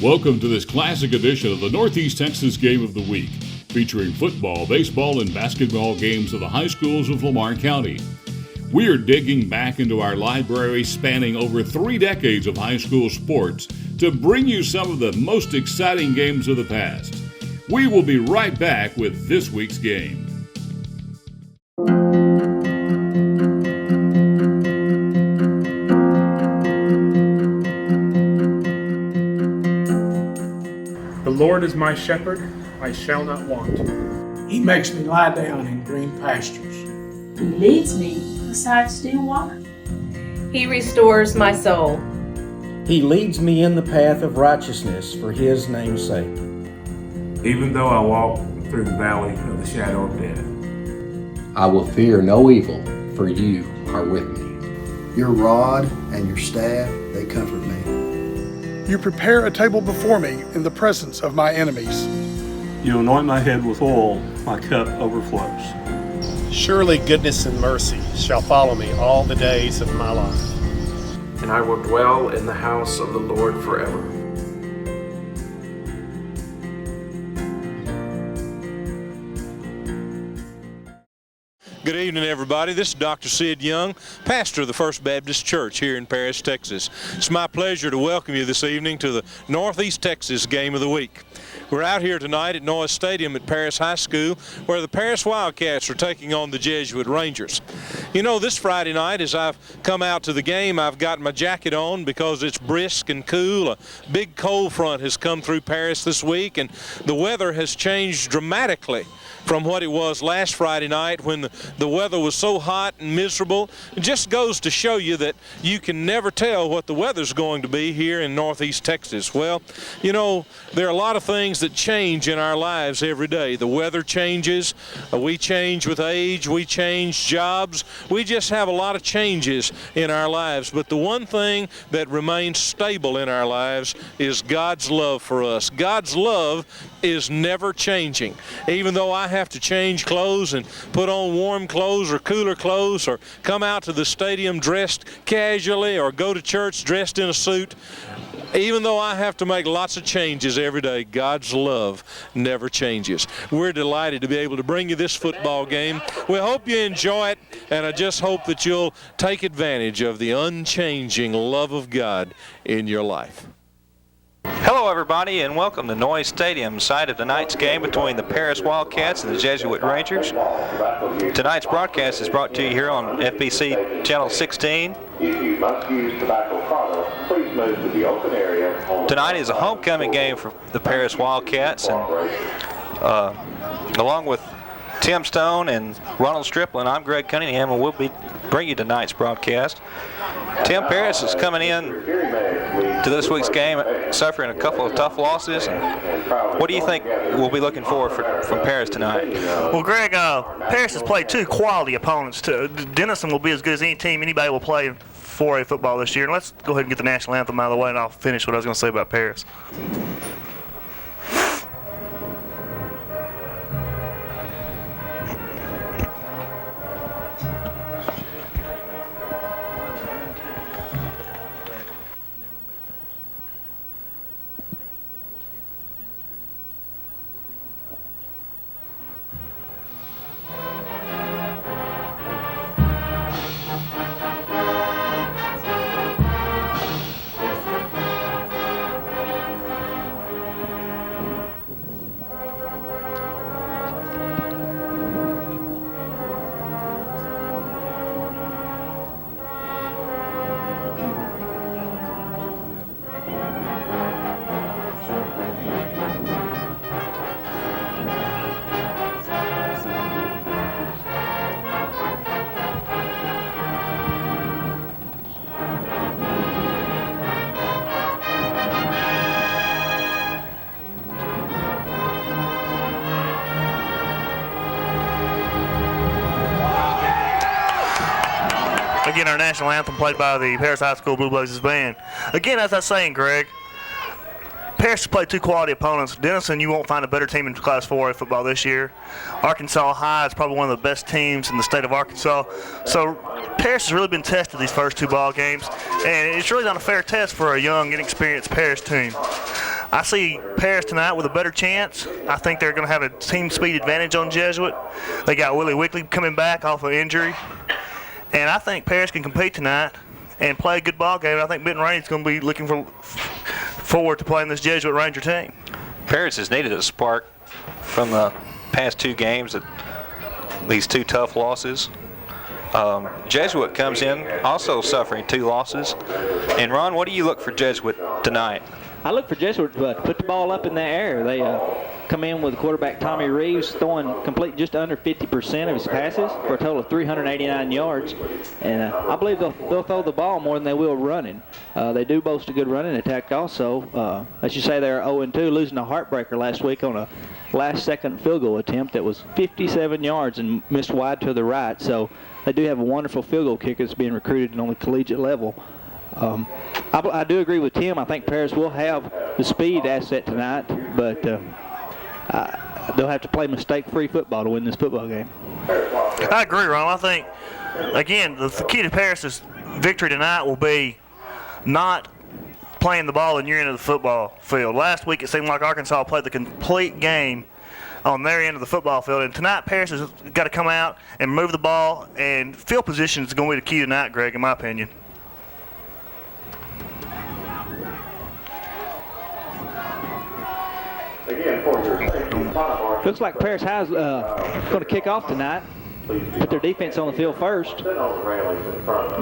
Welcome to this classic edition of the Northeast Texas Game of the Week, featuring football, baseball, and basketball games of the high schools of Lamar County. We are digging back into our library spanning over 3 decades of high school sports to bring you some of the most exciting games of the past. We will be right back with this week's game. The Lord is my shepherd, I shall not want. He makes me lie down in green pastures. He leads me beside still water. He restores my soul. He leads me in the path of righteousness for His name's sake. Even though I walk through the valley of the shadow of death, I will fear no evil, for You are with me. Your rod and your staff, they comfort me. You prepare a table before me in the presence of my enemies. You anoint my head with oil, my cup overflows. Surely goodness and mercy shall follow me all the days of my life. And I will dwell in the house of the Lord forever. Good evening, everybody. This is Dr. Sid Young, pastor of the First Baptist Church here in Paris, Texas. It's my pleasure to welcome you this evening to the Northeast Texas Game of the Week. We're out here tonight at Noyes Stadium at Paris High School, where the Paris Wildcats are taking on the Jesuit Rangers. You know, this Friday night, as I've come out to the game, I've got my jacket on because it's brisk and cool. A big cold front has come through Paris this week, and the weather has changed dramatically from what it was last Friday night when the weather was so hot and miserable. It just goes to show you that you can never tell what the weather's going to be here in Northeast Texas. Well, you know, there are a lot of things that change in our lives every day. The weather changes, we change with age, we change jobs, we just have a lot of changes in our lives. But the one thing that remains stable in our lives is God's love for us. God's love is never changing. Even though I have to change clothes and put on warm clothes or cooler clothes, or come out to the stadium dressed casually, or go to church dressed in a suit, even though I have to make lots of changes every day, God's love never changes. We're delighted to be able to bring you this football game. We hope you enjoy it, and I just hope that you'll take advantage of the unchanging love of God in your life. Hello everybody, and welcome to Noyes Stadium, site of tonight's game between the Paris Wildcats and the Jesuit Rangers. Tonight's broadcast is brought to you here on FBC Channel 16. If you must use tobacco products, please move to the open area. Tonight is a homecoming game for the Paris Wildcats, and along with Tim Stone and Ronald Stripling, I'm Greg Cunningham, and we'll be bringing you tonight's broadcast. Tim Paris is coming in to this week's game suffering a couple of tough losses. What do you think we'll be looking for from Paris tonight? Well, Greg, Paris has played 2 quality opponents. Denison will be as good as any team anybody will play 4A football this year. And let's go ahead and get the national anthem out of the way, and I'll finish what I was going to say about Paris. Again, our national anthem played by the Paris High School Blue Blazers band. Again, as I was saying, Greg, Paris has played 2 quality opponents. Denison, you won't find a better team in Class 4A football this year. Arkansas High is probably one of the best teams in the state of Arkansas. So Paris has really been tested these first 2 ball games, and it's really not a fair test for a young, inexperienced Paris team. I see Paris tonight with a better chance. I think they're going to have a team speed advantage on Jesuit. They got Willie Wickley coming back off of injury. And I think Paris can compete tonight and play a good ball game. I think Benton Rainey's going to be looking forward to playing this Jesuit Ranger team. Paris has needed a spark from the past 2 games, these 2 tough losses. Jesuit comes in also suffering 2 losses. And Ron, what do you look for Jesuit tonight? I look for Jesuit to put the ball up in the air. They come in with quarterback Tommy Reeves throwing complete just under 50% of his passes for a total of 389 yards. And I believe they'll throw the ball more than they will running. They do boast a good running attack also. As you say, they're 0-2, losing a heartbreaker last week on a last-second field goal attempt that was 57 yards and missed wide to the right. So they do have a wonderful field goal kicker that's being recruited on the collegiate level. I do agree with Tim. I think Paris will have the speed asset tonight, but they'll have to play mistake-free football to win this football game. I agree, Ron. I think, again, the key to Paris' victory tonight will be not playing the ball in your end of the football field. Last week it seemed like Arkansas played the complete game on their end of the football field, and tonight Paris has got to come out and move the ball, and field position is going to be the key tonight, Greg, in my opinion. Looks like Paris High is going to kick off tonight. Put their defense on the field first.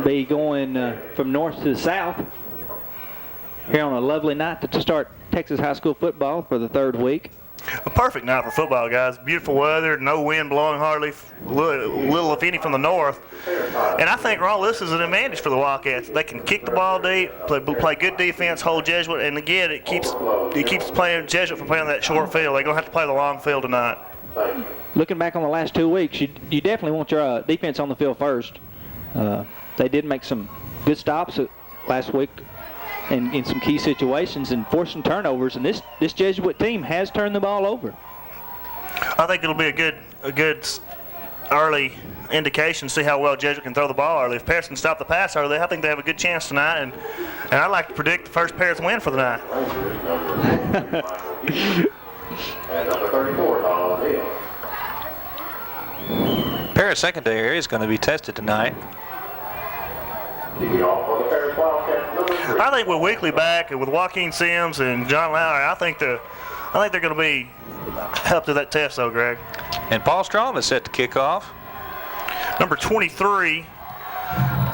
Be going from north to the south here on a lovely night to start Texas high school football for the 3rd week. A perfect night for football, guys. Beautiful weather, no wind blowing hardly, little if any from the north. And I think, Ron, this is an advantage for the Wildcats. They can kick the ball deep, play good defense, hold Jesuit, and again, it keeps playing Jesuit from playing that short field. They're going to have to play the long field tonight. Looking back on the last 2 weeks, you definitely want your defense on the field first. They did make some good stops last week in some key situations and force some turnovers, and this Jesuit team has turned the ball over. I think it'll be a good early indication to see how well Jesuit can throw the ball early. If Paris can stop the pass early, I think they have a good chance tonight, and I'd like to predict the first Paris win for the night. Paris secondary is going to be tested tonight. I think with Weekly back and with Joaquin Sims and John Lowry, I think they're going to be up to that test, though, Greg. And Paul Strom is set to kick off. Number 23,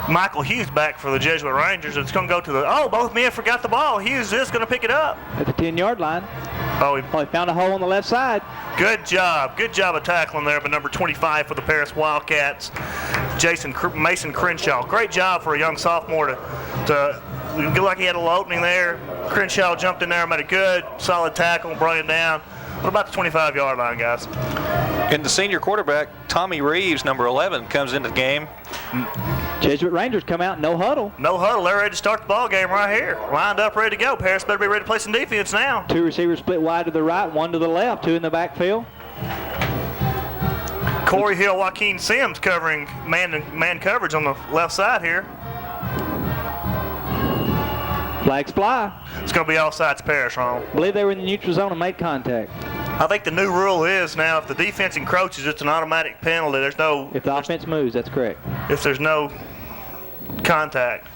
Michael Hughes back for the Jesuit Rangers. It's going to go to both men forgot the ball. Hughes is going to pick it up. At the 10-yard line. He found a hole on the left side. Good job of tackling there, but number 25 for the Paris Wildcats, Mason Crenshaw. Great job for a young sophomore to look like he had a little opening there. Crenshaw jumped in there and made a good, solid tackle, brought him down. What about the 25-yard line, guys? And the senior quarterback, Tommy Reeves, number 11, comes into the game. Jesuit Rangers come out, no huddle. No huddle. They're ready to start the ball game right here. Lined up, ready to go. Paris better be ready to play some defense now. 2 receivers split wide to the right, 1 to the left, 2 in the backfield. Corey Hill, Joaquin Sims covering man coverage on the left side here. Flags fly. It's going to be all sides Paris, Ronald. I believe they were in the neutral zone and made contact. I think the new rule is now if the defense encroaches, it's an automatic penalty. If the offense moves, that's correct. If there's no contact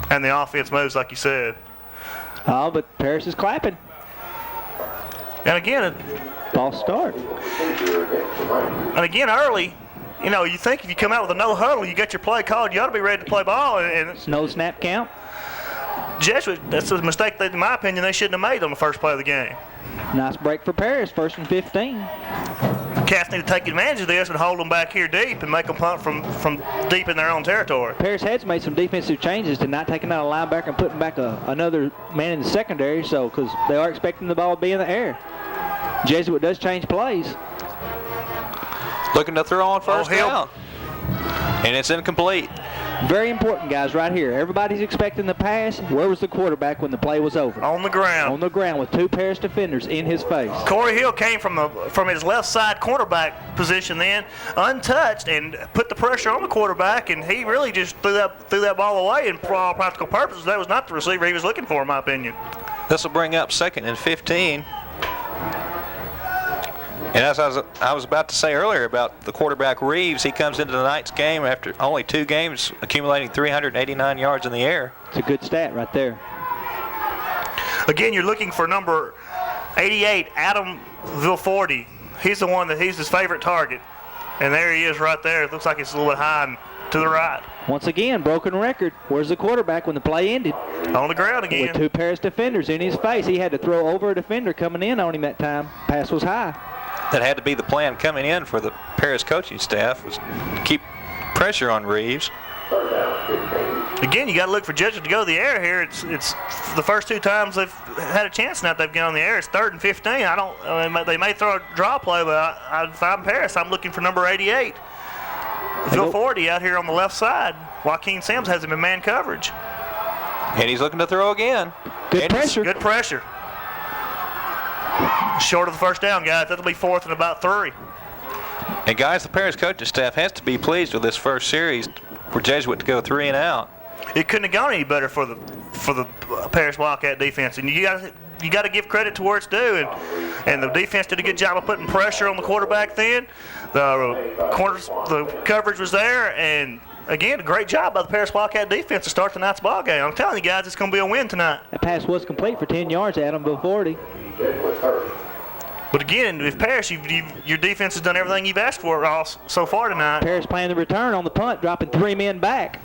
and the offense moves, like you said. Oh, but Paris is clapping. And again, false start. And again, early, you think if you come out with a no huddle, you get your play called, you ought to be ready to play ball. And no snap count. Jesuit, that's a mistake that, in my opinion, they shouldn't have made on the first play of the game. Nice break for Paris, 1st and 15. Cats need to take advantage of this and hold them back here deep and make them punt from deep in their own territory. Paris has made some defensive changes to not taking out a linebacker and putting back another man in the secondary, because they are expecting the ball to be in the air. Jesuit does change plays. Looking to throw on first down. And it's incomplete. Very important, guys, right here. Everybody's expecting the pass. Where was the quarterback when the play was over? On the ground. On the ground with 2 Paris defenders in his face. Corey Hill came from his left side cornerback position then, untouched, and put the pressure on the quarterback, and he really just threw that ball away. And for all practical purposes, that was not the receiver he was looking for, in my opinion. This will bring up 2nd and 15. And as I was about to say earlier about the quarterback Reeves, he comes into tonight's game after only 2 games, accumulating 389 yards in the air. It's a good stat right there. Again, you're looking for number 88, Adam Vilforti. He's the one he's his favorite target. And there he is right there. It looks like it's a little bit high and to the right. Once again, broken record. Where's the quarterback when the play ended? On the ground again. With 2 Paris defenders in his face. He had to throw over a defender coming in on him that time. Pass was high. That had to be the plan coming in for the Paris coaching staff, was to keep pressure on Reeves. Again, you got to look for Jesuit to go to the air here. It's the first 2 times they've had a chance now they've gone on the air. It's 3rd and 15. They may throw a draw play, but if I'm Paris, I'm looking for number 88. Vilforti out here on the left side. Joaquin Sims has him in man coverage. And he's looking to throw again. Good pressure. Good pressure. Short of the first down, guys. That'll be 4th and about 3. And guys, the Paris coaching staff has to be pleased with this first series for Jesuit to go 3 and out. It couldn't have gone any better for the Paris Wildcat defense, and you got to give credit to where it's due. And the defense did a good job of putting pressure on the quarterback. Then the coverage was there, and again, a great job by the Paris Wildcat defense to start tonight's ball game. I'm telling you guys, it's going to be a win tonight. That pass was complete for 10 yards, Adam Vilforti. But again, if Paris, your defense has done everything you've asked for all so far tonight. Paris playing the return on the punt, dropping 3 men back.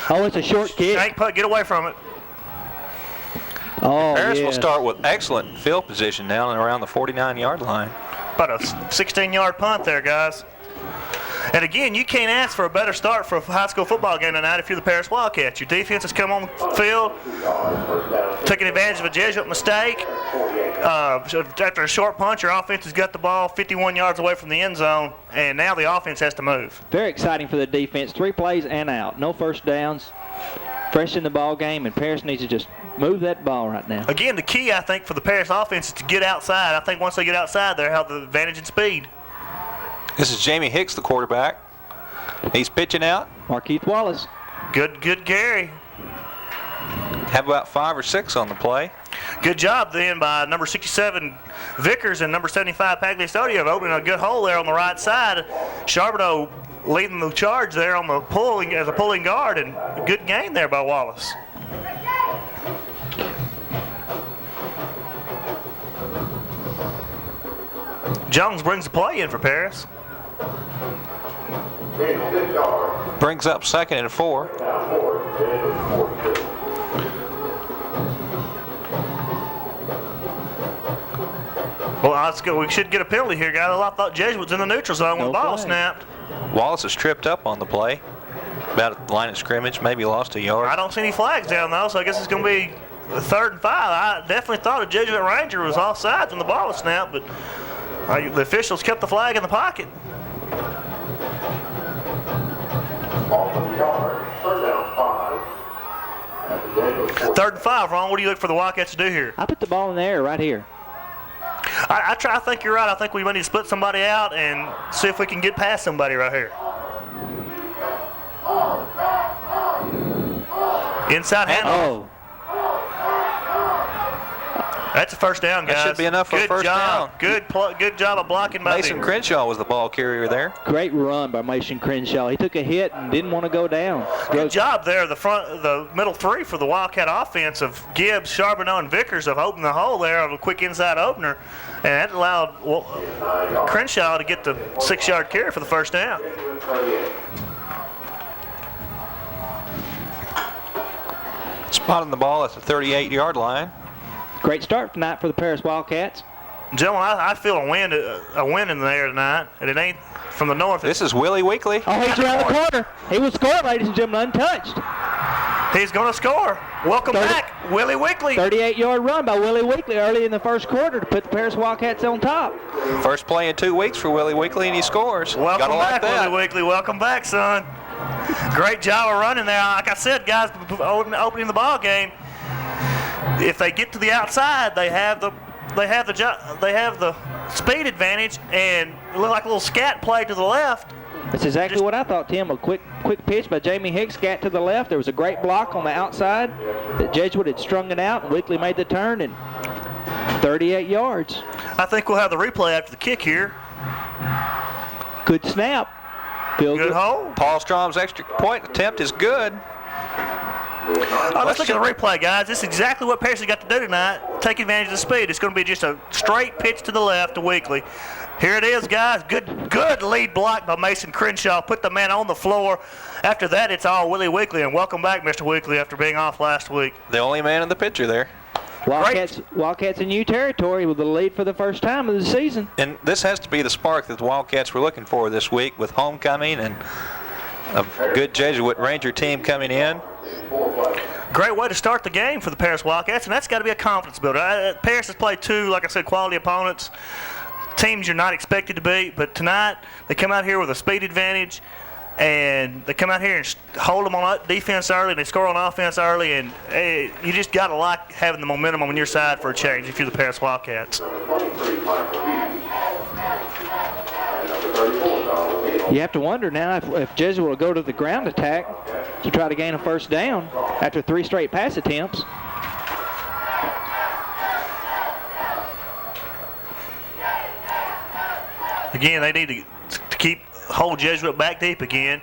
Oh, it's a short kick. Shank punt, get away from it. Oh, Paris will start with excellent field position now and around the 49-yard line. About a 16-yard punt there, guys. And again, you can't ask for a better start for a high school football game tonight if you're the Paris Wildcats. Your defense has come on the field, taking advantage of a Jesuit mistake. After a short punt, your offense has got the ball 51 yards away from the end zone, and now the offense has to move. Very exciting for the defense. 3 plays and out. No first downs. Fresh in the ball game, and Paris needs to just move that ball right now. Again, the key, I think, for the Paris offense is to get outside. I think once they get outside, they'll have the advantage in speed. This is Jamie Hicks, the quarterback. He's pitching out. Markeith Wallace. Good Gary. Have about 5 or 6 on the play. Good job then by number 67 Vickers and number 75 Pagliastodio of opening a good hole there on the right side. Charbonneau leading the charge there on the pulling as a pulling guard, and a good gain there by Wallace. Jones brings the play in for Paris. Brings up 2nd and 4. Well, let's go. We should get a penalty here, guys. I thought Jesuit was in the neutral zone when the ball snapped. Wallace is tripped up on the play. About at the line of scrimmage, maybe lost a yard. I don't see any flags down, though, so I guess it's going to be 3rd and 5. I definitely thought a Jesuit Ranger was offsides when the ball was snapped, but the officials kept the flag in the pocket. 3rd and 5, Ron. What do you look for the Wildcats to do here? I put the ball in the air right here. I think you're right. I think we might need to split somebody out and see if we can get past somebody right here. Inside handoff. That's a first down, guys. That should be enough for a first down. Good job of blocking by Mason Crenshaw was the ball carrier there. Great run by Mason Crenshaw. He took a hit and didn't want to go down. Good job there. The middle 3 for the Wildcat offense of Gibbs, Charbonneau, and Vickers have opened the hole there of a quick inside opener, and that allowed Crenshaw to get the 6-yard carry for the first down. Spotting the ball at the 38-yard line. Great start tonight for the Paris Wildcats. Gentlemen, I feel a wind in the air tonight, and it ain't from the north. This is Willie Weekly. Oh, he's around the corner. He will score, ladies and gentlemen, untouched. He's going to score. Welcome back, Willie Weekly. 38-yard run by Willie Weekly early in the first quarter to put the Paris Wildcats on top. First play in 2 weeks for Willie Weekly, and he scores. Welcome back, Willie Weekly. Welcome back, son. Great job of running there. Like I said, guys, opening the ball game. If they get to the outside, they have the speed advantage, and it looked like a little scat play to the left. That's exactly what I thought, Tim. A quick pitch by Jamie Hicks, got to the left. There was a great block on the outside that Jesuit had strung it out, and Weekly made the turn, and 38 yards. I think we'll have the replay after the kick here. Good snap. Good hold. Paul Strom's extra point attempt is good. Let's look at the replay, guys. This is exactly what Paris has got to do tonight. Take advantage of the speed. It's going to be just a straight pitch to the left to Weekly. Here it is, guys. Good lead block by Mason Crenshaw. Put the man on the floor. After that, it's all Willie Weekly. And welcome back, Mr. Weekly, after being off last week. The only man in the picture there. Wildcats in new territory with the lead for the first time of the season. And this has to be the spark that the Wildcats were looking for this week with homecoming and a good Jesuit Ranger team coming in. Great way to start the game for the Paris Wildcats, and that's got to be a confidence builder. Paris has played two, like I said, quality opponents, teams you're not expected to beat, but tonight they come out here with a speed advantage, and they come out here and hold them on defense early, and they score on offense early, and you just got to like having the momentum on your side for a change if you're the Paris Wildcats. You have to wonder now if Jesuit will go to the ground attack to try to gain a first down after 3 straight pass attempts. Again, they need to hold Jesuit back deep again.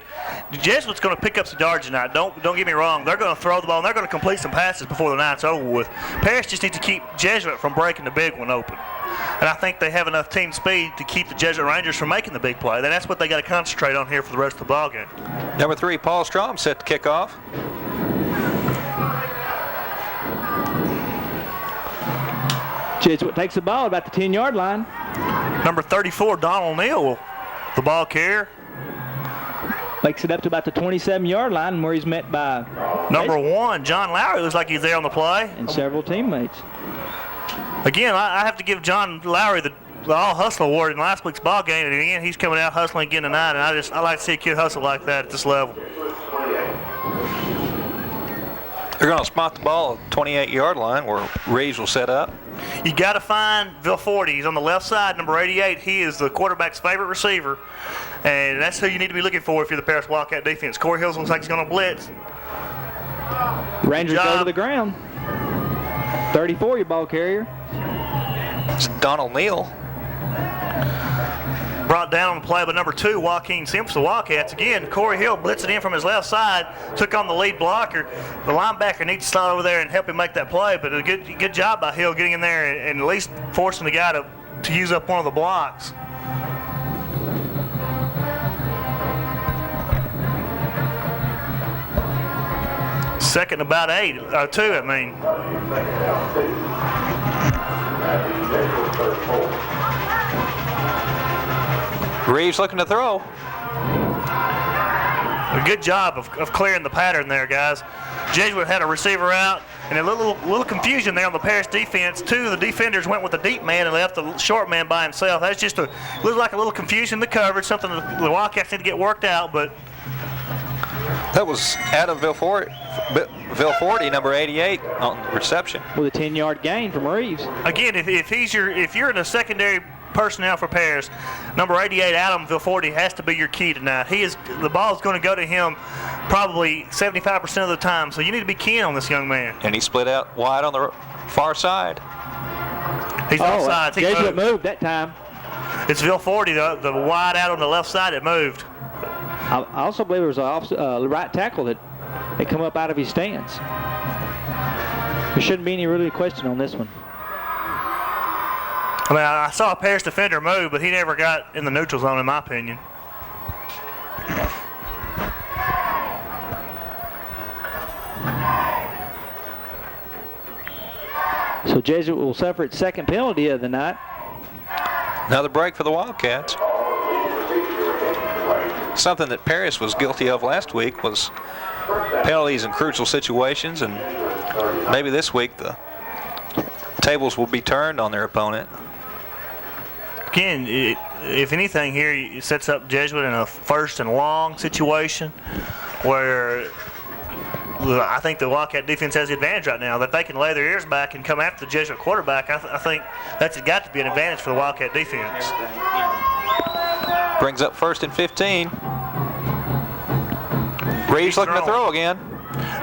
The Jesuit's going to pick up some yards tonight. Don't get me wrong. They're going to throw the ball, and they're going to complete some passes before the night's over with. Paris just needs to keep Jesuit from breaking the big one open. And I think they have enough team speed to keep the Jesuit Rangers from making the big play. And that's what they got to concentrate on here for the rest of the ball game. Number 3, Paul Strom, set to kick off. Jesuit takes the ball about the 10-yard line. Number 34, Donald Neal, the ball carrier. Makes it up to about the 27-yard line where he's met by number 1, John Lowry. Looks like he's there on the play. And several teammates. Again, I have to give John Lowry the all-hustle award in last week's ball game. And again, he's coming out hustling again tonight. And I like to see a kid hustle like that at this level. They're going to spot the ball at the 28-yard line where Reeves will set up. You got to find Vilforti. He's on the left side, number 88. He is the quarterback's favorite receiver, and that's who you need to be looking for if you're the Paris Wildcat defense. Corey Hills looks like he's going to blitz. Rangers go to the ground. 34, your ball carrier. It's Donald Neal. Brought down on the play by number 2, Joaquin Sims, the Wildcats. Again, Corey Hill blitzing in from his left side, took on the lead blocker. The linebacker needs to slide over there and help him make that play, but a good job by Hill getting in there and at least forcing the guy to use up one of the blocks. Second about 2, I mean. Reeves looking to throw. A good job of clearing the pattern there, guys. Jesuit had a receiver out, and a little confusion there on the Paris defense. 2 of the defenders went with the deep man and left the short man by himself. That's just looked like a little confusion in the coverage, something the Wildcats need to get worked out, but that was Adam Vilforti, number 88, on reception. With a 10-yard gain from Reeves. Again, if you're in a secondary personnel for Paris, number 88, Adam Vilforti, has to be your key tonight. The ball is going to go to him probably 75% of the time, so you need to be keen on this young man. And he split out wide on the far side. He's offside. Jesuit moved that time. It's Vilforti, the wide out on the left side that moved. I also believe there was a right tackle that come up out of his stance. There shouldn't be any really question on this one. I mean, I saw a Paris defender move, but he never got in the neutral zone, in my opinion. So Jesuit will suffer its second penalty of the night. Another break for the Wildcats. Something that Paris was guilty of last week was penalties in crucial situations, and maybe this week the tables will be turned on their opponent. Again, if anything here, it sets up Jesuit in a first and long situation where I think the Wildcat defense has the advantage right now. That they can lay their ears back and come after the Jesuit quarterback, I think that's got to be an advantage for the Wildcat defense. Brings up 1st and 15. Reeves looking to throw again.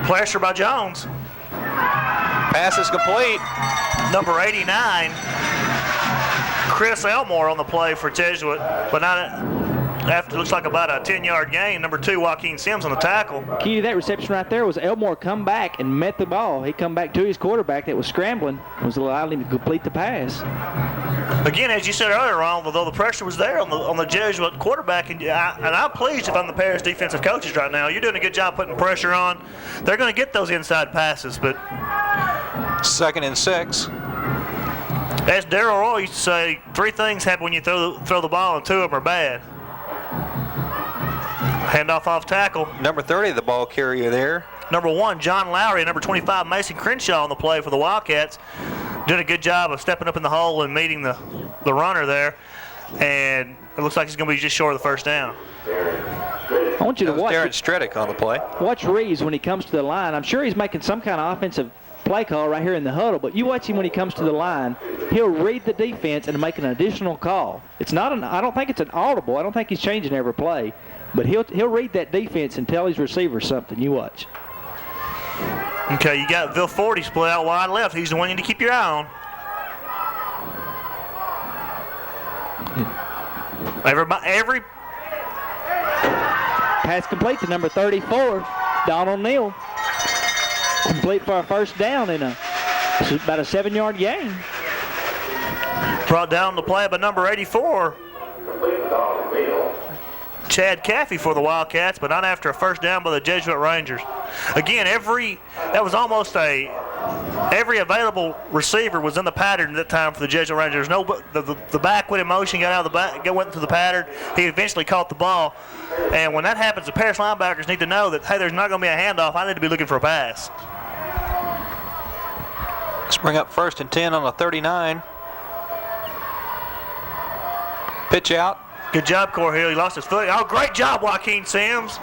Pressure by Jones. Pass is complete. Number 89, Chris Elmore on the play for Jesuit, but not after, looks like about a 10-yard gain. Number 2, Joaquin Sims on the tackle. Key to that reception right there was Elmore come back and met the ball. He come back to his quarterback that was scrambling, was allowing him to complete the pass. Again, as you said earlier, Ron, although the pressure was there on the Jesuit quarterback, and I'm pleased if I'm the Paris defensive coaches right now. You're doing a good job putting pressure on. They're going to get those inside passes, but 2nd and 6. As Darryl Roy used to say, 3 things happen when you throw the ball, and 2 of them are bad. Handoff off tackle. Number 30, the ball carrier there. Number 1, John Lowry. Number 25, Mason Crenshaw on the play for the Wildcats. Did a good job of stepping up in the hole and meeting the runner there. And it looks like he's going to be just short of the first down. I want you to watch Darren Stredick on the play. Watch Reeves when he comes to the line. I'm sure he's making some kind of offensive play call right here in the huddle, but you watch him when he comes to the line. He'll read the defense and make an additional call. It's not I don't think it's an audible. I don't think he's changing every play, but he'll read that defense and tell his receivers something. You watch. Okay, you got Bill 40 split out wide left. He's the one you need to keep your eye on. Every pass complete to number 34, Donald Neal. Complete for a first down in about a 7-yard gain. Brought down the play by number 84, Chad Caffey for the Wildcats, but not after a first down by the Jesuit Rangers. Again, that was almost every available receiver was in the pattern at that time for the Jesuit Rangers. The back went in motion, got out of the back, went into the pattern. He eventually caught the ball. And when that happens, the Paris linebackers need to know that, hey, there's not going to be a handoff. I need to be looking for a pass. Let's bring up 1st and 10 on the 39. Pitch out. Good job, Corey Hill. He lost his foot. Oh, great job, Joaquin Sims.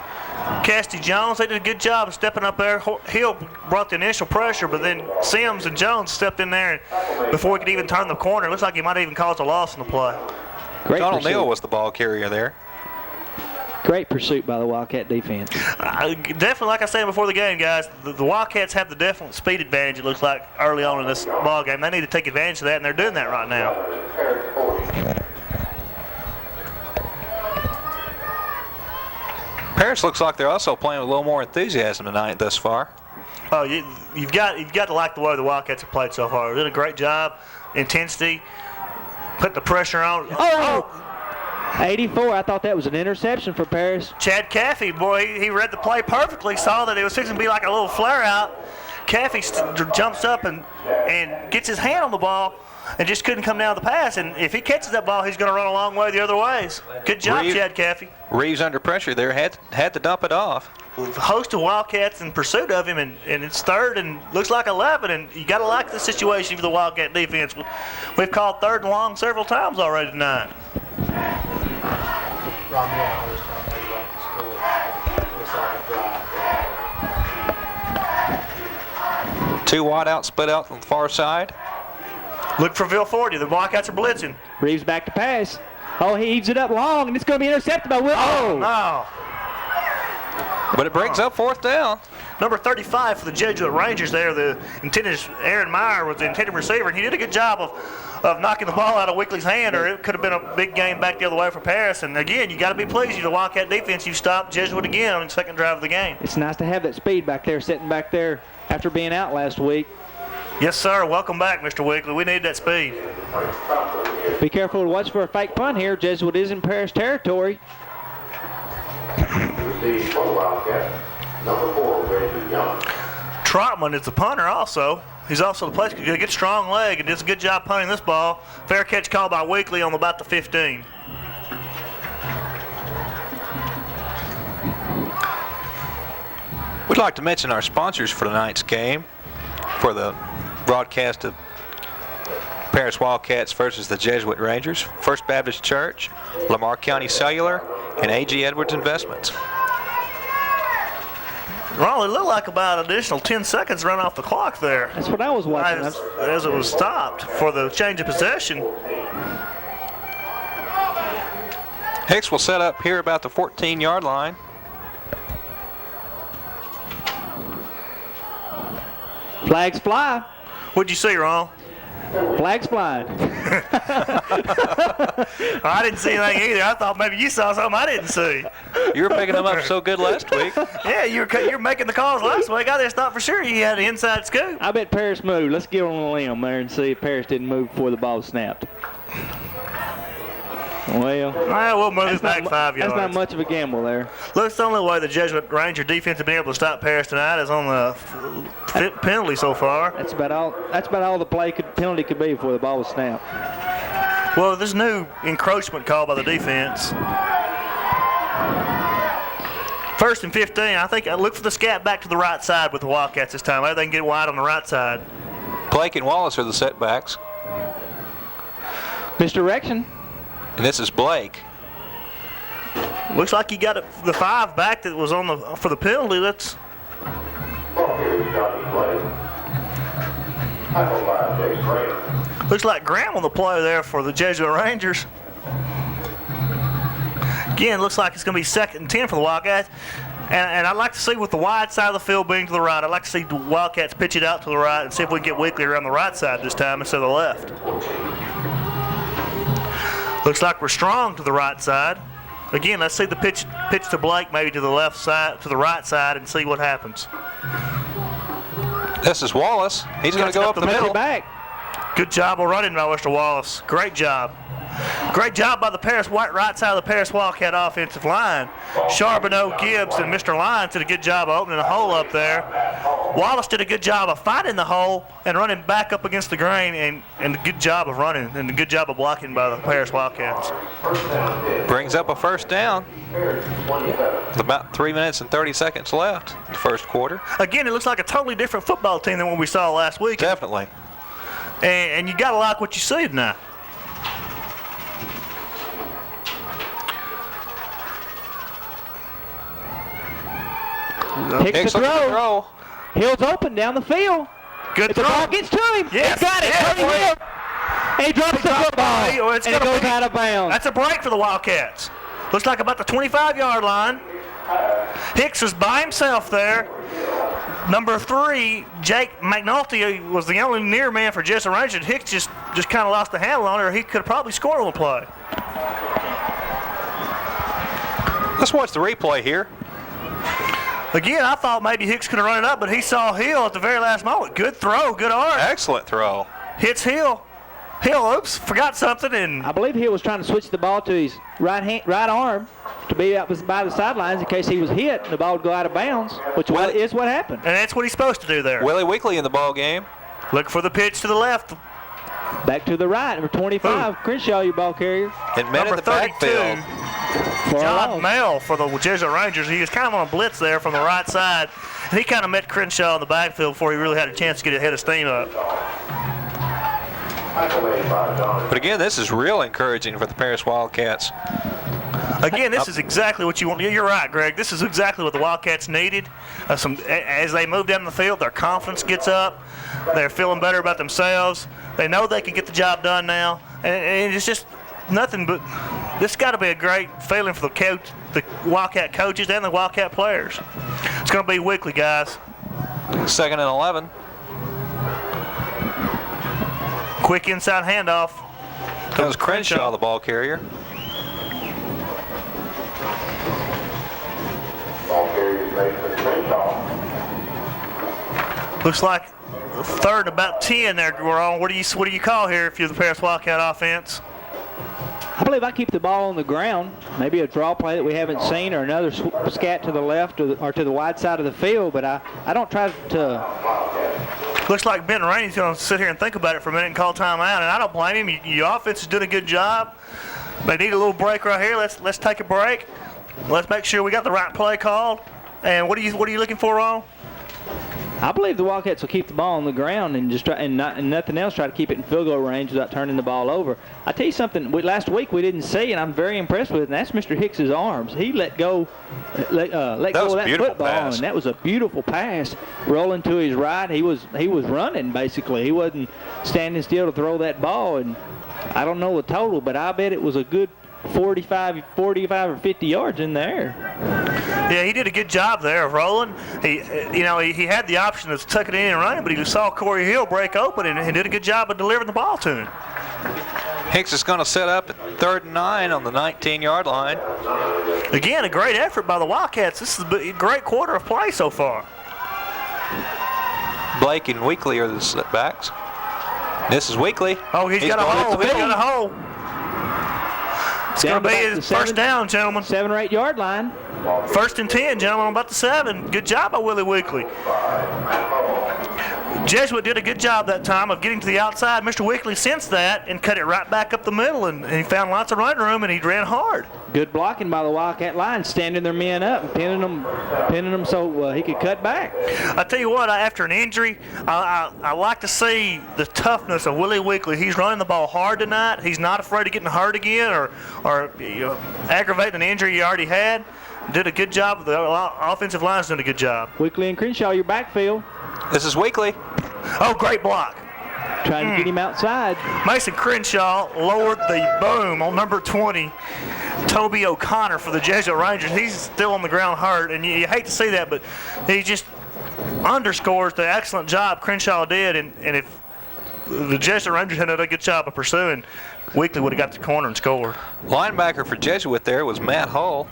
Casty Jones, they did a good job of stepping up there. Hill brought the initial pressure, but then Sims and Jones stepped in there and before he could even turn the corner. It looks like he might have even caused a loss in the play. Donald Neal was the ball carrier there. Great pursuit by the Wildcat defense. Definitely, like I said before the game, guys, the Wildcats have the definite speed advantage, it looks like, early on in this ball game. They need to take advantage of that, and they're doing that right now. Paris looks like they're also playing with a little more enthusiasm tonight thus far. Oh, you've got to like the way the Wildcats have played so far. They did a great job, intensity, put the pressure on. Oh! 84, I thought that was an interception for Paris. Chad Caffey, boy, he read the play perfectly, saw that it was fixing to be like a little flare-out. Caffey jumps up and gets his hand on the ball and just couldn't come down the pass. And if he catches that ball, he's going to run a long way the other ways. Good job, Chad Caffey. Reeves under pressure there, had to dump it off. A host of Wildcats in pursuit of him, and it's 3rd and looks like 11, and you got to like the situation for the Wildcat defense. We've called 3rd and long several times already tonight. Two wide out, split out on the far side. Look for Bill 40. The Wildcats are blitzing. Reeves back to pass. Oh, he heaves it up long, and it's going to be intercepted by Will. Oh, no. But it brings up 4th down. Number 35 for the Jesuit Rangers there, Aaron Meyer was the intended receiver, and he did a good job of knocking the ball out of Weekly's hand, or it could have been a big game back the other way for Paris. And again, you got to be pleased. You're the Wildcat defense. You've stopped Jesuit again on the 2nd drive of the game. It's nice to have that speed back there, sitting back there after being out last week. Yes, sir. Welcome back, Mr. Weekly. We need that speed. Be careful to watch for a fake punt here. Jesuit is in Paris territory. Trotman is the punter also. He's also the place. He gets a strong leg and does a good job punting this ball. Fair catch called by Weekly on about the 15. We'd like to mention our sponsors for tonight's game for the broadcast of Paris Wildcats versus the Jesuit Rangers. First Baptist Church, Lamar County Cellular, and A.G. Edwards Investments. Ron, it looked like about an additional 10 seconds run off the clock there. That's what I was watching. As it was stopped for the change of possession. Hicks will set up here about the 14-yard line. Flags fly. What'd you see, Ron? Flags flying. I didn't see anything either. I thought maybe you saw something I didn't see. You were picking them up so good last week. Yeah, you were making the calls last week. I just thought for sure you had the inside scoop. I bet Paris moved. Let's get on a limb there and see if Paris didn't move before the ball snapped. Well, we'll move it back 5 yards. That's not much of a gamble there. Looks the only way the Jesuit Ranger defense has been able to stop Paris tonight is on the penalty so far. That's about all the penalty could be before the ball was snapped. Well, this new encroachment call by the defense. 1st and 15. I think I look for the scat back to the right side with the Wildcats this time. Maybe they can get wide on the right side. Blake and Wallace are the setbacks. Misdirection. And this is Blake. Looks like he got the 5 back that was on for the penalty. Let's. Looks like Graham on the play there for the Jesuit Rangers. Again, looks like it's going to be 2nd and 10 for the Wildcats. And I'd like to see with the wide side of the field being to the right, I'd like to see the Wildcats pitch it out to the right and see if we can get Weekly around the right side this time instead of the left. Looks like we're strong to the right side. Again, let's see the pitch to Blake, maybe to the left side, to the right side, and see what happens. This is Wallace. He's going to go up the middle. Back. Good job of running by Mr. Wallace. Great job. Great job by the right side of the Paris Wildcat offensive line. Charbonneau, Gibbs, and Mr. Lyons did a good job of opening the hole up there. Wallace did a good job of finding the hole and running back up against the grain, and a good job of running and a good job of blocking by the Paris Wildcats. Brings up a first down with about 3 minutes and 30 seconds left in the first quarter. Again, it looks like a totally different football team than what we saw last week. Definitely. And you got to like what you see tonight. Hicks the throw. Hill's open down the field. Good if throw. The ball gets to him. Yes. He got it. Yes. Hill. And he drops the football. And it goes out of bounds. That's a break for the Wildcats. Looks like about the 25-yard line. Hicks was by himself there. Number 3, Jake McNulty, was the only near man for Jesuit Rangers. Hicks just kind of lost the handle on it, or he could have probably scored on the play. Let's watch the replay here. Again, I thought maybe Hicks could have run it up, but he saw Hill at the very last moment. Good throw, good arm. Excellent throw. Hits Hill. Hill, oops, forgot something. And I believe Hill was trying to switch the ball to his right arm to be out by the sidelines in case he was hit and the ball would go out of bounds, which is what happened. And that's what he's supposed to do there. Willie Weekly in the ball game. Look for the pitch to the left. Back to the right, number 25, Crenshaw, your ball carrier. And men in the backfield. John Mell for the Jesuit Rangers. He was kind of on a blitz there from the right side. And he kind of met Crenshaw in the backfield before he really had a chance to get ahead of steam up. But again, this is real encouraging for the Paris Wildcats. Again, this is exactly what you want. You're right, Greg. This is exactly what the Wildcats needed. As they move down the field, their confidence gets up. They're feeling better about themselves. They know they can get the job done now. And it's just nothing but this has got to be a great feeling for the Wildcat coaches and the Wildcat players. It's going to be Weekly, guys. 2nd and 11. Quick inside handoff. That was Crenshaw, the ball carrier. Looks like 3rd and about 10 there, Ron. What do you call here if you're the Paris Wildcat offense? I believe I keep the ball on the ground. Maybe a draw play that we haven't seen, or another scat to the left or to the wide side of the field. But I don't try to. Looks like Ben Rainey's going to sit here and think about it for a minute and call timeout, and I don't blame him. Your offense is doing a good job. They need a little break right here. Let's take a break. Let's make sure we got the right play called. And what are you looking for, Ron? I believe the Wildcats will keep the ball on the ground and just try and nothing else. Try to keep it in field goal range without turning the ball over. I tell you something. Last week we didn't see, and I'm very impressed with it. And that's Mr. Hicks's arms. He let go of that football, pass. and that was a beautiful pass. Rolling to his right, he was running basically. He wasn't standing still to throw that ball. And I don't know the total, but I bet it was a good 45 or 50 yards in the air. Yeah, he did a good job there of rolling. He had the option of tucking it in and running, but he just saw Corey Hill break open and did a good job of delivering the ball to him. Hicks is going to set up at 3rd and 9 on the 19-yard line. Again, a great effort by the Wildcats. This is a great quarter of play so far. Blake and Weekly are the setbacks. This is Weekly. Oh, he's got a hole. He's got a hole. It's going to be his first down, gentlemen. 7 or 8 yard line. 1st and 10, gentlemen, about the 7. Good job by Willie Weekly. Jesuit did a good job that time of getting to the outside. Mr. Weekly sensed that and cut it right back up the middle, and he found lots of running room, and he ran hard. Good blocking by the Wildcat line, standing their men up and pinning them so he could cut back. I tell you what, after an injury, I like to see the toughness of Willie Weekly. He's running the ball hard tonight. He's not afraid of getting hurt again or aggravating an injury he already had. Did a good job. The offensive line's doing a good job. Weekly and Crenshaw, your backfield. This is Weekly. Oh, great block. Trying to get him outside. Mason Crenshaw lowered the boom on number 20, Toby O'Connor, for the Jesuit Rangers. He's still on the ground hurt, and you hate to see that, but he just underscores the excellent job Crenshaw did, and if the Jesuit Rangers had done a good job of pursuing, Weekly would have got the corner and scored. Linebacker for Jesuit there was Matt Hull,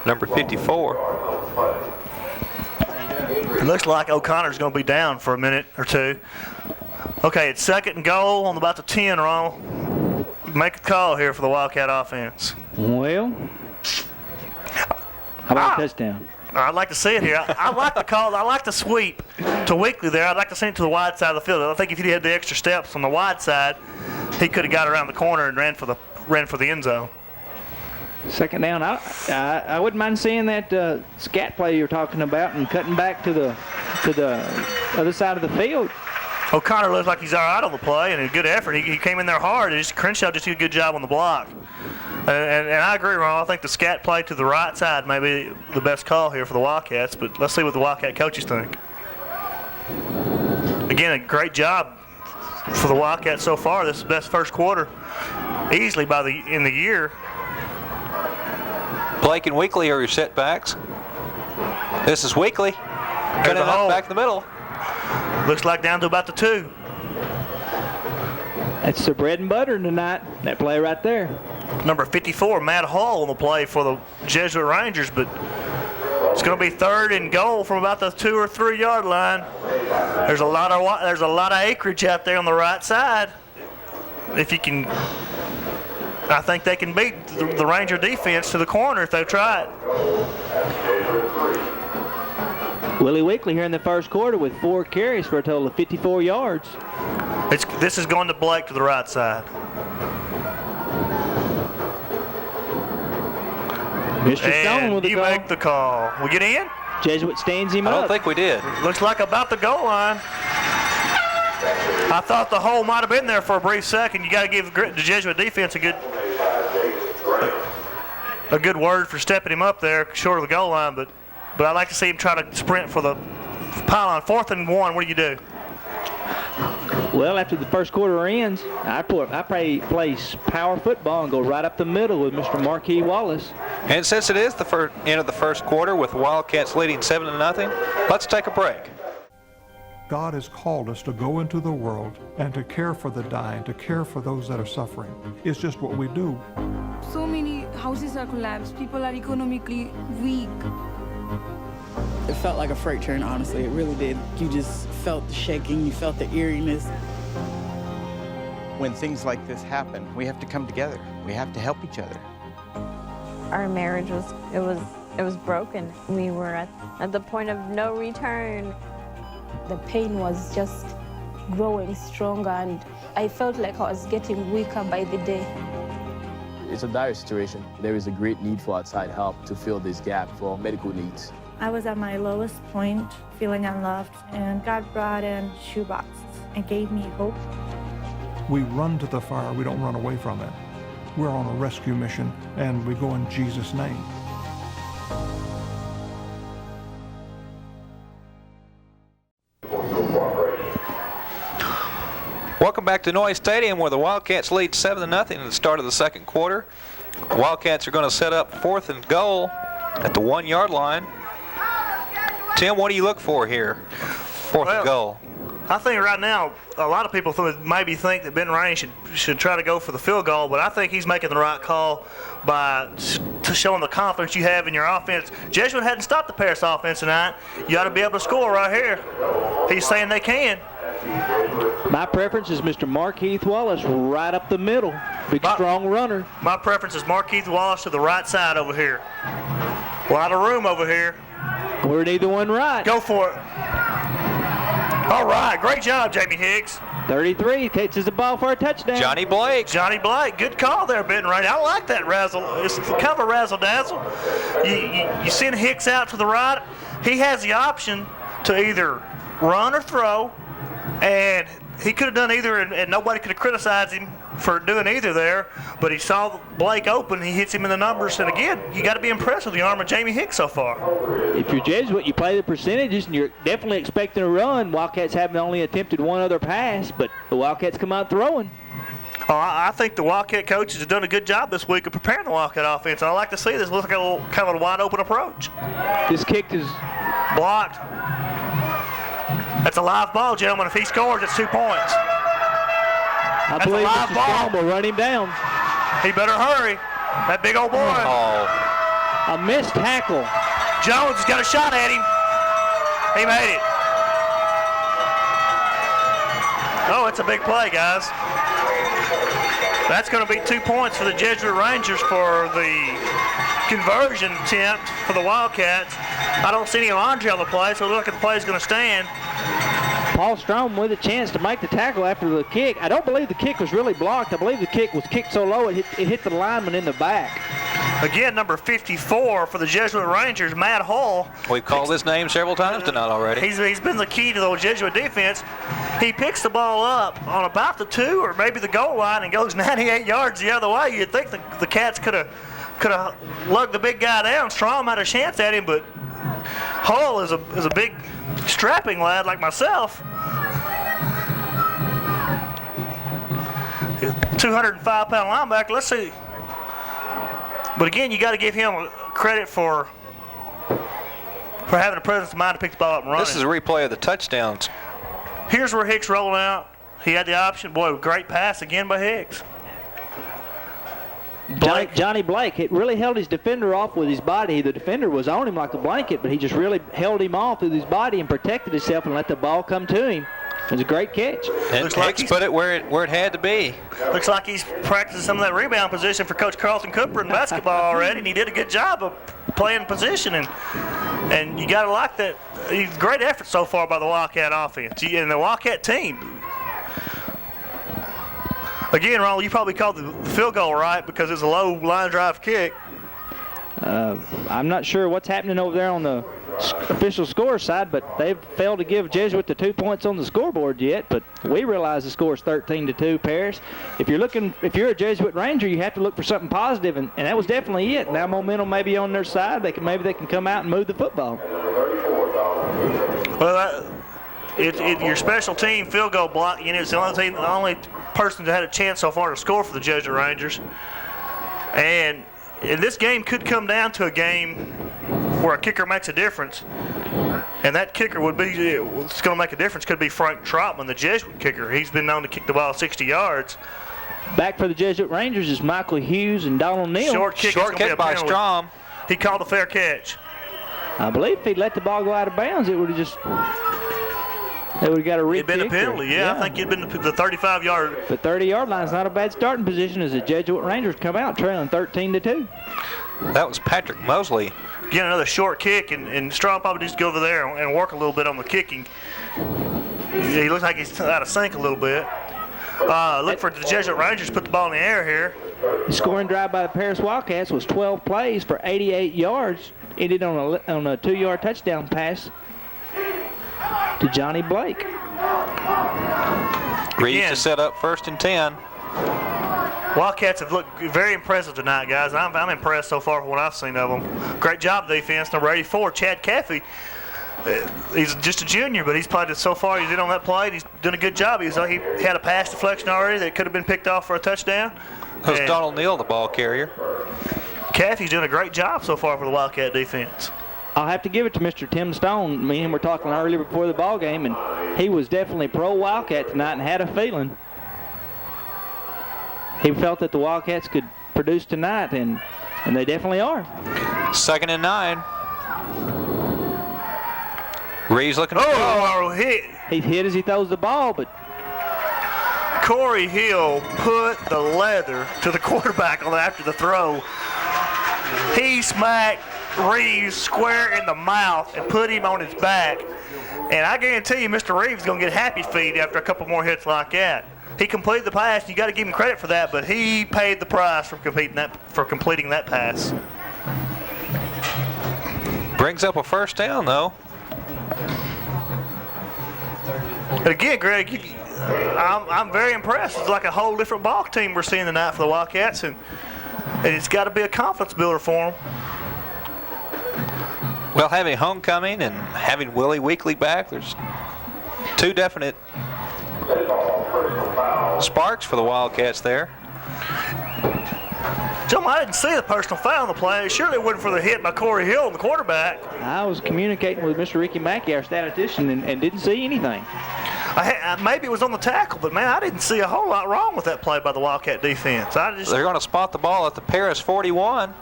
number 54. It looks like O'Connor's going to be down for a minute or two. Okay, it's 2nd and goal on about the 10, Ronald. Make a call here for the Wildcat offense. Well, how about a touchdown? I'd like to see it here. I like the call. I like the sweep to Weekly there. I'd like to send it to the wide side of the field. I think if he had the extra steps on the wide side, he could have got around the corner and ran for the end zone. 2nd down. I wouldn't mind seeing that scat play you're talking about and cutting back to the other side of the field. O'Connor looks like he's all right on the play and a good effort. He came in there hard. Crenshaw just did a good job on the block. And I agree, Ron. I think the scat play to the right side may be the best call here for the Wildcats, but let's see what the Wildcat coaches think. Again, a great job for the Wildcats so far. This is the best first quarter easily in the year. Blake and Weekly are your setbacks. This is Weekly. Cut it up back in the middle. Looks like down to about the 2. That's the bread and butter tonight, that play right there. Number 54, Matt Hall on the play for the Jesuit Rangers, but it's going to be 3rd and goal from about the 2 or 3 yard line. There's a lot of acreage out there on the right side. If you can, I think they can beat the Ranger defense to the corner if they try it. Willie Weekly here in the first quarter with 4 carries for a total of 54 yards. This is going to Blake to the right side. Mr. Stone with the call. You make the call. We get in? Jesuit stands him up. I don't think we did. Looks like about the goal line. I thought the hole might have been there for a brief second. You got to give the Jesuit defense a good word for stepping him up there short of the goal line, but I'd like to see him try to sprint for the pylon. 4th and 1, what do you do? Well, after the first quarter ends, I play power football and go right up the middle with Mr. Marquis Wallace. And since it is the end of the first quarter with the Wildcats leading 7-0, let's take a break. God has called us to go into the world and to care for the dying, to care for those that are suffering. It's just what we do. So many houses are collapsed. People are economically weak. It felt like a freight train, honestly. It really did. You just felt the shaking. You felt the eeriness. When things like this happen, we have to come together. We have to help each other. Our marriage was broken. We were at the point of no return. The pain was just growing stronger, and I felt like I was getting weaker by the day. It's a dire situation. There is a great need for outside help to fill this gap for medical needs. I was at my lowest point, feeling unloved, and God brought in shoeboxes and gave me hope. We run to the fire, we don't run away from it. We're on a rescue mission, and we go in Jesus' name. Welcome back to Noyes Stadium, where the Wildcats lead 7-0 at the start of the second quarter. Wildcats are going to set up 4th and goal at the 1-yard line. Tim, what do you look for here? 4th and goal. I think right now a lot of people maybe think that Ben Rain should try to go for the field goal, but I think he's making the right call by showing the confidence you have in your offense. Jesuit hadn't stopped the Paris offense tonight. You ought to be able to score right here. He's saying they can. My preference is Mr. Markeith Wallace right up the middle. Big, strong runner. My preference is Markeith Wallace to the right side over here. A lot of room over here. We're neither one right. Go for it. All right, great job, Jamie Higgs. 33 catches the ball for a touchdown. Johnny Blake. Johnny Blake, good call there, Ben Rain. I like that razzle. It's kind of a razzle-dazzle. You send Hicks out to the right. He has the option to either run or throw, and he could have done either, and nobody could have criticized him for doing either there, but he saw Blake open, he hits him in the numbers, and again, you got to be impressed with the arm of Jamie Hicks so far. If you're Jesuit, you play the percentages, and you're definitely expecting a run. Wildcats haven't only attempted one other pass, but the Wildcats come out throwing. Oh, I think the Wildcat coaches have done a good job this week of preparing the Wildcat offense. I like to see this look like a little, kind of a wide open approach. This kick is blocked. That's a live ball, gentlemen. If he scores, it's 2 points. I believe Mr. Strong will run him down. He better hurry. That big old boy. A missed tackle. Jones has got a shot at him. He made it. Oh, it's a big play, guys. That's going to be 2 points for the Jesuit Rangers for the conversion attempt for the Wildcats. I don't see any laundry on the play, so it looks like the play is going to stand. Paul Strom with a chance to make the tackle after the kick. I don't believe the kick was really blocked. I believe the kick was kicked so low it hit the lineman in the back. Again, number 54 for the Jesuit Rangers, Matt Hall. We've called his name several times tonight already. He's been the key to the Jesuit defense. He picks the ball up on about the 2 or maybe the goal line and goes 98 yards the other way. You'd think the Cats could have lugged the big guy down. Strom had a chance at him, but Hall is a big strapping lad like myself. 205-pound linebacker. Let's see. But again, you got to give him credit for having the presence of mind to pick the ball up and run. This is a replay of the touchdowns. Here's where Hicks rolling out. He had the option. Boy, great pass again by Hicks. Johnny Blake, it really held his defender off with his body. The defender was on him like a blanket, but he just really held him off with his body and protected himself and let the ball come to him. It was a great catch. And Hicks put it where it had to be. Looks like he's practicing some of that rebound position for Coach Carlton Cooper in basketball already, and he did a good job of playing position. And you got to like that. Great effort so far by the Wildcat offense and the Wildcat team. Again, Ronald, you probably called the field goal right because it's a low line drive kick. I'm not sure what's happening over there on the official score side, but they've failed to give Jesuit the 2 points on the scoreboard yet. But we realize the score is 13-2, Paris. If you're a Jesuit Ranger, you have to look for something positive, and that was definitely it. Now momentum may be on their side. Maybe they can come out and move the football. Well, your special team field goal block. It's the only person that had a chance so far to score for the Jesuit Rangers, and this game could come down to a game where a kicker makes a difference, and that kicker it's going to make a difference. Could be Frank Trotman, the Jesuit kicker. He's been known to kick the ball 60 yards. Back for the Jesuit Rangers is Michael Hughes and Donald Neal. Short kick by Strom. He called a fair catch. I believe if he'd let the ball go out of bounds, it would have just. They would have got a re-kick. It'd been a penalty, yeah. I think it'd been the 35-yard. The 30-yard line is not a bad starting position as the Jesuit Rangers come out trailing 13-2. That was Patrick Mosley. Again, another short kick, and Strom probably needs to go over there and work a little bit on the kicking. He looks like he's out of sync a little bit. Look for the Jesuit Rangers to put the ball in the air here. The scoring drive by the Paris Wildcats was 12 plays for 88 yards. Ended on a 2-yard touchdown pass to Johnny Blake. Ready to set up 1st and 10. Wildcats have looked very impressive tonight, guys. I'm impressed so far from what I've seen of them. Great job defense. Number 84, Chad Caffey. He's just a junior, but he's played it so far. He's in on that play. He's done a good job. He had a pass deflection already that could have been picked off for a touchdown. That was Donald Neal, the ball carrier. Kathy's doing a great job so far for the Wildcat defense. I'll have to give it to Mr. Tim Stone. Me and him were talking earlier before the ball game, and he was definitely pro Wildcat tonight and had a feeling. He felt that the Wildcats could produce tonight, and they definitely are. 2nd and 9. Reeves looking for hit. He's hit as he throws the ball, but Corey Hill put the leather to the quarterback after the throw. He smacked Reeves square in the mouth and put him on his back. And I guarantee you Mr. Reeves is going to get happy feet after a couple more hits like that. He completed the pass. You got to give him credit for that, but he paid the price for completing that pass. Brings up a first down, though. And again, Greg, I'm very impressed. It's like a whole different ball team we're seeing tonight for the Wildcats, and it's got to be a confidence builder for them. Well, having homecoming and having Willie Weekley back, there's two definite sparks for the Wildcats there. Gentlemen, I didn't see the personal foul on the play. Surely it wasn't for the hit by Corey Hill, the quarterback. I was communicating with Mr. Ricky Mackey, our statistician, and didn't see anything. Maybe it was on the tackle, but, man, I didn't see a whole lot wrong with that play by the Wildcat defense. They're going to spot the ball at the Paris 41.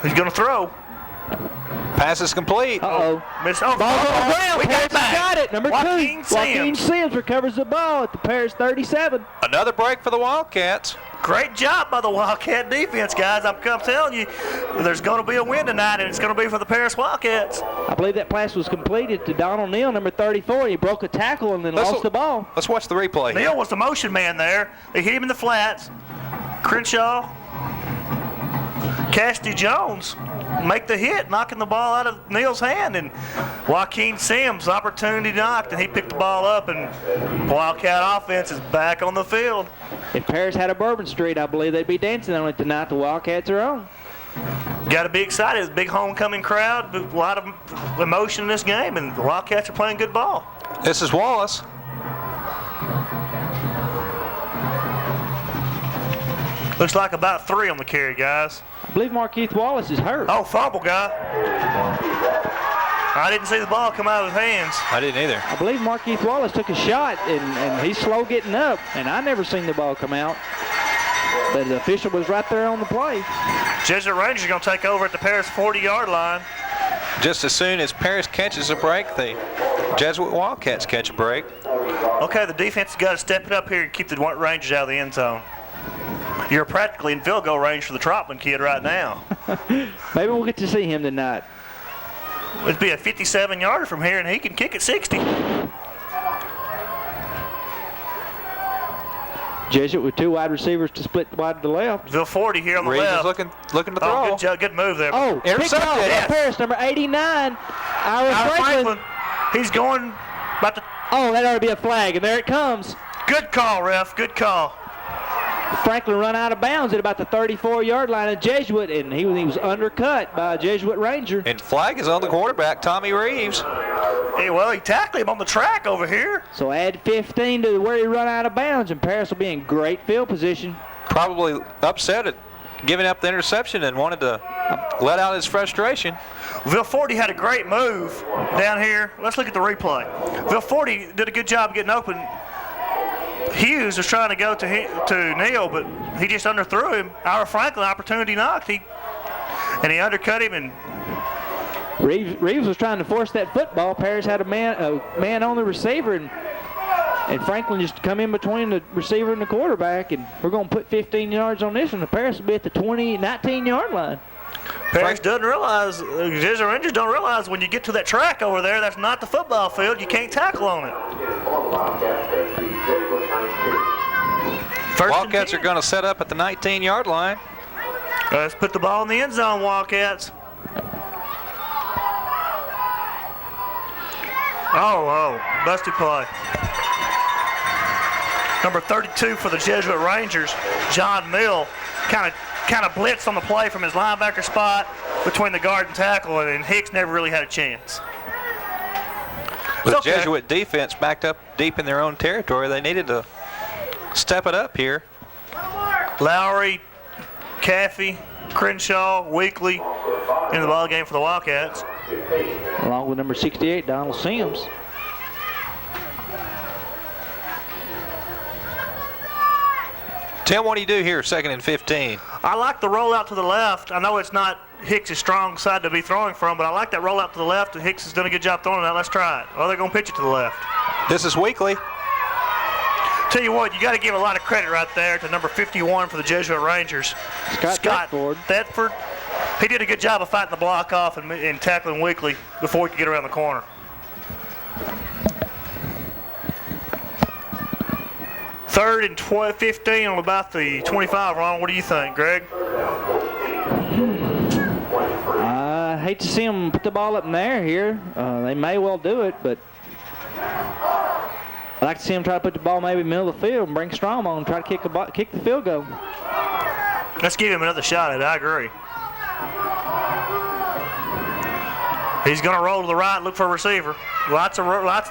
He's going to throw. Pass is complete. Uh-oh. Missed. Ball on the ground. We got it. Number Joaquin 2. Joaquin Sims recovers the ball at the Paris 37. Another break for the Wildcats. Great job by the Wildcat defense, guys. I'm telling you, there's going to be a win tonight, and it's going to be for the Paris Wildcats. I believe that pass was completed to Donald Neal, number 34. He broke a tackle and then lost the ball. Let's watch the replay. Neal was the motion man there. They hit him in the flats. Crenshaw, Cassidy Jones make the hit, knocking the ball out of Neal's hand, and Joaquin Sims opportunity knocked, and he picked the ball up, and Wildcat offense is back on the field. If Paris had a Bourbon Street, I believe they'd be dancing on it tonight. The Wildcats are on. Got to be excited. It's a big homecoming crowd, a lot of emotion in this game, and the Wildcats are playing good ball. This is Wallace. Looks like about 3 on the carry, guys. I believe Markeith Wallace is hurt. Oh, fumble, guy. I didn't see the ball come out of his hands. I didn't either. I believe Markeith Wallace took a shot, and he's slow getting up, and I never seen the ball come out. But the official was right there on the play. Jesuit Rangers are going to take over at the Paris 40-yard line. Just as soon as Paris catches a break, the Jesuit Wildcats catch a break. Okay, the defense has got to step it up here and keep the Rangers out of the end zone. You're practically in field goal range for the Trotman kid right now. Maybe we'll get to see him tonight. It'd be a 57-yarder from here, and he can kick at 60. Jesuit with 2 wide receivers to split wide to the left. Bill 40 here on the Reeves left. is looking to throw. Good move there. Oh, intercepted. Yes. Paris, number 89, Ira Franklin. He's going about to. Oh, that ought to be a flag, and there it comes. Good call, ref. Good call. Franklin run out of bounds at about the 34-yard line of Jesuit, and he was undercut by a Jesuit Ranger. And flag is on the quarterback, Tommy Reeves. Hey, well, he tackled him on the track over here. So add 15 to where he run out of bounds, and Paris will be in great field position. Probably upset at giving up the interception and wanted to let out his frustration. Vilforti had a great move down here. Let's look at the replay. Vilforti did a good job getting open. Hughes was trying to go to Neal, but he just underthrew him. Ira Franklin opportunity knocked. He undercut him, and Reeves was trying to force that football. Paris had a man on the receiver, and Franklin just come in between the receiver and the quarterback, and we're going to put 15 yards on this, and the Paris will be at the 19-yard line. Paris doesn't realize, Jesuit Rangers don't realize when you get to that track over there, that's not the football field. You can't tackle on it. Wildcats are going to set up at the 19-yard line. Let's put the ball in the end zone, Wildcats. Oh, busted play. Number 32 for the Jesuit Rangers, John Mill, kind of blitzed on the play from his linebacker spot between the guard and tackle, and Hicks never really had a chance. The Jesuit defense backed up deep in their own territory. They needed to step it up here. Lowry, Caffey, Crenshaw, Weekly in the ball game for the Wildcats. Along with number 68, Donald Sims. Tim, what do you do here, 2nd and 15? I like the rollout to the left. I know it's not Hicks' strong side to be throwing from, but I like that rollout to the left. Hicks has done a good job throwing it out. Let's try it. Oh, they're going to pitch it to the left. This is Weekly. Tell you what, you got to give a lot of credit right there to number 51 for the Jesuit Rangers. Scott Thetford. He did a good job of fighting the block off and tackling Weekly before he could get around the corner. Third and 15 on about the 25, Ron. What do you think, Greg? I hate to see them put the ball up in the air here. They may well do it, but I'd like to see them try to put the ball maybe middle of the field and bring Strom on and try to kick the field goal. Let's give him another shot at it. I agree. He's going to roll to the right, look for a receiver. Lots of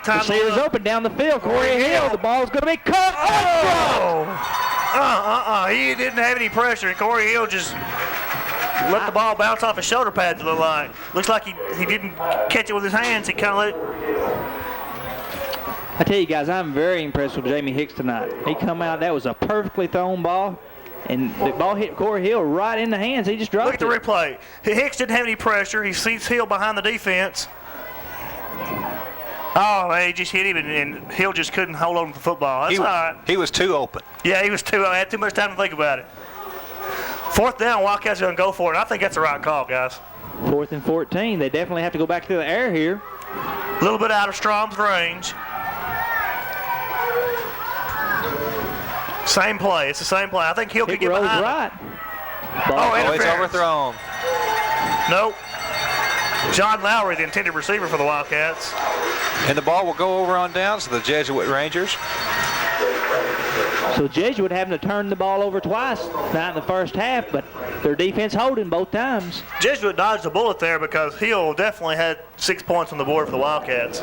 time. Receiver's open down the field. Corey Hill. The ball's going to be cut. He didn't have any pressure, and Corey Hill just let the ball bounce off his shoulder pads. Looks like he didn't catch it with his hands. He kind of let it. I tell you guys, I'm very impressed with Jamie Hicks tonight. He come out. That was a perfectly thrown ball. And the ball hit Corey Hill right in the hands. He just dropped it. Look at the replay. Hicks didn't have any pressure. He sees Hill behind the defense. Oh, he just hit him, and Hill just couldn't hold on to the football. That's all right. He was too open. Yeah, he was too open. I had too much time to think about it. 4th down, Wildcats are going to go for it. I think that's the right call, guys. 4th and 14. They definitely have to go back to the air here. A little bit out of Strom's range. Same play. It's the same play. I think Hill could get behind right. It's overthrown. Nope. John Lowry, the intended receiver for the Wildcats. And the ball will go over on downs to the Jesuit Rangers. So Jesuit having to turn the ball over twice, not in the first half, but their defense holding both times. Jesuit dodged a bullet there because Hill definitely had 6 points on the board for the Wildcats.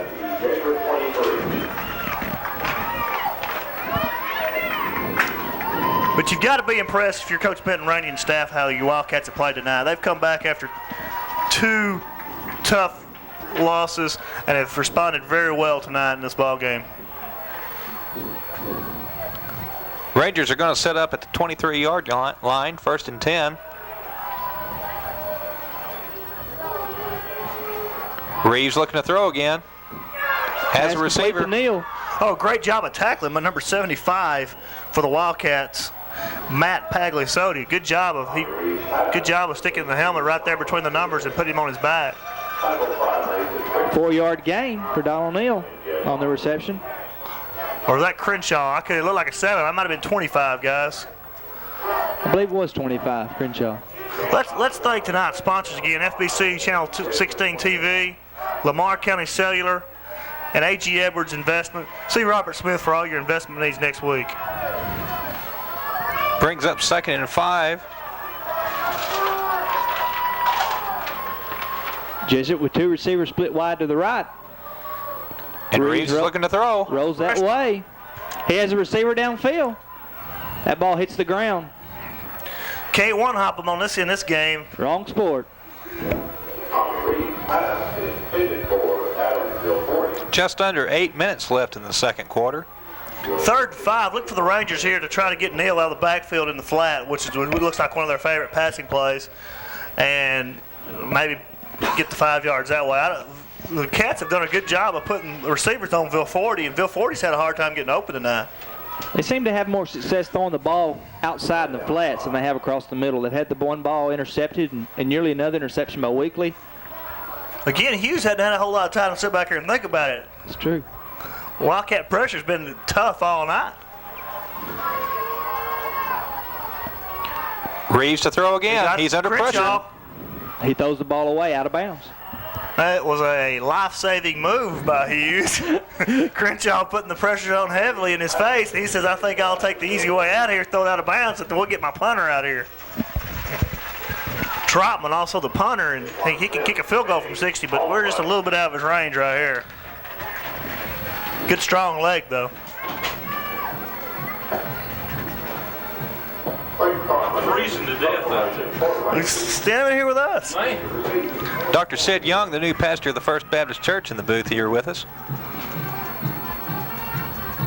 But you've got to be impressed if you're Coach Benton Rainey and staff how your Wildcats have played tonight. They've come back after 2 tough losses and have responded very well tonight in this ball game. Rangers are going to set up at the 23-yard line, 1st and 10. Reeves looking to throw again. Has a receiver. Oh, great job of tackling by number 75 for the Wildcats, Matt Pagliasotti. Good job of sticking the helmet right there between the numbers and putting him on his back. 4-yard gain for Donald Neal on the reception. Or was that Crenshaw? It looked like a 7. That might have been 25, guys. I believe it was 25, Crenshaw. Let's thank tonight's sponsors again: FBC Channel 16 TV, Lamar County Cellular, and A.G. Edwards Investment. See Robert Smith for all your investment needs next week. Brings up 2nd and 5. Jesuit with 2 receivers split wide to the right. And Reeves looking to throw. Rolls that way. He has a receiver downfield. That ball hits the ground. Can't one-hop him on this in this game. Wrong sport. Just under 8 minutes left in the second quarter. 3rd and 5. Look for the Rangers here to try to get Neal out of the backfield in the flat, which looks like one of their favorite passing plays, and maybe get the 5 yards that way. The Cats have done a good job of putting receivers on Ville Forty, and Ville Forty's had a hard time getting open tonight. They seem to have more success throwing the ball outside in the flats than they have across the middle. They've had the one ball intercepted and nearly another interception by Weekly. Again, Hughes hadn't had a whole lot of time to sit back here and think about it. It's true. Wildcat pressure's been tough all night. Reeves to throw again. He's under pressure. He throws the ball away out of bounds. That was a life-saving move by Hughes. Crenshaw putting the pressure on heavily in his face. And he says, I think I'll take the easy way out here, throw it out of bounds, and we'll get my punter out here. Trotman also the punter, and he can kick a field goal from 60, but we're just a little bit out of his range right here. Good strong leg, though. freezing to death out there. He's standing here with us. Dr. Sid Young, the new pastor of the First Baptist Church, in the booth here with us.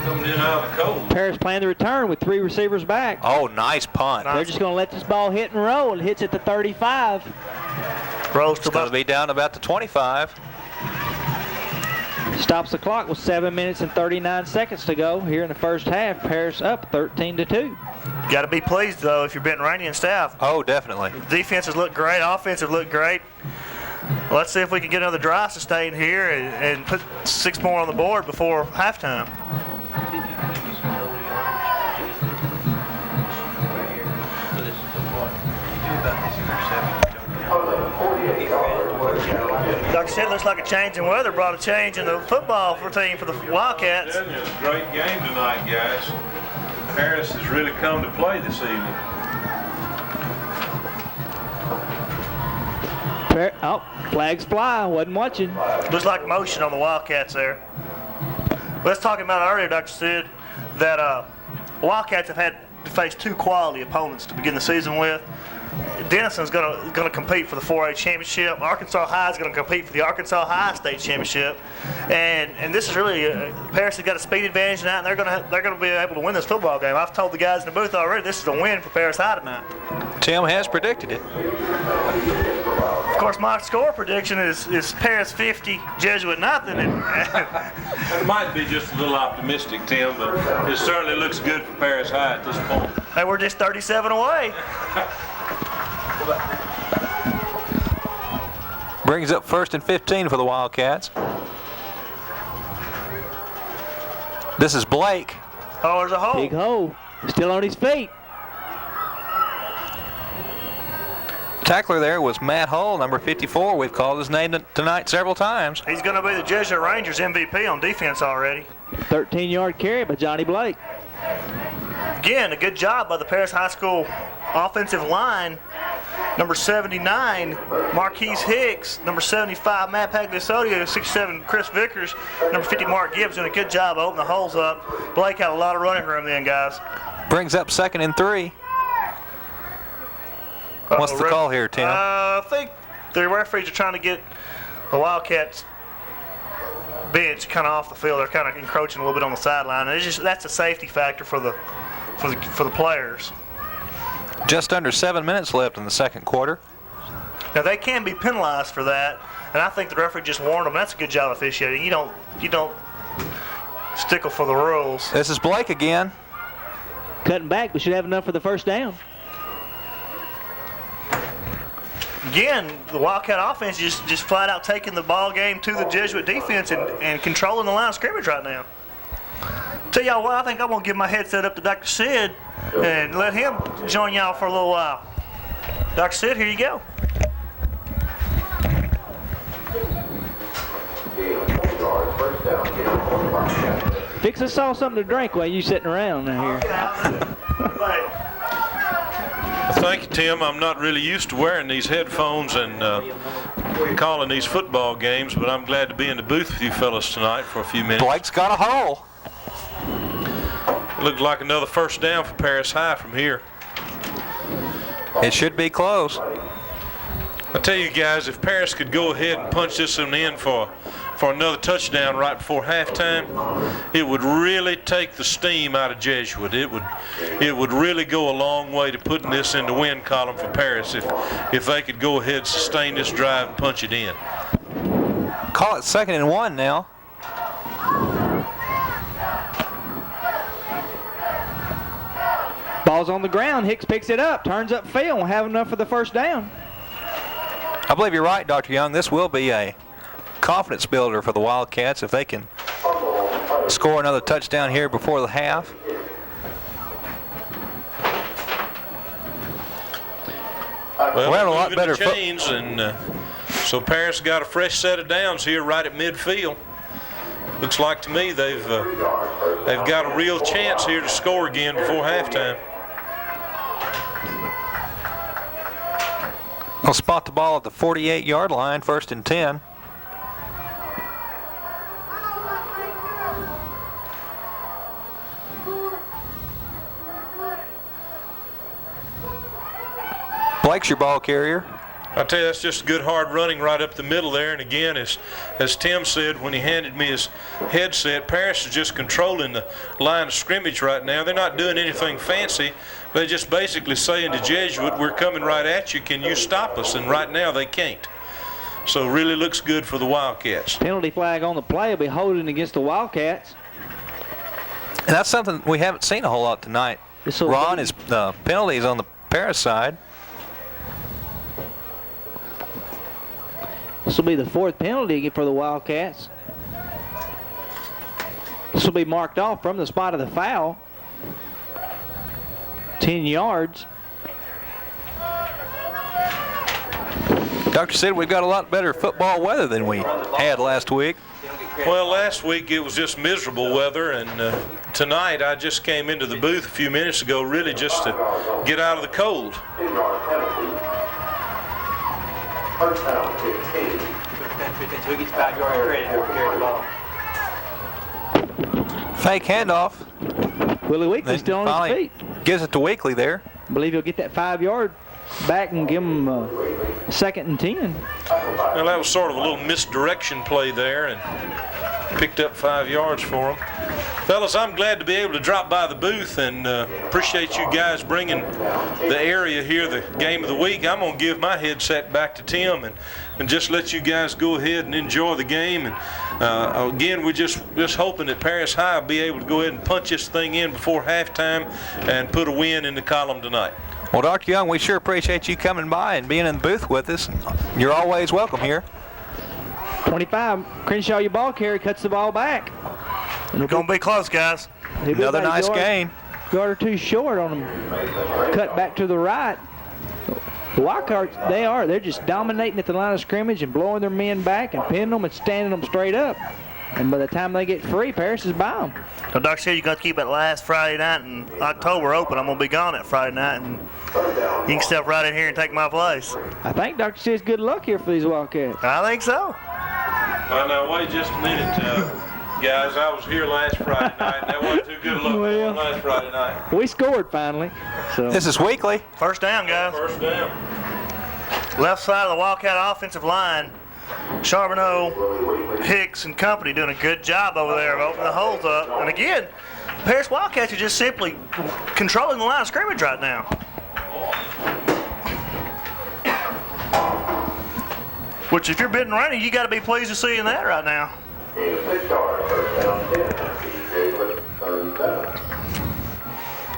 Coming in out of the cold. Paris playing the return with 3 receivers back. Oh, nice punt. They're just going to let this ball hit and roll. It hits at the 35. Rolls to about to be down about the 25. Stops the clock with 7 minutes and 39 seconds to go here in the first half. Paris up 13-2. Got to be pleased, though, if you're Benton Rainey and staff. Oh, definitely. Defenses look great. Offenses look great. Let's see if we can get another drive sustained here and put 6 more on the board before halftime. Dr. Sid, looks like a change in weather brought a change in the football team for the Wildcats. It's a great game tonight, guys. Paris has really come to play this evening. Oh, flags fly. Wasn't watching. Looks like motion on the Wildcats there. Let's talk about earlier, Dr. Sid, that Wildcats have had to face 2 quality opponents to begin the season with. Denison's going to compete for the 4A championship. Arkansas High is going to compete for the Arkansas High State championship, and this is really Paris has got a speed advantage now, and they're going to be able to win this football game. I've told the guys in the booth already this is a win for Paris High tonight. Tim has predicted it. Of course, my score prediction is Paris 50, Jesuit nothing. It might be just a little optimistic, Tim, but it certainly looks good for Paris High at this point. Hey, we're just 37 away. Brings up 1st and 15 for the Wildcats. This is Blake. Oh, there's a hole. Big hole. Still on his feet. Tackler there was Matt Hull, number 54. We've called his name tonight several times. He's going to be the Jesuit Rangers MVP on defense already. 13-yard carry by Johnny Blake. Again, a good job by the Paris High School offensive line. Number 79, Marquise Hicks. Number 75, Matt Pagliasotti. 67, Chris Vickers. Number 50, Mark Gibbs, doing a good job of opening the holes up. Blake had a lot of running room then, guys. Brings up 2nd and 3. What's the call here, Tim? I think the referees are trying to get the Wildcats bench kind of off the field. They're kind of encroaching a little bit on the sideline, and that's a safety factor for the players. Just under 7 minutes left in the second quarter. Now they can be penalized for that, and I think the referee just warned them. That's a good job officiating. You don't stickle for the rules. This is Blake again. Cutting back, but should have enough for the first down. Again, the Wildcat offense just flat out taking the ball game to the Jesuit defense and controlling the line of scrimmage right now. Tell y'all what, I think I'm going to give my headset up to Dr. Sid and let him join y'all for a little while. Dr. Sid, here you go. Fix us all something to drink while you sitting around here. Thank you, Tim. I'm not really used to wearing these headphones and calling these football games, but I'm glad to be in the booth with you fellas tonight for a few minutes. Blake's got a hole. Looked like another first down for Paris High from here. It should be close. I tell you guys, if Paris could go ahead and punch this one in for another touchdown right before halftime, it would really take the steam out of Jesuit. It would really go a long way to putting this in the win column for Paris if they could go ahead and sustain this drive and punch it in. Call it 2nd and 1 now. Ball's on the ground. Hicks picks it up, turns up field, won't have enough for the first down. I believe you're right, Dr. Young. This will be a confidence builder for the Wildcats if they can score another touchdown here before the half. Well, we're having a lot better chains, and so Paris got a fresh set of downs here right at midfield. Looks like to me they've got a real chance here to score again before halftime. They'll spot the ball at the 48-yard line, 1st and 10. Blake's your ball carrier. I tell you, that's just good hard running right up the middle there. And again, as Tim said when he handed me his headset, Paris is just controlling the line of scrimmage right now. They're not doing anything fancy. They're just basically saying to Jesuit, we're coming right at you. Can you stop us? And right now they can't. So it really looks good for the Wildcats. Penalty flag on the play will be holding against the Wildcats. And that's something we haven't seen a whole lot tonight. Ron is penalties on the Paris side. This will be the 4th penalty for the Wildcats. This will be marked off from the spot of the foul. 10 yards. Dr. Sid, we've got a lot better football weather than we had last week. Well, last week it was just miserable weather, and tonight I just came into the booth a few minutes ago really just to get out of the cold. Fake handoff. Willie Weekley's still on his feet. Gives it to Weekley there. I believe he'll get that 5-yard back and give him 2nd and 10. Well, that was sort of a little misdirection play there, and picked up 5 yards for him. Fellas, I'm glad to be able to drop by the booth, and appreciate you guys bringing the area here, the game of the week. I'm going to give my headset back to Tim and just let you guys go ahead and enjoy the game. And again, we're just hoping that Paris High will be able to go ahead and punch this thing in before halftime and put a win in the column tonight. Well, Dr. Young, we sure appreciate you coming by and being in the booth with us. You're always welcome here. 25, Crenshaw, your ball carrier, cuts the ball back. It's going to be close, guys. Another nice gain. Yard or two short on them. Cut back to the right. The Wildcats, they're just dominating at the line of scrimmage and blowing their men back and pinning them and standing them straight up. And by the time they get free, Paris is by them. So Dr. said you're going to keep that last Friday night in October open. I'm going to be gone that Friday night, and you can step right in here and take my place. I think Dr. says good luck here for these Wildcats. I think so. Well, now, wait just a minute, guys. I was here last Friday night, and that wasn't too good a look last Friday night. We scored finally. So. This is Weekley. First down, guys. First down. Left side of the Wildcat offensive line. Charbonneau, Hicks, and company doing a good job over there of opening the holes up. And again, Paris Wildcats are just simply controlling the line of scrimmage right now. Which, if you're Benton Rainey, you got to be pleased to see in that right now.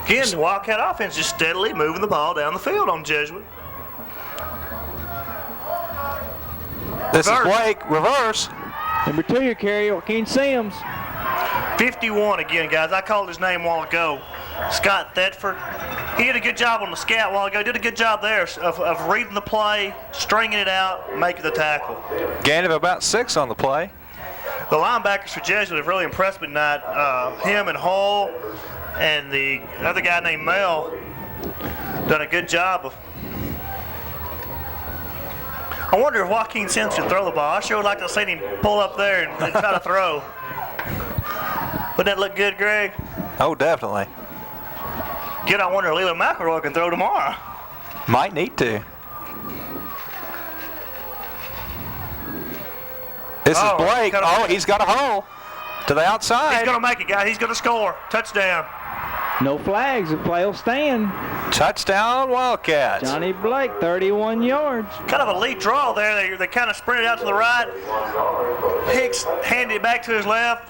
Again, the Wildcat offense just steadily moving the ball down the field on Jesuit. This is Blake, reverse. Number 2, your carrier, Joaquin Sims. 51 again, guys. I called his name a while ago. Scott Thetford. He did a good job on the scout a while ago. Did a good job there of reading the play, stringing it out, making the tackle. Gain of about 6 on the play. The linebackers for Jesuit have really impressed me tonight. Him and Hall and the other guy named Mel done a good job of. I wonder if Joaquin Sims can throw the ball. I sure would like to see him pull up there and try to throw. Wouldn't that look good, Greg? Oh, definitely. Again, I wonder if Leland McElroy can throw tomorrow. Might need to. This is Blake. Oh, he's got a hole to the outside. He's going to make it, guys. He's going to score. Touchdown. No flags. The play will stand. Touchdown, Wildcats. Johnny Blake, 31 yards. Kind of a lead draw there. They kind of sprinted out to the right. Hicks handed it back to his left.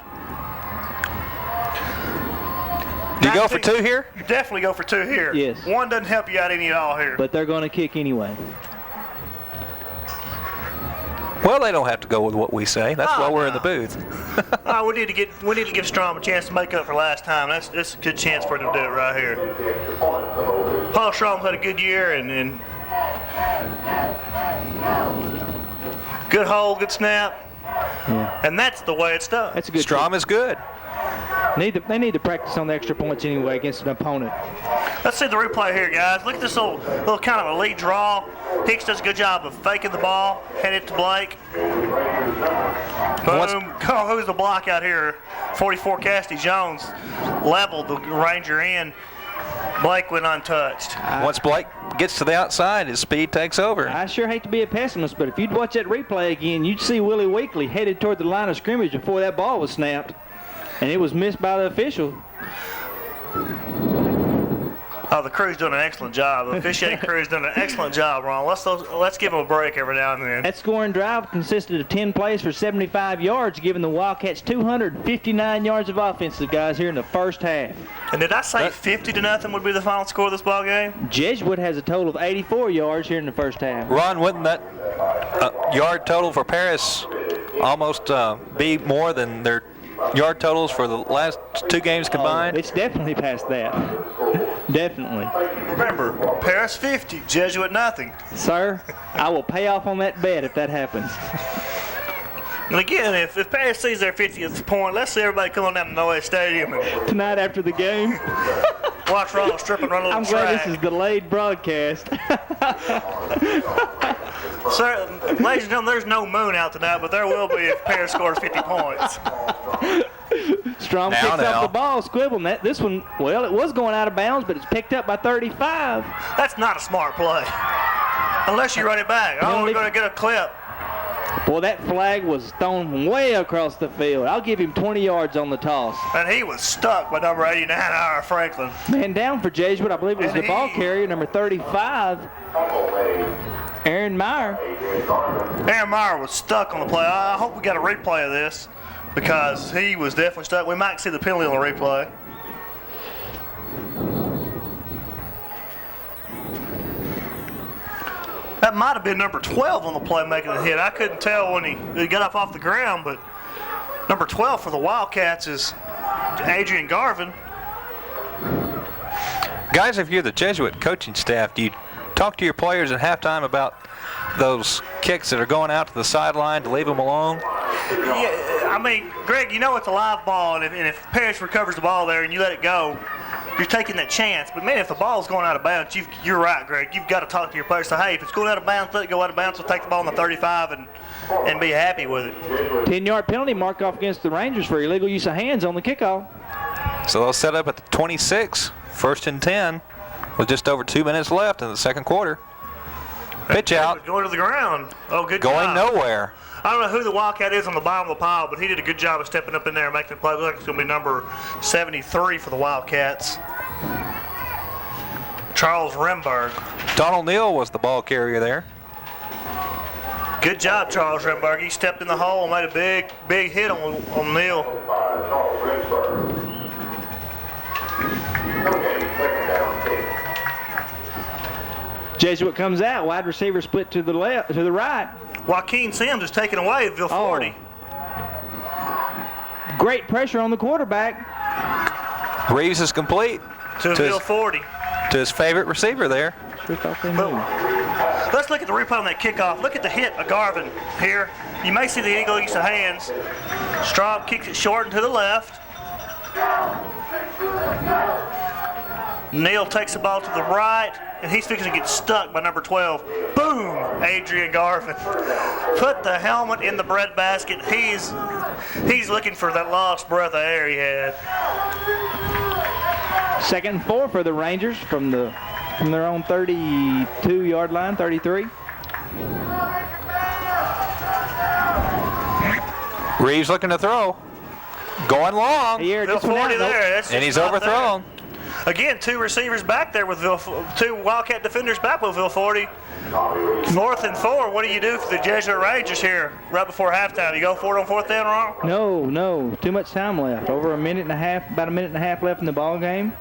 Do you go for 2 here? You definitely go for 2 here. Yes. One doesn't help you out any at all here. But they're going to kick anyway. Well, they don't have to go with what we say. That's why we're in the booth. We need to give Strom a chance to make up for last time. That's a good chance for them to do it right here. Paul Strom had a good year and good hole, good snap. Yeah. And that's the way it's done. That's a good. Strom is good. They need to practice on the extra points anyway against an opponent. Let's see the replay here, guys. Look at this little kind of elite draw. Hicks does a good job of faking the ball, hand it to Blake. Boom. Oh, who's the block out here? 44 Cassidy Jones leveled the Ranger in. Blake went untouched. Once Blake gets to the outside, his speed takes over. I sure hate to be a pessimist, but if you'd watch that replay again, you'd see Willie Weekley headed toward the line of scrimmage before that ball was snapped, and it was missed by the official. Oh, the crew's doing an excellent job. The officiating crew's doing an excellent job, Ron. Let's give them a break every now and then. That scoring drive consisted of 10 plays for 75 yards, giving the Wildcats 259 yards of offensive guys here in the first half. And did I say 50-0 would be the final score of this ball game? Jesuit has a total of 84 yards here in the first half. Ron, wouldn't that yard total for Paris almost be more than their yard totals for the last 2 games combined? Oh, it's definitely past that. Definitely. Remember, Paris 50, Jesuit nothing. Sir, I will pay off on that bet if that happens. And again, if Paris sees their 50th point, let's see everybody come on down to Noah Stadium and tonight after the game. Watch Ronald strip and run a little I'm track. glad this is delayed broadcast. Sir, ladies and gentlemen, there's no moon out tonight, but there will be if Paris scores 50 points. Strom picks up the ball, squibbling. This one, well, it was going out of bounds, but it's picked up by 35. That's not a smart play. Unless you run it back. Oh, we're going to get a clip. Boy, that flag was thrown way across the field. I'll give him 20 yards on the toss. And he was stuck by number 89, Ira Franklin. Man down for Jesuit. I believe it was the ball carrier, number 35, Aaron Meyer. Aaron Meyer was stuck on the play. I hope we got a replay of this because he was definitely stuck. We might see the penalty on the replay. That might have been number 12 on the play making the hit. I couldn't tell when he got off the ground, but number 12 for the Wildcats is Adrian Garvin. Guys, if you're the Jesuit coaching staff, do you talk to your players at halftime about those kicks that are going out to the sideline to leave them alone? Yeah, I mean, Greg, you know it's a live ball, and if Parrish recovers the ball there and you let it go, you're taking that chance. But, man, if the ball's going out of bounds, you're right, Greg. You've got to talk to your players. Say, hey, if it's going out of bounds, let it go out of bounds. We'll take the ball on the 35 and be happy with it. 10-yard penalty mark off against the Rangers for illegal use of hands on the kickoff. So they'll set up at the 26, 1st and 10, with just over 2 minutes left in the second quarter. Pitch out. Going to the ground. Oh, good job. Going nowhere. I don't know who the Wildcat is on the bottom of the pile, but he did a good job of stepping up in there and making the play. Look like it's going to be number 73 for the Wildcats. Charles Remberg. Donald Neal was the ball carrier there. Good job, Charles Remberg. He stepped in the hole and made a big hit on Neal. Jesuit comes out. Wide receiver split to the left, to the right. Joaquin Sims is taken away at Ville 40. Great pressure on the quarterback. Reeves is complete. To Ville 40. To his favorite receiver there. Sure thought they moved. Let's look at the replay on that kickoff. Look at the hit of Garvin here. You may see the illegal use of hands. Straub kicks it short and to the left. Neal takes the ball to the right, and he's fixing to get stuck by number 12. Boom! Adrian Garvin. Put the helmet in the breadbasket. He's looking for that lost breath of air he had. 2nd and 4 for the Rangers from their own 32-yard line, 33. Reeves looking to throw. Going long. Ville 40 there. And he's overthrown. Again, 2 receivers back there with 2 Wildcat defenders back with Ville 40. 4th and 4. What do you do for the Jesuit Rangers here right before halftime? You go for it on 4th down, Ron? No. Too much time left. About a minute and a half left in the ball game.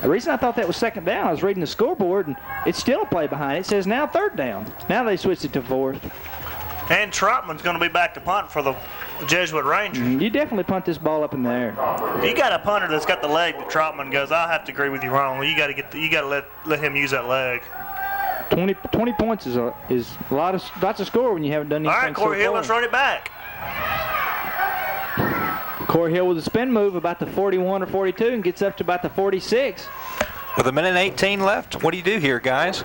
The reason I thought that was 2nd down, I was reading the scoreboard, and it's still a play behind. It says now 3rd down. Now they switched it to 4th. And Trotman's going to be back to punt for the Jesuit Rangers. You definitely punt this ball up in the air. You got a punter that's got the leg that Trotman goes. I'll have to agree with you, Ron. You got to let him use that leg. 20 points is lots of score when you haven't done anything. All right, Corey Hill, let's run it back. Corey Hill with a spin move about the 41 or 42 and gets up to about the 46. With 1:18 left, what do you do here, guys?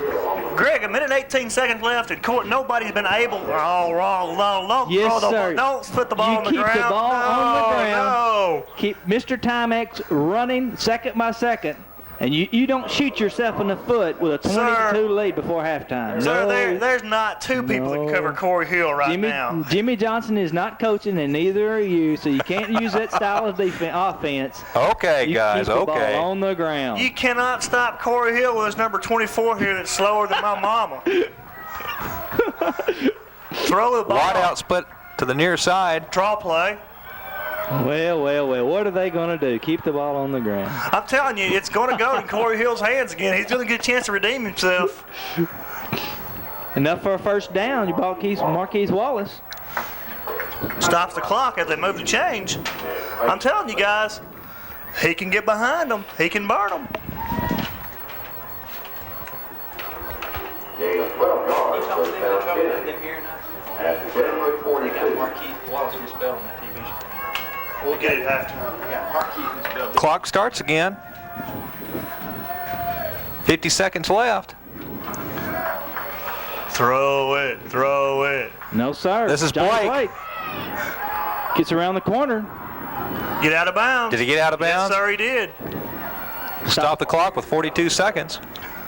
Greg, 1:18 left, and nobody's been able. Oh, wrong. No, yes, sir. Don't put the ball on the ground. Keep the ball on the ground. No. Keep Mr. Timex running second by second. And you don't shoot yourself in the foot with a 22 lead before halftime. Sir, there's not two people that can cover Corey Hill right now. Jimmy Johnson is not coaching, and neither are you, so you can't use that style of offense. Okay, guys, keep the okay. ball on the ground. You cannot stop Corey Hill with his number 24 here that's slower than my mama. Throw the ball. Wide out split to the near side. Draw play. Well, what are they going to do? Keep the ball on the ground. I'm telling you, it's going to go in Corey Hill's hands again. He's going to get a chance to redeem himself. Enough for a first down. You ball Marquise Wallace. Stops the clock as they move the change. I'm telling you guys, he can get behind them. He can burn them. We'll get it halftime. Clock starts again. 50 seconds left. Throw it. No, sir. This is Blake. Gets around the corner. Get out of bounds. Did he get out of bounds? Yes, sir, he did. Stop the clock with 42 seconds.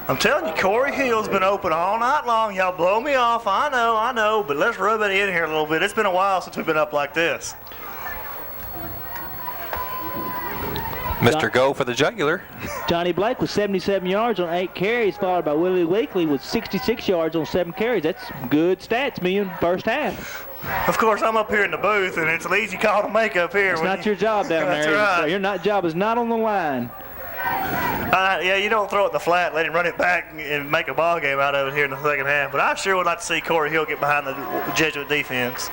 I'm telling you, Corey Hill's been open all night long. Y'all blow me off. I know, but let's rub it in here a little bit. It's been a while since we've been up like this. Mr. Go for the jugular. Johnny Blake with 77 yards on 8 carries, followed by Willie Weekley with 66 yards on 7 carries. That's good stats, me, first half. Of course, I'm up here in the booth, and it's an easy call to make up here. It's not your job down That's there. right. Your job is not on the line. Yeah, you don't throw it in the flat, let him run it back and make a ball game out of it here in the second half. But I sure would like to see Corey Hill get behind the Jesuit defense.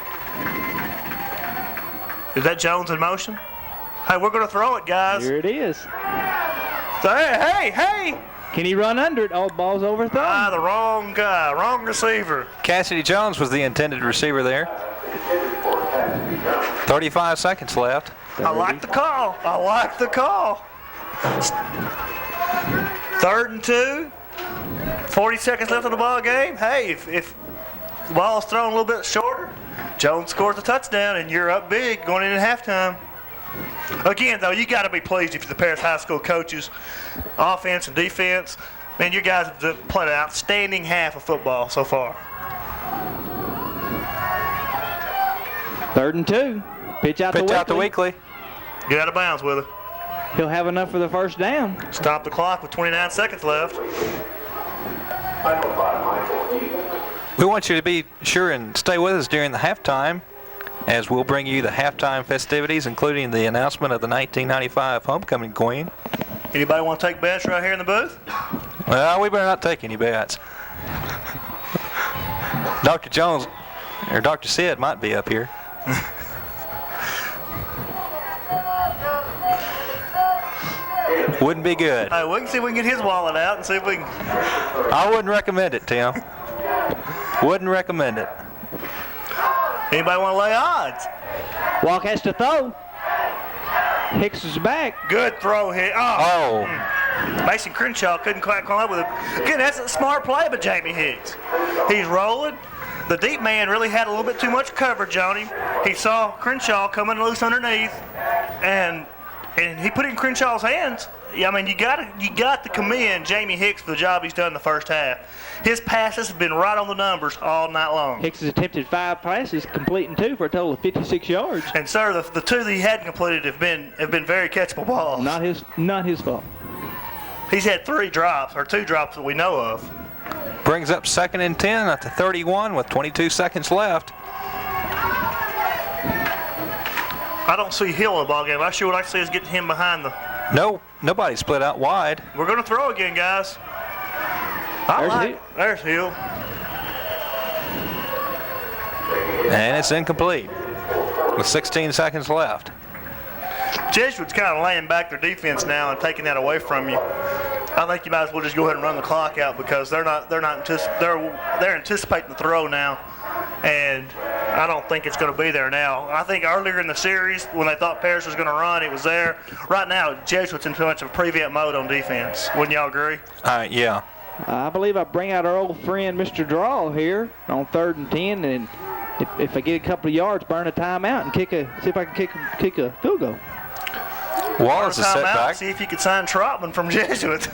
Is that Jones in motion? Hey, we're going to throw it, guys. Here it is. So, hey! Can he run under it? Oh, ball's overthrown. The wrong guy, wrong receiver. Cassidy Jones was the intended receiver there. 35 seconds left. I like the call. 3rd and 2. 40 seconds left on the ball game. Hey, if the ball's thrown a little bit shorter, Jones scores a touchdown, and you're up big going into halftime. Again, though, you got to be pleased if you're the Paris High School coaches, offense and defense. Man, you guys have played an outstanding half of football so far. 3rd and 2. Pitch out to Weekley. Get out of bounds with it. He'll have enough for the first down. Stop the clock with 29 seconds left. We want you to be sure and stay with us during the halftime, as we'll bring you the halftime festivities, including the announcement of the 1995 homecoming queen. Anybody want to take bets right here in the booth? Well, we better not take any bets. Dr. Jones, or Dr. Sid might be up here. Wouldn't be good. Hey, we can see if we can get his wallet out and see if we can. I wouldn't recommend it, Tim. Wouldn't recommend it. Anybody want to lay odds? Wildcats to throw. Hicks is back. Good throw hit. Oh. Mason Crenshaw couldn't quite come up with it. Again, that's a smart play by Jamie Hicks. He's rolling. The deep man really had a little bit too much coverage on him. He saw Crenshaw coming loose underneath, and he put it in Crenshaw's hands. I mean, you got to commend Jamie Hicks for the job he's done in the first half. His passes have been right on the numbers all night long. Hicks has attempted 5 passes, completing 2 for a total of 56 yards. And sir, the 2 that he hadn't completed have been very catchable balls. Not his fault. He's had 2 drops that we know of. Brings up 2nd and 10 at the 31 with 22 seconds left. I don't see Hill in the ball game. I sure would like to see us get him behind the. No, nobody split out wide. We're going to throw again, guys. There's Hill. And it's incomplete with 16 seconds left. Jesuit's kind of laying back their defense now and taking that away from you. I think you might as well just go ahead and run the clock out because they're anticipating the throw now, and I don't think it's going to be there now. I think earlier in the series when they thought Paris was going to run, it was there. Right now, Jesuit's in too much of a prevent mode on defense. Wouldn't y'all agree? Yeah. I believe I bring out our old friend Mr. Draw here on 3rd and 10, and if I get a couple of yards, burn a timeout and see if I can kick a field goal. Wallace is set back. See if you could sign Trotman from Jesuit.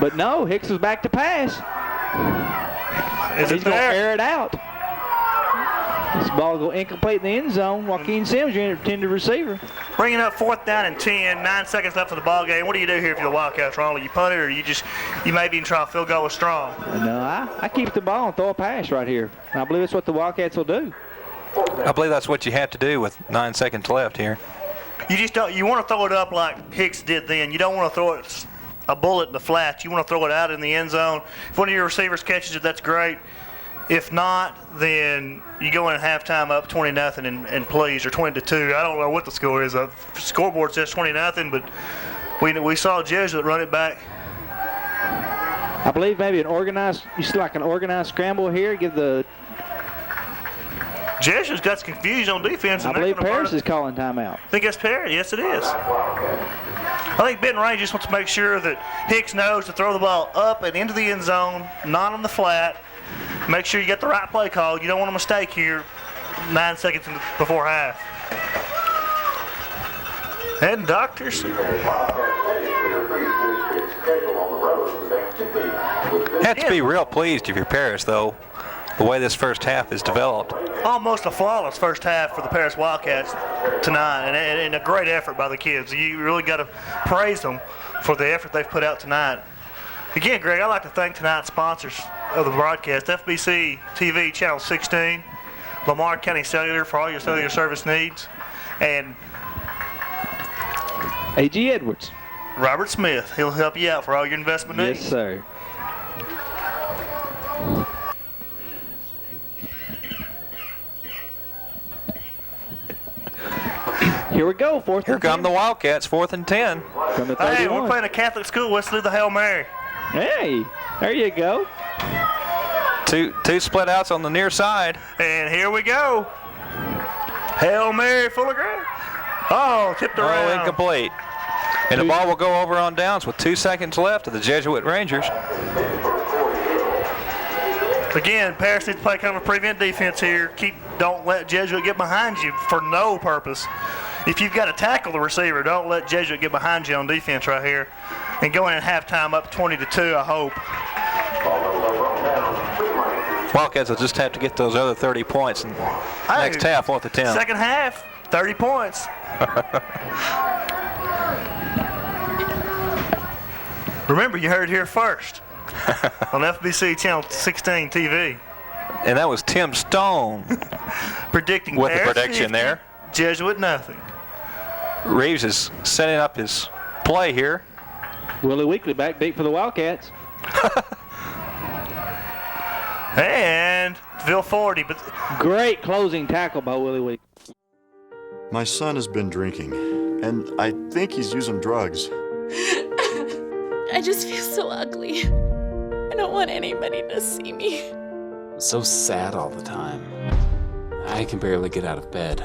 But no, Hicks is back to pass. He's going to air it out. This ball will go incomplete in the end zone. Joaquin Sims, your intended receiver. Bringing up 4th down and 10, 9 seconds left of the ball game. What do you do here if you're the Wildcats, Ronald? You punt it, or you maybe even try a field goal with Strong? No, I keep the ball and throw a pass right here. I believe that's what the Wildcats will do. I believe that's what you have to do with 9 seconds left here. You just don't. You want to throw it up like Hicks did then. You don't want to throw it a bullet in the flats. You want to throw it out in the end zone. If one of your receivers catches it, that's great. If not, then you go in at halftime up 20-0 and please, or 20-2. I don't know what the score is. The scoreboard says 20-0, but we saw Jesuit run it back. I believe maybe you see like an organized scramble here. Give the Jesuit's got some confusion on defense. I believe Paris is calling timeout. I think that's Paris. Yes, it is. I think Benton Range just wants to make sure that Hicks knows to throw the ball up and into the end zone, not on the flat. Make sure you get the right play call. You don't want a mistake here 9 seconds before half. And doctors. Have to be real pleased if you're Paris, though, the way this first half is developed. Almost a flawless first half for the Paris Wildcats tonight, and a great effort by the kids. You really got to praise them for the effort they've put out tonight. Again, Greg, I'd like to thank tonight's sponsors of the broadcast, FBC TV Channel 16, Lamar County Cellular for all your cellular service needs, and A.G. Edwards. Robert Smith. He'll help you out for all your investment needs. Yes, sir. Here we go, 4th. Here come the Wildcats, 4th and 10. From the 31. Hey, we're playing a Catholic school. Let's do the Hail Mary. Hey, there you go. Two split outs on the near side. And here we go. Hail Mary full of grace. Oh, tipped around. Oh, incomplete. And the ball will go over on downs with 2 seconds left of the Jesuit Rangers. Again, Paris needs to play kind of a prevent defense here. Don't let Jesuit get behind you for no purpose. If you've got to tackle the receiver, don't let Jesuit get behind you on defense right here. And going in at halftime up 20-2, I hope. Wildcats will just have to get those other 30 points in next half, 4th and 10. Second half, 30 points. Remember, you heard it here first on FBC Channel 16 TV. And that was Tim Stone predicting with the Paris prediction 50, there. Jesuit nothing. Reeves is setting up his play here. Willie Weekley back deep for the Wildcats. And Ville 40, but great closing tackle by Willie Weekley. My son has been drinking, and I think he's using drugs. I just feel so ugly. I don't want anybody to see me. So sad all the time. I can barely get out of bed.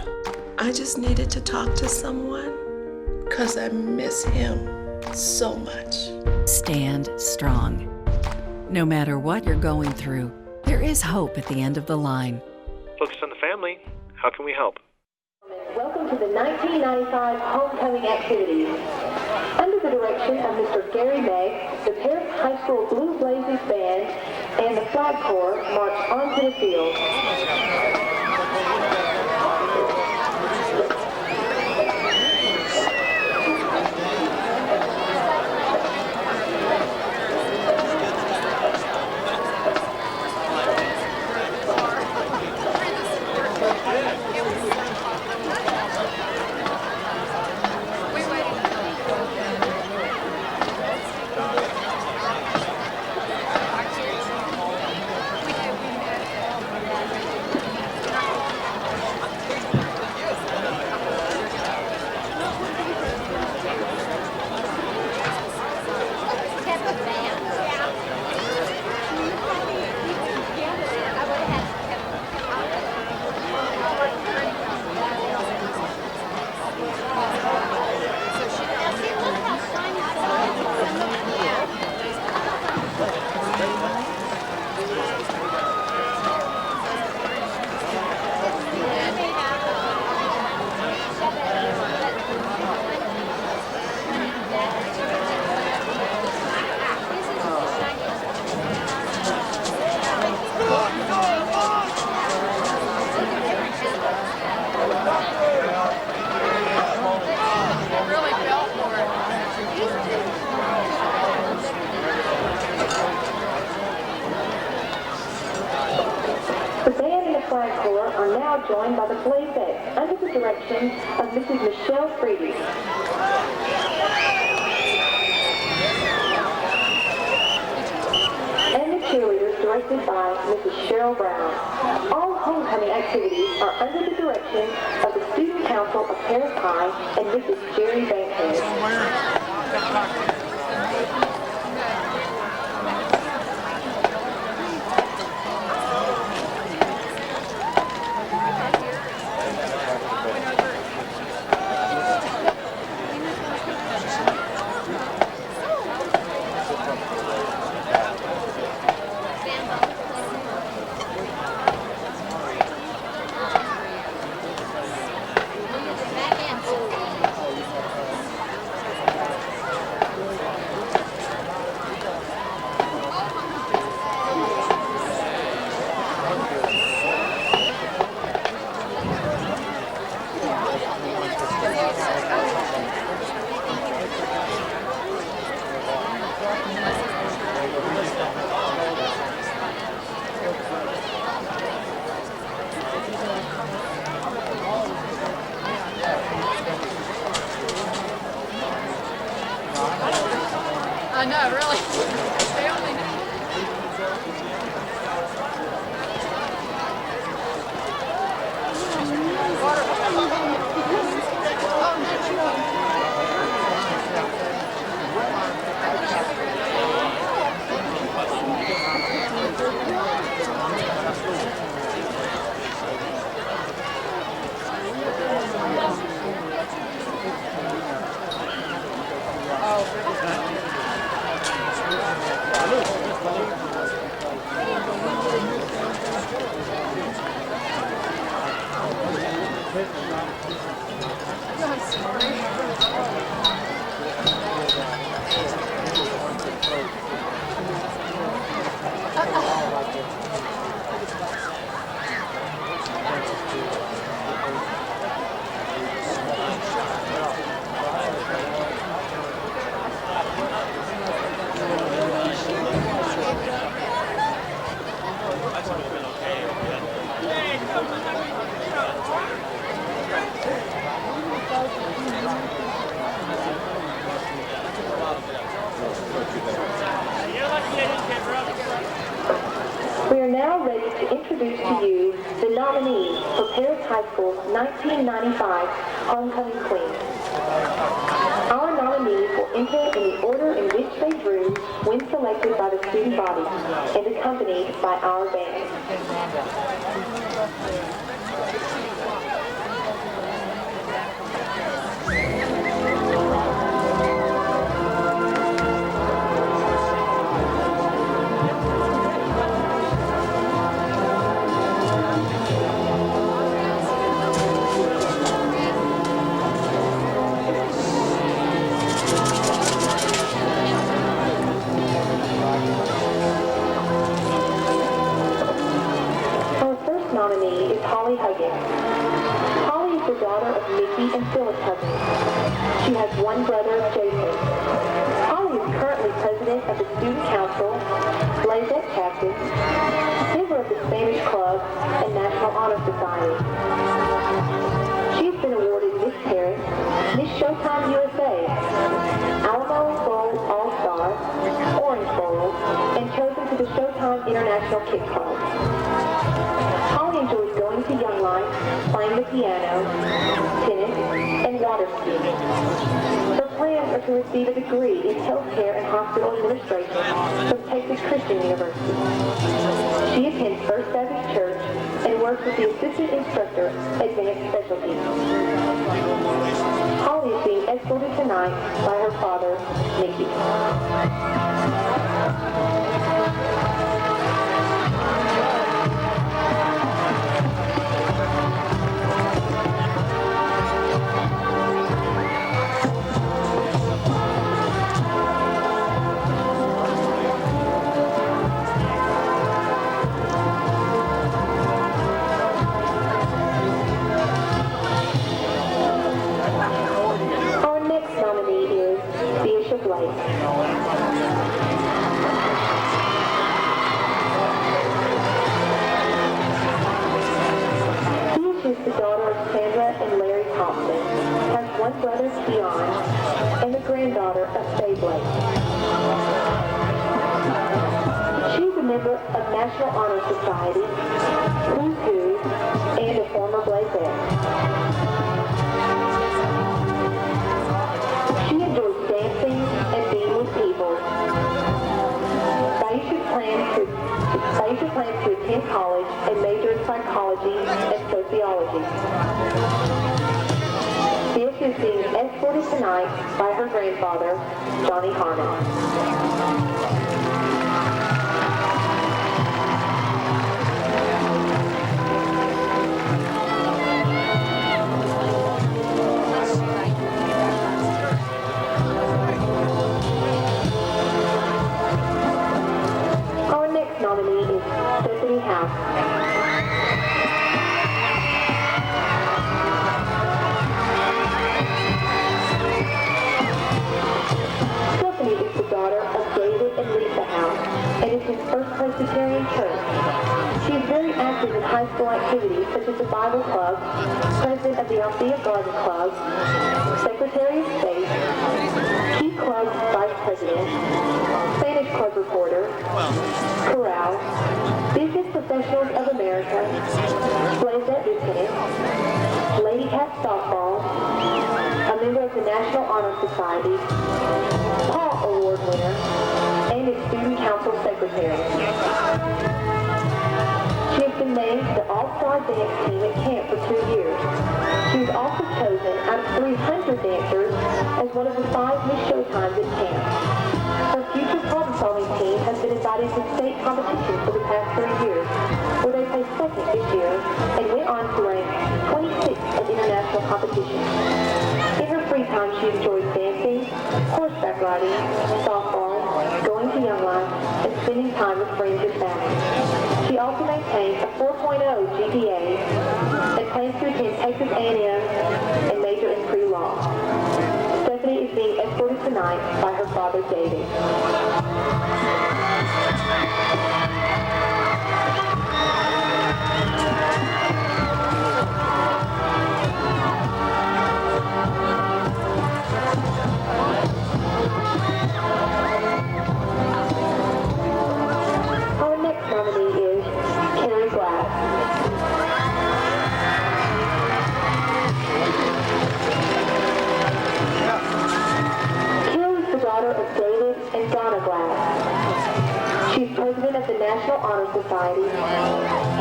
I just needed to talk to someone because I miss him so much. Stand strong. No matter what you're going through, there is hope at the end of the line. Focus on the family. How can we help? Welcome to the 1995 homecoming activities. Under the direction of Mr. Gary May, the Paris High School Blue Blazers Band and the Flag Corps march onto the field. are now joined by the Wildcats under the direction of Mrs. Michelle Freedy. And the cheerleaders directed by Mrs. Cheryl Brown. All homecoming activities are under the direction of the Student Council of Paris High and Mrs. Jerry Bankhead. I know, really. They only know. We are now ready to introduce to you the nominees for Paris High School's 1995 Homecoming Queen. Our nominees will enter in the order in which they drew when selected by the student body and accompanied by our band. Nominee is Holly Huggins. Holly is the daughter of Mickey and Phyllis Huggins. She has one brother, Jason. Holly is currently president of the Student Council, Wildcats captain, member of the Spanish Club, and National Honor Society. She has been awarded Miss Paris, Miss Showtime USA, Alamo Bowl All-Star, Orange Bowl, and chosen to the Showtime International Kit Club. Holly enjoys going to Young Life, playing the piano, tennis, and water skiing. Her plans are to receive a degree in healthcare and hospital administration from Texas Christian University. She attends First Baptist Church and works with the assistant instructor, Advanced Specialties. Holly is being escorted tonight by her father, Mickey. the daughter of Sandra and Larry Thompson, has one brother, Keon, and the granddaughter of Faye Blake. She's a member of National Honor Society, Who's Who, and a former Blazette. She enjoys dancing and being with people. Baisha plans to attend college and major in psychology and sociology. This is being escorted tonight by her grandfather, Johnny Harmon. Our next nominee is Stephanie House. Stephanie is the daughter of David and Lisa House and is his First Presbyterian Church. She is very active in high school activities such as the Bible Club, president of the Althea Garden Club, Secretary of State, Key Club Vice President, Spanish Club reporter, Chorale, Business Professionals of America, Blazette Lieutenant, Lady Cat Softball, a member of the National Honor Society, Paul Award winner, and a Student Council Secretary. She has been named to the All-Star Dance Team at camp for 2 years. She was also chosen out of 300 dancers as one of the 5 Miss Showtimes at camp. Her future problem-solving team has been invited to state competitions for the past 3 years, where they placed second this year and went on to rank 26th at international competitions. In her free time, she enjoys dancing, horseback riding, softball, going to Young Life, and spending time with friends and family. She also maintains a 4.0 GPA and plans to attend Texas A&M and major in pre-law. Stephanie is being escorted tonight by her father, David. Our next nominee is Carrie Glass. Carrie is the daughter of David and Donna Glass. She's president of the National Honor Society,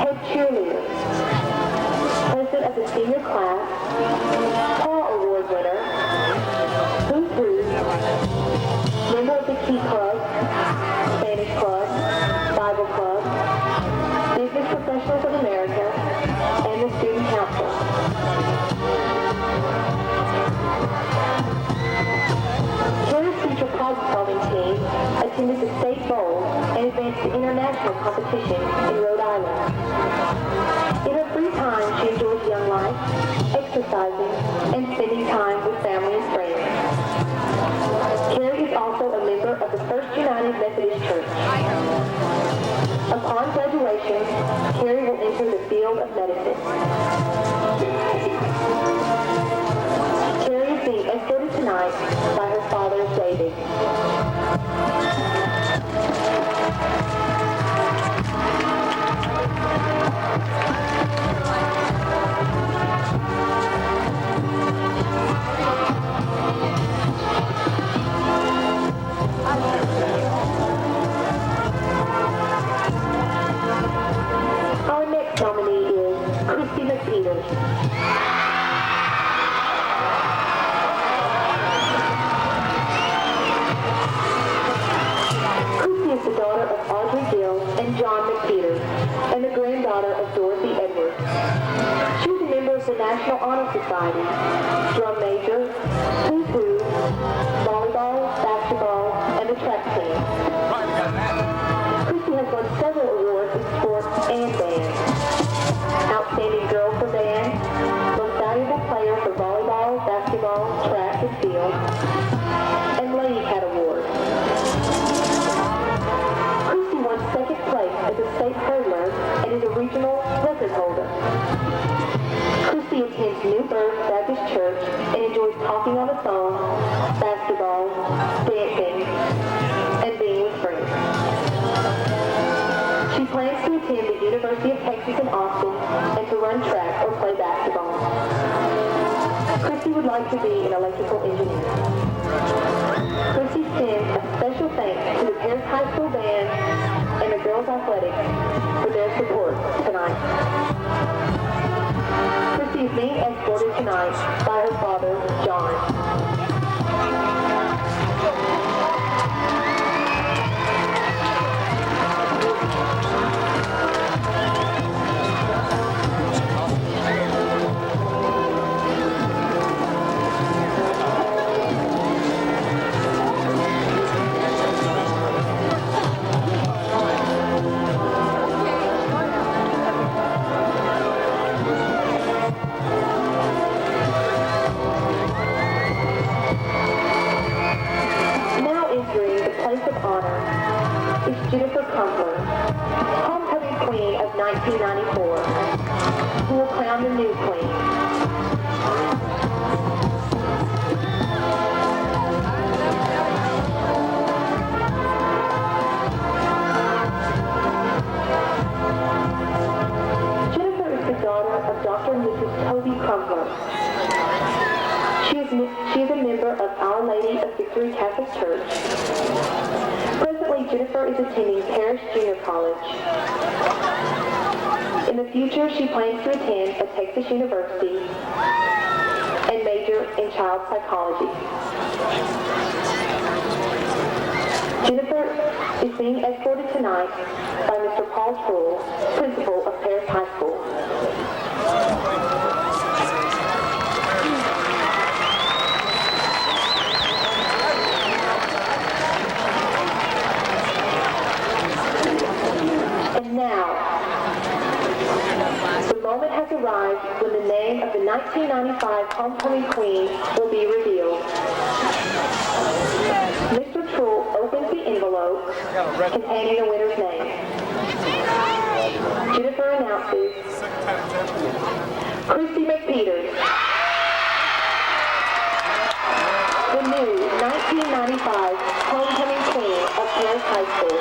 head cheerleader, president of the senior class, Paul Award winner, Who's Who, member of the Key Club, Spanish Club, Bible Club, Business Professionals of America, and the Student Council. Carrie's future problem-solving team attended the State Bowl and advanced to international competition in Rhode Island. In her free time, she enjoys Young Life, exercising, and spending time with family and friends. Carrie is also a member of the First United Methodist Church. Upon graduation, Carrie will enter the field of medicine. Carrie is being escorted tonight by her father, David. Our next nominee is Christina Peters. Christy is the daughter of Audrey Gill and John McPeters, and the granddaughter of Dorothy Edwards. She is a member of the National Honor Society, drum major, Who's Who, volleyball, basketball, and the track team. Christy has won several awards in sports and band. Outstanding Girl for Band, Most Valuable Player for volleyball, basketball, track, and field, and Lady Cat Award. Christy won second place as a state hurdler and is a regional record holder. Christy attends New Birth Baptist Church and enjoys talking on the phone, basketball, dancing, and being with friends. She plans to attend the University of Texas in Austin and to run track or play basketball. Christy would like to be an electrical engineer. Christy sends a special thanks to the Paris High School Band and the girls' athletics for their support tonight. Christy is being escorted tonight by her father, John. Jennifer Crumpler, homecoming queen of 1994, who will crown the new queen. Jennifer is the daughter of Dr. and Mrs. Toby Crumpler. She is a member of Our Lady of Victory Catholic Church. Presently, Jennifer is attending Parish Junior College. In the future, she plans to attend a Texas university and major in child psychology. Jennifer is being escorted tonight by Mr. Paul Trull, principal of Paris High School. The moment has arrived when the name of the 1995 homecoming queen will be revealed. Mr. Trull opens the envelope containing the winner's name. Jennifer announces, Christy McPeters, the new 1995 homecoming queen of Paris High School.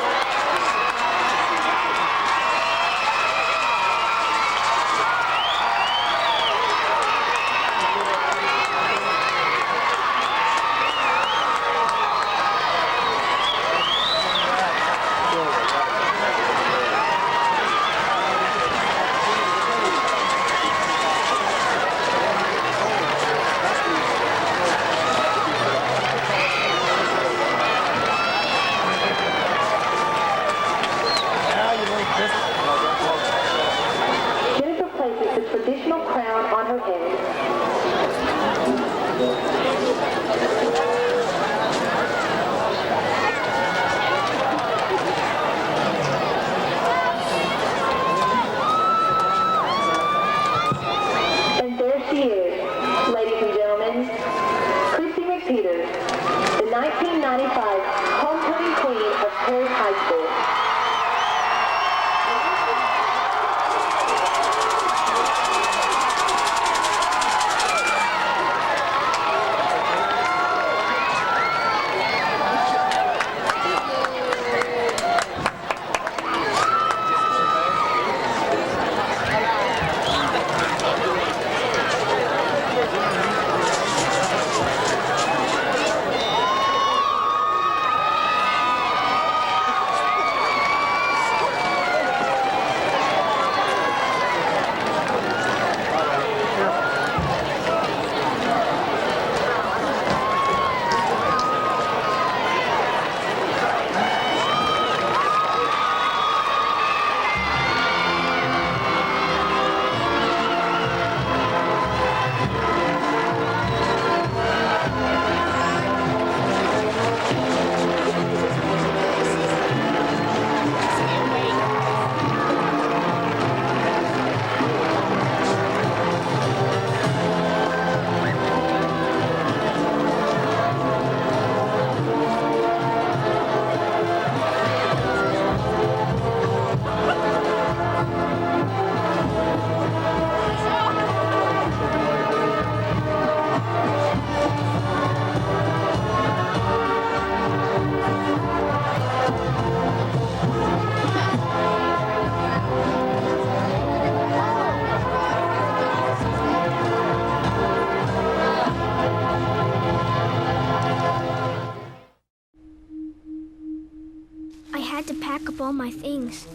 pack up all my things.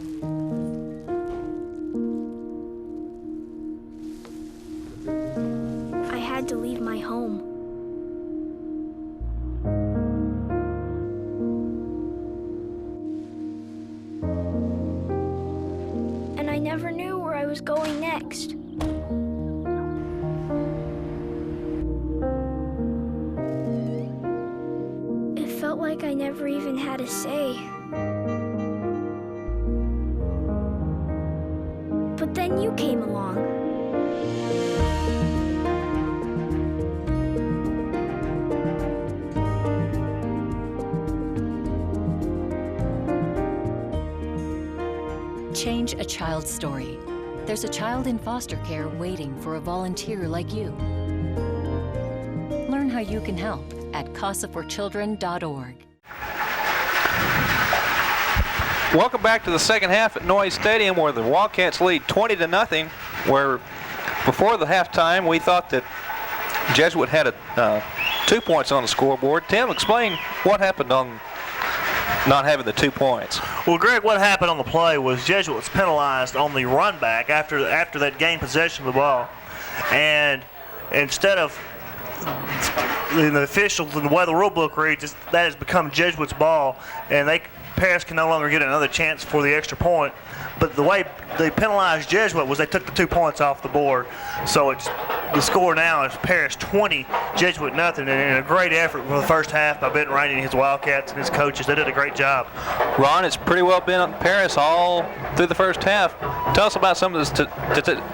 I had to leave my home. And I never knew where I was going next. It felt like I never even had a say. But then you came along. Change a child's story. There's a child in foster care waiting for a volunteer like you. Learn how you can help at CASAforchildren.org. Welcome back to the second half at Noyes Stadium, where the Wildcats lead 20-0. Where before the halftime we thought that Jesuit had 2 points on the scoreboard. Tim, explain what happened on not having the 2 points. Well, Greg, what happened on the play was Jesuit was penalized on the run back after that gained possession of the ball, and instead of the officials and the way the rule book reads, that has become Jesuit's ball, and Paris can no longer get another chance for the extra point. But the way they penalized Jesuit was they took the 2 points off the board. So the score now is Paris 20, Jesuit nothing, and a great effort for the first half by Benton Rainey and his Wildcats and his coaches. They did a great job. Ron, it's pretty well been on Paris all through the first half. Tell us about some of the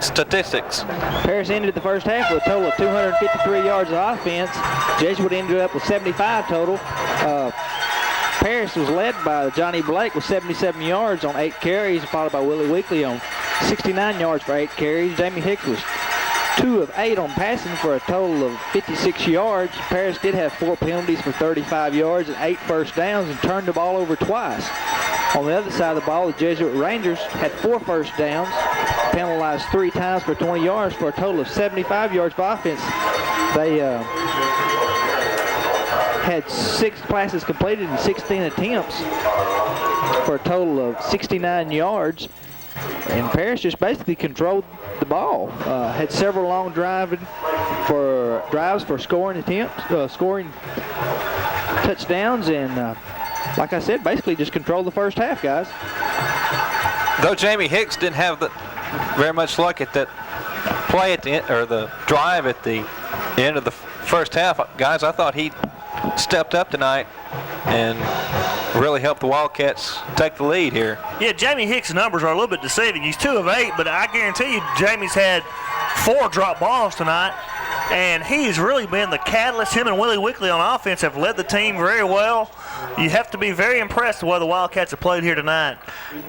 statistics. Paris ended the first half with a total of 253 yards of offense. Jesuit ended up with 75 total. Paris was led by Johnny Blake with 77 yards on 8 carries, followed by Willie Weekley on 69 yards for 8 carries. Jamie Hicks was 2 of 8 on passing for a total of 56 yards. Paris did have 4 penalties for 35 yards and 8 first downs and turned the ball over twice. On the other side of the ball, the Jesuit Rangers had 4 first downs, penalized 3 times for 20 yards for a total of 75 yards of offense. They had 6 passes completed and 16 attempts for a total of 69 yards. And Paris just basically controlled the ball. Had several long drives for scoring attempts, scoring touchdowns, and like I said, basically just controlled the first half, guys. Though Jamie Hicks didn't have very much luck at that play at the end, or the drive at the end of the first half, guys, I thought he stepped up tonight and really helped the Wildcats take the lead here. Yeah, Jamie Hicks' numbers are a little bit deceiving. He's 2 of 8, but I guarantee you Jamie's had 4 drop balls tonight, and he's really been the catalyst. Him and Willie Weekley on offense have led the team very well. You have to be very impressed with the way the Wildcats have played here tonight.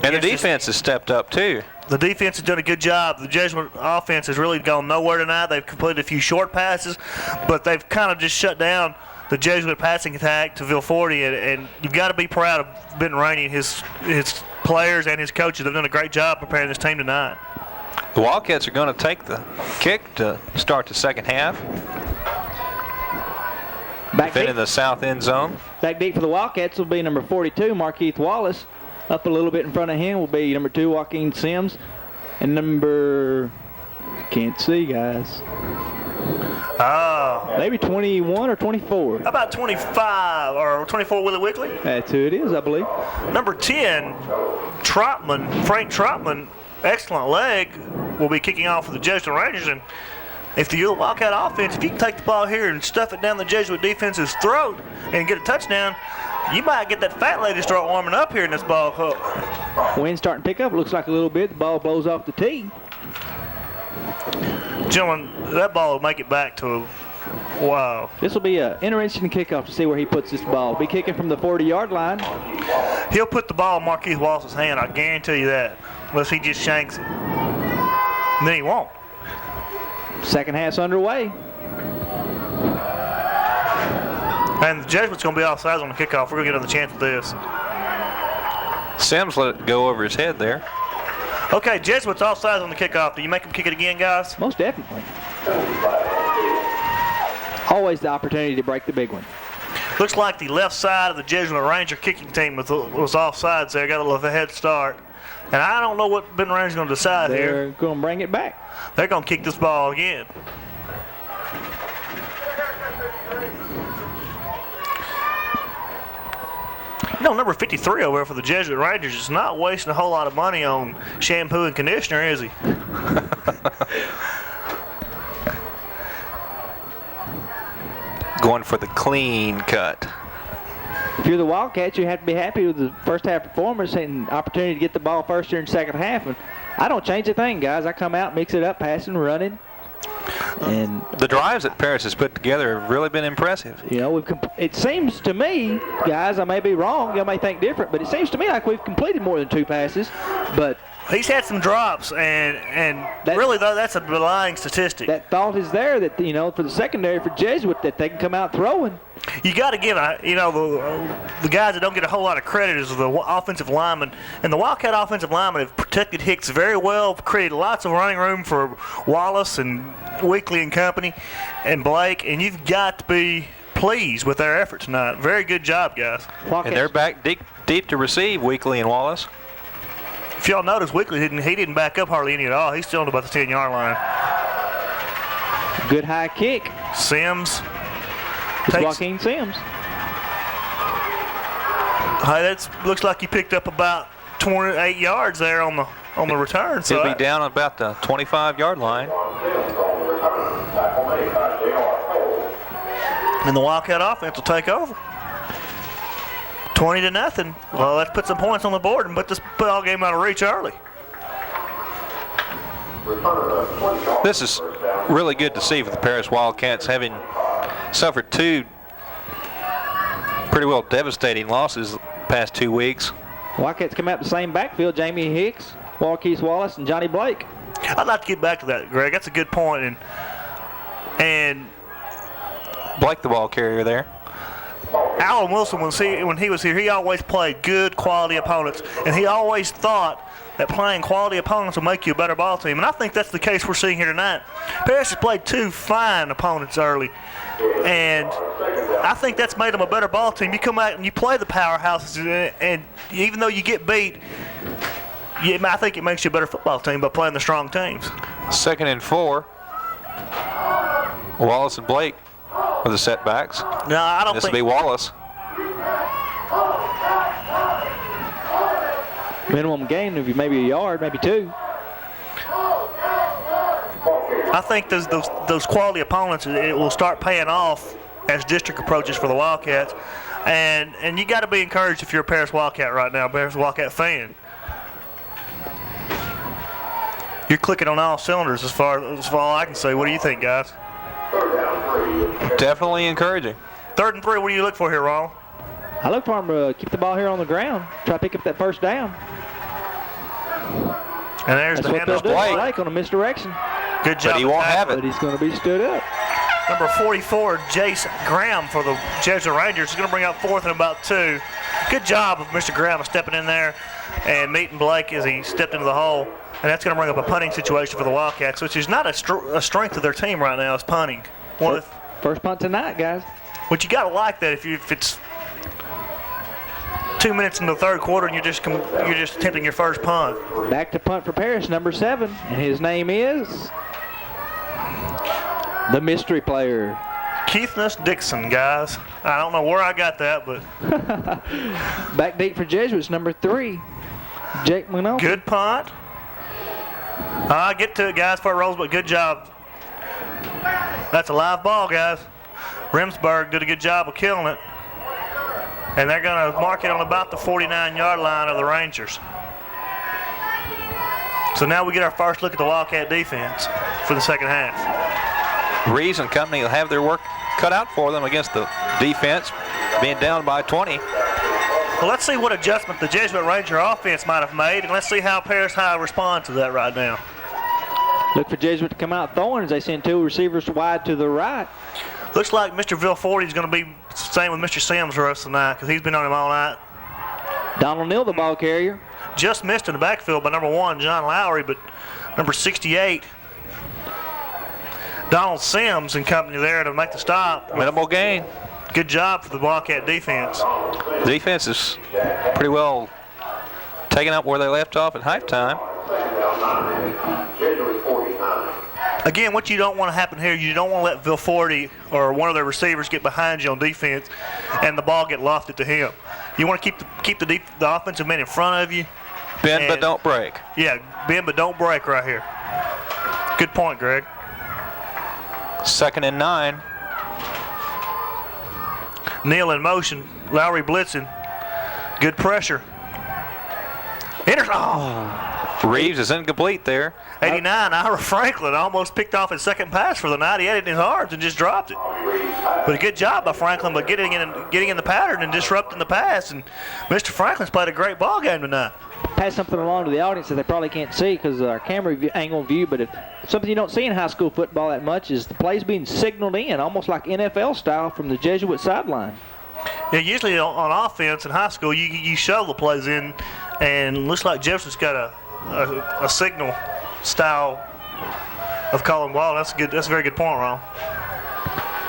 And the defense has stepped up too. The defense has done a good job. The Jesuit offense has really gone nowhere tonight. They've completed a few short passes, but they've kind of just shut down the Jesuit passing attack to Villeforti, and you've got to be proud of Benton Rainey and his players and his coaches. They've done a great job preparing this team tonight. The Wildcats are going to take the kick to start the second half. Back deep in the south end zone. Back deep for the Wildcats will be number 42, Markeith Wallace. Up a little bit in front of him will be number 2, Joaquin Sims, and number, can't see, guys. Oh. Maybe 21 or 24. How about 25 or 24, Willie Weekley? That's who it is, I believe. Number 10, Frank Trotman, excellent leg, will be kicking off for the Jesuit Rangers. And if the Wildcat offense, if you can take the ball here and stuff it down the Jesuit defense's throat and get a touchdown, you might get that fat lady start warming up here in this ball club. Wind starting to pick up, looks like a little bit. The ball blows off the tee. Gentlemen, that ball will make it back to wow. This will be an interesting kickoff to see where he puts this ball. Be kicking from the 40-yard line. He'll put the ball in Markeith Wallace's hand, I guarantee you that, unless he just shanks it. And then he won't. Second half's underway. And the Jesuit's going to be offsides on the kickoff. We're going to get another chance with this. Sims let it go over his head there. Okay, Jesuit's offsides on the kickoff. Do you make him kick it again, guys? Most definitely. Always the opportunity to break the big one. Looks like the left side of the Jesuit Ranger kicking team was offsides there. Got a little head start. And I don't know what Benton Ranger's going to decide here. They're going to bring it back. They're going to kick this ball again. You know, number 53 over there for the Jesuit Rangers is not wasting a whole lot of money on shampoo and conditioner, is he? Going for the clean cut. If you're the Wildcats, you have to be happy with the first half performance and opportunity to get the ball first here in second half. And I don't change a thing, guys. I come out, mix it up, passing, running. And the drives that Paris has put together have really been impressive. You know, it seems to me, guys, I may be wrong, y'all may think different, but it seems to me like we've completed more than 2 passes. But he's had some drops, and really, though, that's a belying statistic. That thought is there that, you know, for the secondary, for Jesuit, that they can come out throwing. You got to give, you know, the guys that don't get a whole lot of credit is the offensive linemen. And the Wildcat offensive linemen have protected Hicks very well, created lots of running room for Wallace and Weekly and company and Blake. And you've got to be pleased with their effort tonight. Very good job, guys. And they're back deep to receive, Weekly and Wallace. If y'all notice, Weekly didn't back up hardly any at all. He's still on about the 10-yard line. Good high kick. Sims. Joaquin Sims. Hey, that looks like he picked up about 28 yards there on the return. He'll be down about the 25-yard line. And the Wildcat offense will take over. 20-0. Well, let's put some points on the board and put this ball game out of reach early. This is really good to see for the Paris Wildcats, having suffered 2 pretty well devastating losses the past 2 weeks. Wildcats come out the same backfield, Jamie Hicks, Walkees Wallace, and Johnny Blake. I'd like to get back to that, Greg. That's a good point. And Blake, the ball carrier there. Alan Wilson, when he was here, he always played good quality opponents, and he always thought that playing quality opponents will make you a better ball team. And I think that's the case we're seeing here tonight. Paris has played 2 fine opponents early, and I think that's made them a better ball team. You come out and you play the powerhouses, and even though you get beat, I think it makes you a better football team by playing the strong teams. 2nd and 4. Wallace and Blake with the setbacks. No, I don't think. This will be Wallace. Minimum gain of maybe a yard, maybe 2. I think those quality opponents, it will start paying off as district approaches for the Wildcats. And you got to be encouraged if you're a Paris Wildcat right now, Paris Wildcat fan. You're clicking on all cylinders as far as all I can say. What do you think, guys? Definitely encouraging. 3rd and 3, what do you look for here, Ron? I look for him to keep the ball here on the ground, try to pick up that first down. And there's That's the what they'll handoff. do, Blake on a misdirection. Good job. But he won't have it. But he's going to be stood up. Number 44, Jace Graham for the Jesuit Rangers is going to bring up 4th and about 2. Good job of Mr. Graham stepping in there and meeting Blake as he stepped into the hole. And that's going to bring up a punting situation for the Wildcats, which is not a strength of their team right now, is punting. First punt tonight, guys. But you got to like that if it's 2 minutes in the 3rd quarter and you're just attempting your first punt. Back to punt for Paris, number 7, and his name is the mystery player. Keithness Dixon, guys. I don't know where I got that, but back deep for Jesuits, number 3, Jake Minogue. Good punt. Get to it, guys, before it rolls, but good job. That's a live ball, guys. Remsburg did a good job of killing it. And they're going to mark it on about the 49-yard line of the Rangers. So now we get our first look at the Wildcat defense for the second half. Reeves and company will have their work cut out for them against the defense, being down by 20. Well, let's see what adjustment the Jesuit Ranger offense might have made, and let's see how Paris High responds to that right now. Look for Jesuit to come out throwing as they send 2 receivers wide to the right. Looks like Mr. Villforty is going to be staying with Mr. Sims the rest of the night because he's been on him all night. Donald Neal, the ball carrier. Just missed in the backfield by number 1, John Lowry, but number 68, Donald Sims and company there to make the stop. Minimal gain. Good job for the Wildcat defense. Defense is pretty well taking up where they left off at halftime. Again, what you don't want to happen here, you don't want to let Vilforti or one of their receivers get behind you on defense and the ball get lofted to him. You want to keep the offensive man in front of you. Bend but don't break. Yeah, bend but don't break right here. Good point, Greg. 2nd and 9. Neal in motion. Lowry blitzing. Good pressure. Reeves is incomplete there. 89, Ira Franklin almost picked off his second pass for the night. He had it in his arms and just dropped it. But a good job by Franklin by getting in the pattern and disrupting the pass. And Mr. Franklin's played a great ball game tonight. Pass something along to the audience that they probably can't see because our camera angle view, but something you don't see in high school football that much is the plays being signaled in, almost like NFL style from the Jesuit sideline. Yeah, usually on offense in high school, you show the plays in, and looks like Jefferson's got a signal style of calling ball. That's good. That's a very good point, Ron.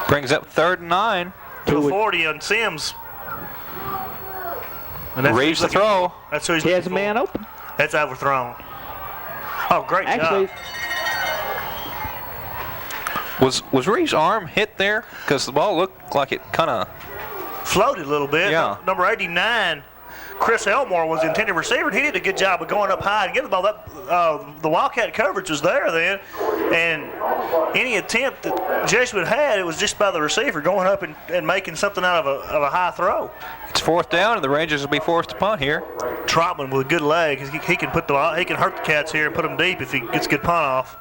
Brings up 3rd and 9. 240 on Sims. Reeves the throw. That's who he's He has a looking man for. open. That's overthrown. Oh, great job. Was Reeves' arm hit there? Because the ball looked like it kind of floated a little bit. Yeah. Number 89, Chris Elmore, was the intended receiver, and he did a good job of going up high and getting the ball. The Wildcat coverage was there then, and any attempt that Jesuit had, it was just by the receiver going up and making something out of a high throw. It's 4th down, and the Rangers will be forced to punt here. Trotman with a good leg. He can hurt the Cats here and put them deep if he gets a good punt off.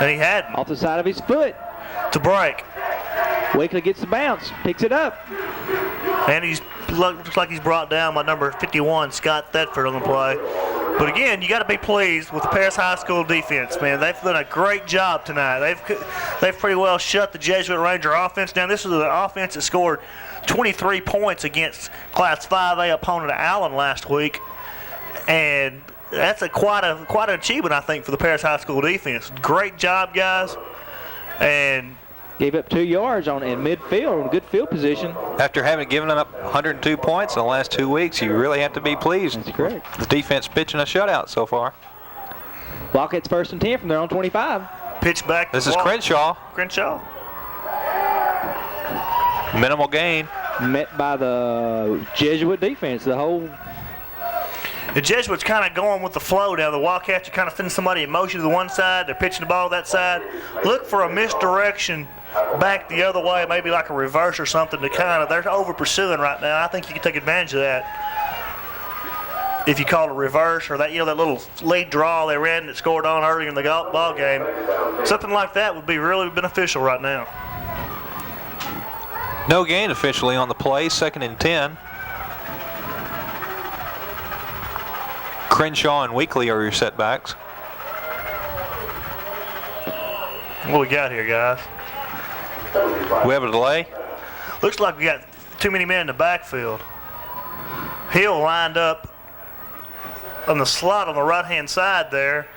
And he had off the side of his foot to break. Wakely gets the bounce, picks it up, and looks like he's brought down by number 51, Scott Thetford, on the play. But again, you got to be pleased with the Paris High School defense, man. They've done a great job tonight. They've pretty well shut the Jesuit Ranger offense down. This is the offense that scored 23 points against Class 5A opponent Allen last week, and that's quite an achievement, I think, for the Paris High School defense. Great job, guys. And gave up 2 yards in midfield, in good field position. After having given up 102 points in the last 2 weeks, you really have to be pleased. That's correct. The defense pitching a shutout so far. Wildcats 1st and 10 from their own 25. Pitch back. This is Crenshaw. Minimal gain. Met by the Jesuit defense. The Jesuits kind of going with the flow now. The Wildcats are kind of sending somebody in motion to the one side. They're pitching the ball that side. Look for a misdirection back the other way, maybe like a reverse or something they're over pursuing right now. I think you can take advantage of that. If you call it a reverse or that little lead draw they ran that scored on earlier in the ball game, something like that would be really beneficial right now. No gain officially on the play, 2nd and 10. Crenshaw and Weekly are your setbacks. What we got here, guys? We have a delay. Looks like we got too many men in the backfield. Hill lined up on the slot on the right-hand side there,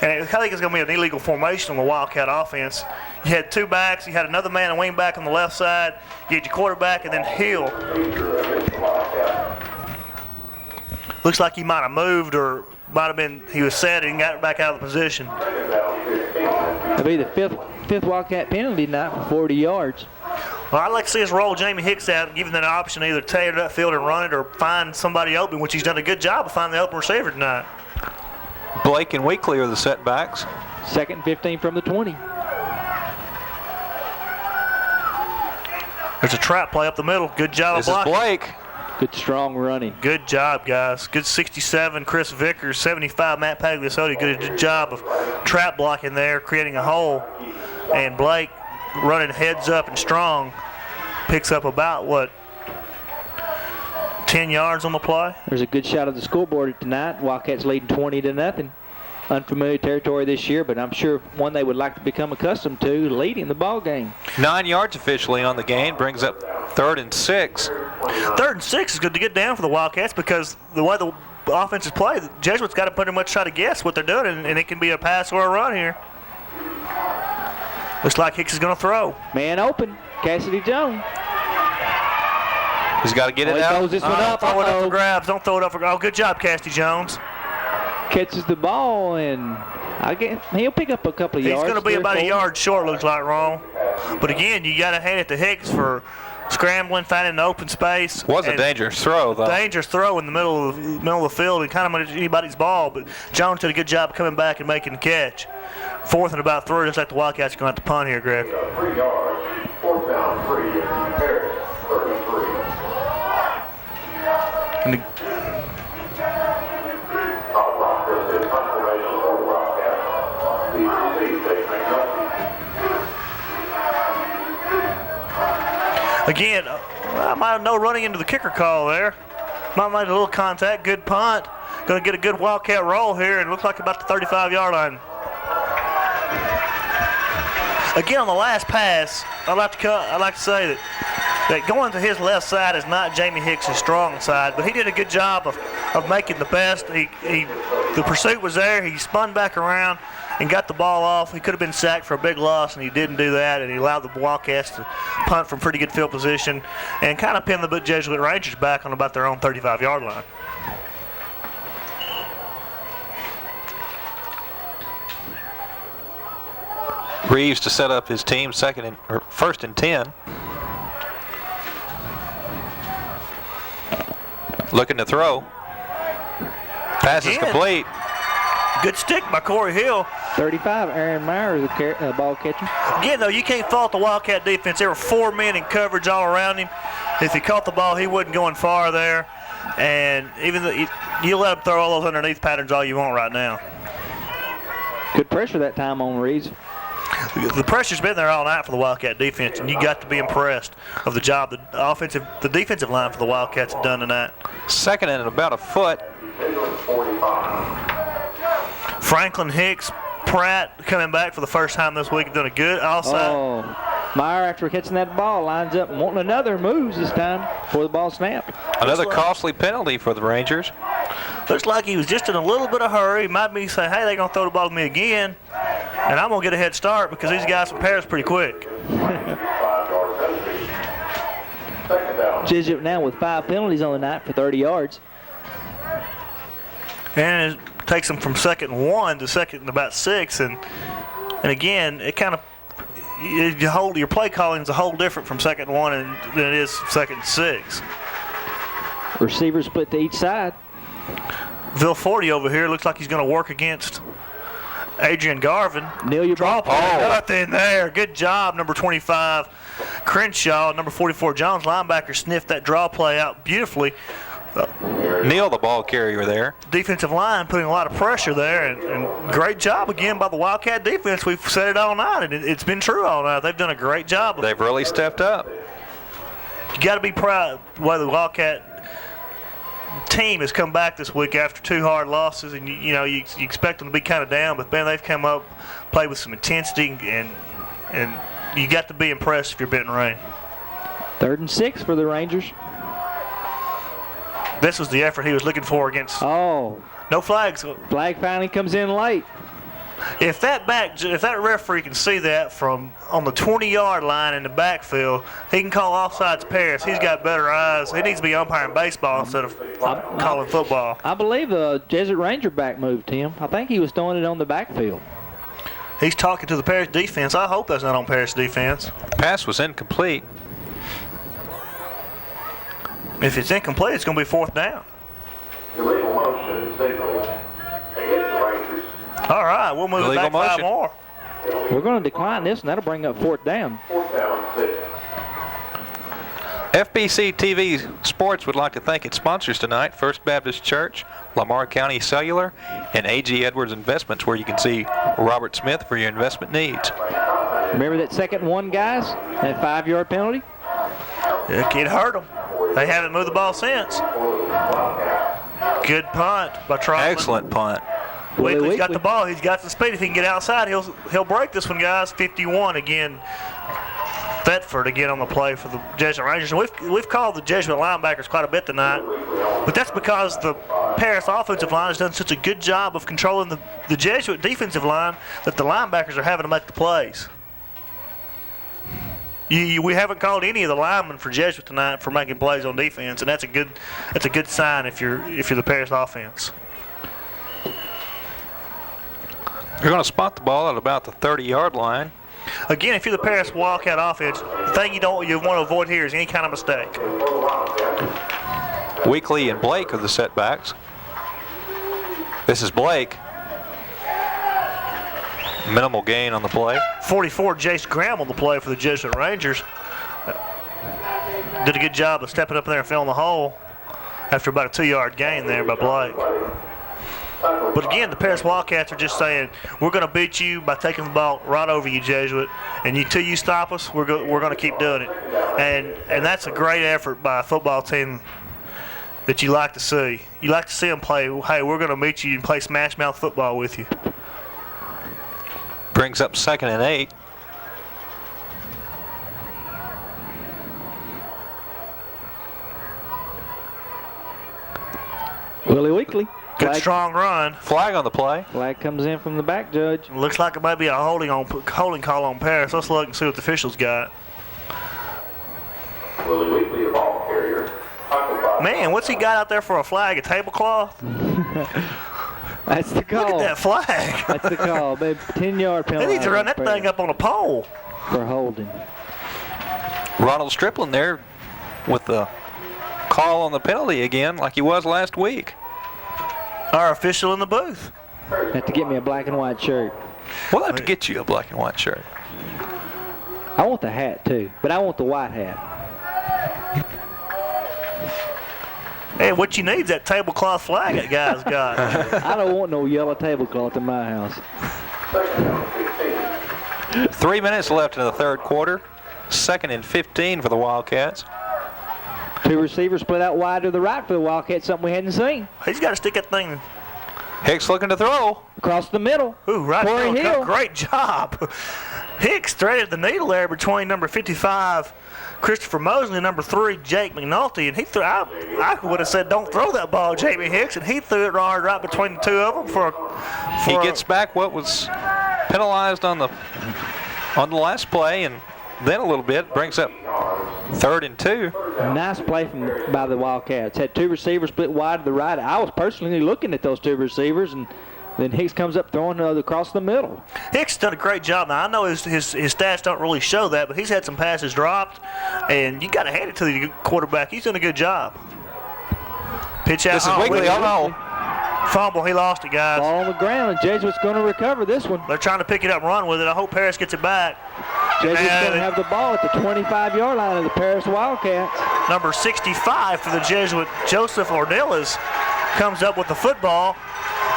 and I think it's going to be an illegal formation on the Wildcat offense. You had 2 backs, you had another man, a wing back on the left side, you had your quarterback, and then Hill. Looks like he might have moved or might have been, he was set and got back out of the position. That'll be the fifth Wildcat penalty tonight for 40 yards. Well, I'd like to see us roll Jamie Hicks out and give him that option to either tear that field and run it or find somebody open, which he's done a good job of finding the open receiver tonight. Blake and Weekly are the setbacks. 2nd and 15 from the 20. There's a trap play up the middle. Good job of blocking. This is Blake. Good strong running. Good job, guys. Good 67, Chris Vickers. 75, Matt Pagliasotti. Good job of trap blocking there, creating a hole. And Blake running heads up and strong. Picks up about, 10 yards on the play? There's a good shot of the scoreboard tonight. Wildcats leading 20-0. Unfamiliar territory this year, but I'm sure one they would like to become accustomed to, leading the ball game. 9 yards officially on the gain, brings up 3rd and 6. 3rd and 6 is good to get down for the Wildcats because the way the offense is played, the Jesuits got to pretty much try to guess what they're doing, and it can be a pass or a run here. Looks like Hicks is going to throw. Man open, Cassidy Jones. He's got to get it he out. throws this one up. Throw it up for grabs. Don't throw it up for grabs. Oh, good job, Casty Jones. Catches the ball, and he'll pick up a couple of yards. He's going to be about a yard short, looks like, Ron. But again, you got to hand it to Hicks for scrambling, finding an open space. Was a dangerous throw, though. Dangerous throw in the middle of the field. It kind of made anybody's ball, but Jones did a good job coming back and making the catch. 4th and about 3. Looks like the Wildcats are going to have to punt here, Greg. 3 yards. 4th down, 3. Paris, 33. And again, I might have no running into the kicker call there. Might make a little contact. Good punt. Going to get a good Wildcat roll here, and looks like about the 35-yard line. Again, on the last pass, I'd like to say that going to his left side is not Jamie Hicks' strong side, but he did a good job of making the best. The pursuit was there. He spun back around and got the ball off. He could have been sacked for a big loss, and he didn't do that, and he allowed the Wildcats to punt from pretty good field position and kind of pin the Jesuit Rangers back on about their own 35-yard line. Reeves to set up his team 1st and 10. Looking to throw. Pass is complete. Good stick by Corey Hill. 35, Aaron Meyer, the ball catcher. Again, though, you can't fault the Wildcat defense. There were 4 men in coverage all around him. If he caught the ball, he wasn't going far there. And even though you let him throw all those underneath patterns all you want right now. Good pressure that time on Reeves. The pressure's been there all night for the Wildcat defense, and you got to be impressed of the job the defensive line for the Wildcats have done tonight. 2nd and about a foot. Franklin, Hicks, Pratt coming back for the first time this week have done a good outside. Oh, Meyer, after catching that ball, lines up and wanting another move this time before the ball snapped. Another costly penalty for the Rangers. Looks like he was just in a little bit of hurry. Might be saying, hey, they're going to throw the ball to me again, and I'm going to get a head start because these guys from Paris pretty quick. Jesuit now with 5 penalties on the night for 30 yards. And it takes them from 2nd and 1 to 2nd and about 6, and again, it kind of your play calling is a whole different from 2nd and 1 than it is 2nd and 6. Receivers split to each side. Vilforti over here looks like he's going to work against Adrian Garvin. Neil, your drop play. Nothing there. Good job, number 25 Crenshaw. Number 44 Jones, linebacker, sniffed that draw play out beautifully. Neil, the ball carrier there. Defensive line putting a lot of pressure there, and great job again by the Wildcat defense. We've said it all night, and it's been true all night. They've done a great job. They've really stepped up. You got to be proud of the way the Wildcat team has come back this week after 2 hard losses, and you expect them to be kind of down, but man, they've come up, played with some intensity, and you got to be impressed if you're Benton Ray. 3rd and 6 for the Rangers. This was the effort he was looking for against. Oh. No flags. Flag finally comes in late. If that referee can see that from on the 20-yard line in the backfield, he can call offsides Paris. He's got better eyes. He needs to be umpiring baseball instead of calling football. I believe the Jesuit Ranger back moved, Tim. I think he was throwing it on the backfield. He's talking to the Paris defense. I hope that's not on Paris defense. Pass was incomplete. If it's incomplete, it's going to be 4th down. Illegal motion signal against the Rangers. All right, we'll move it back 5 more. We're going to decline this, and that'll bring up 4th down. 4th down, 6. FBC TV Sports would like to thank its sponsors tonight, First Baptist Church, Lamar County Cellular, and A.G. Edwards Investments, where you can see Robert Smith for your investment needs. Remember that 2nd and 1, guys? That 5-yard penalty? It hurt them. They haven't moved the ball since. Good punt by Trotman. Excellent punt. Weekly's got the ball. He's got the speed. If he can get outside, he'll break this one, guys. 51 again. Thetford again on the play for the Jesuit Rangers. And we've called the Jesuit linebackers quite a bit tonight, but that's because the Paris offensive line has done such a good job of controlling the Jesuit defensive line that the linebackers are having to make the plays. We haven't called any of the linemen for Jesuit tonight for making plays on defense, and that's a good sign if you're the Paris offense. You're going to spot the ball at about the 30-yard line. Again, if you're the Paris Wildcat offense, the thing you want to avoid here is any kind of mistake. Weekly and Blake are the setbacks. This is Blake. Minimal gain on the play. 44, Jace Graham on the play for the Jesuit Rangers. Did a good job of stepping up there and filling the hole after about a 2-yard gain there by Blake. But again, the Paris Wildcats are just saying, we're going to beat you by taking the ball right over you, Jesuit, and until you stop us, we're going to keep doing it. And that's a great effort by a football team that you like to see. You like to see them play, hey, we're going to meet you and play smash mouth football with you. Brings up 2nd and 8. Willie Weekly. Good strong run. Flag on the play. Flag comes in from the back, Judge. Looks like it might be a holding call on Paris. Let's look and see what the officials got. Man, what's he got out there for a flag? A tablecloth? That's the call. Look at that flag. That's the call. Babe, 10-yard penalty. They need to run that thing up on a pole. For holding. Ronald Stripling there with the call on the penalty again like he was last week. Our official in the booth. Have to get me a black and white shirt. We'll have to get you a black and white shirt. I want the hat too, but I want the white hat. Hey, what you need is that tablecloth flag that guy's got. I don't want no yellow tablecloth in my house. 3 minutes left in the third quarter. 2nd and 15 for the Wildcats. 2 receivers split out wide to the right for the Wildcats, something we hadn't seen. He's got to stick that thing. Hicks looking to throw. Across the middle. Ooh, right Corey Hill. Great job. Hicks threaded the needle there between number 55, Christopher Mosley, and number 3, Jake McNulty. And he threw. I would have said, don't throw that ball, Jamie Hicks. And he threw it right between the two of them He gets back what was penalized on the last play, and then a little bit brings up 3rd and 2. Nice play by the Wildcats. Had 2 receivers split wide to the right. I was personally looking at those 2 receivers, and then Hicks comes up throwing across the middle. Hicks done a great job. Now, I know his stats don't really show that, but he's had some passes dropped, and you got to hand it to the quarterback. He's done a good job. Pitch out. This is Wiggly. Oh, no. Fumble. He lost it, guys. Ball on the ground, and Jesuit's going to recover this one. They're trying to pick it up and run with it. I hope Paris gets it back. Jesuit's going to have the ball at the 25-yard line of the Paris Wildcats. Number 65 for the Jesuit, Joseph Ornelas, comes up with the football.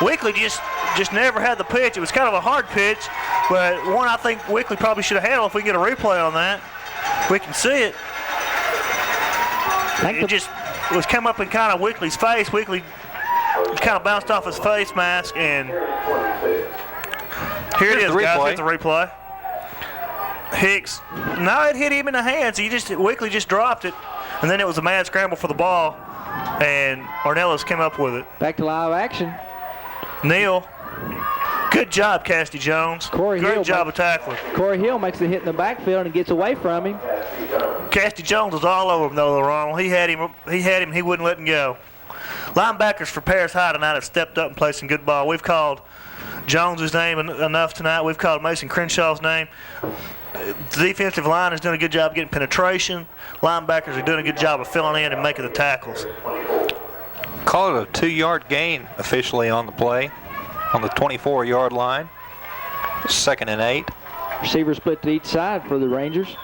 Weekly just never had the pitch. It was kind of a hard pitch, but one I think Weekly probably should have handled. If we can get a replay on that, we can see it. It was come up in kind of Weekly's face. Weekly kind of bounced off his face mask, and here it is, guys. Here's the replay. Hicks, no, it hit him in the hands. Weekly just dropped it, and then it was a mad scramble for the ball, and Ornelas came up with it. Back to live action. Neal, good job, Casty Jones. Great job of tackling. Corey Hill makes the hit in the backfield and gets away from him. Casty Jones was all over him, though, Ronald. He had him. He wouldn't let him go. Linebackers for Paris High tonight have stepped up and played some good ball. We've called Jones's name enough tonight. We've called Mason Crenshaw's name. The defensive line has done a good job getting penetration. Linebackers are doing a good job of filling in and making the tackles. Call it a 2-yard gain officially on the play on the 24-yard line. 2nd and 8. Receivers split to each side for the Rangers.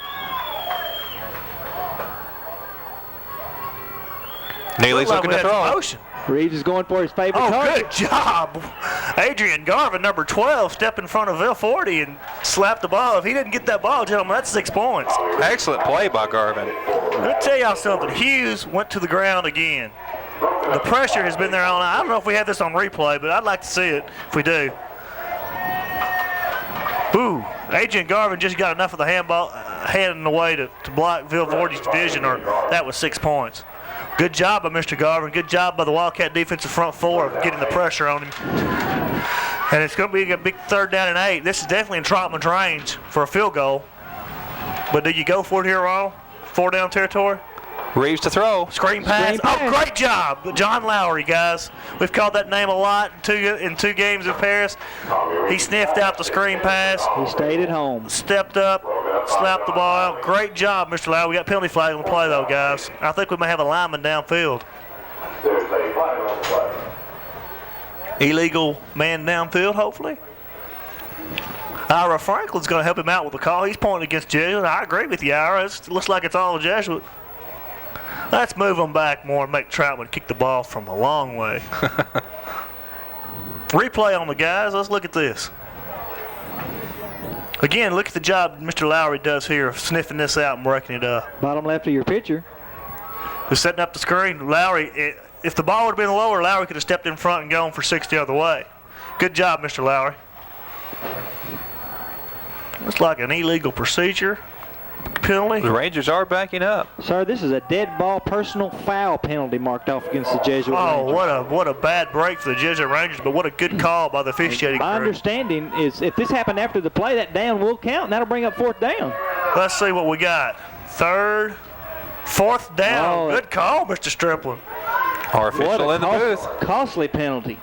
Neely's looking to throw it. Reeves is going for his favorite target. Good job. Adrian Garvin, number 12, stepped in front of Vil 40 and slapped the ball. If he didn't get that ball, gentlemen, that's 6 points. Excellent play by Garvin. Let me tell y'all something. Hughes went to the ground again. The pressure has been there all night. I don't know if we have this on replay, but I'd like to see it if we do. Ooh, Adrian Garvin just got enough of the hand in the way to block Vil 40's division, or that was 6 points. Good job by Mr. Garvin. Good job by the Wildcat defensive front four of getting the pressure on him. And it's going to be a big 3rd down and 8. This is definitely in Trotman's range for a field goal. But do you go for it here, Ronald? 4 down territory? Reeves to throw. Screen pass. Oh, great job. John Lowry, guys. We've called that name a lot in two games of Paris. He sniffed out the screen pass. He stayed at home. Stepped up, slapped the ball out. Great job, Mr. Lowry. We got penalty flag on the play, though, guys. I think we may have a lineman downfield. Illegal man downfield, hopefully. Ira Franklin's going to help him out with the call. He's pointing against Jesuit. I agree with you, Ira. It looks like it's all Jesuit. Let's move them back more and make Troutman kick the ball from a long way. Replay on the guys. Let's look at this. Again, look at the job Mr. Lowry does here of sniffing this out and breaking it up. Bottom left of your picture. Just setting up the screen. Lowry, if the ball would have been lower, Lowry could have stepped in front and gone for 6 the other way. Good job, Mr. Lowry. Looks like an illegal procedure penalty. The Rangers are backing up. Sir, this is a dead ball personal foul penalty marked off against the Jesuit Rangers. What a bad break for the Jesuit Rangers, but what a good call by the officiating crew. My understanding is if this happened after the play, that down will count, and that'll bring up 4th down. Let's see what we got. 4th down. Oh. Good call, Mr. Stripling. Our official in the booth. Costly penalty.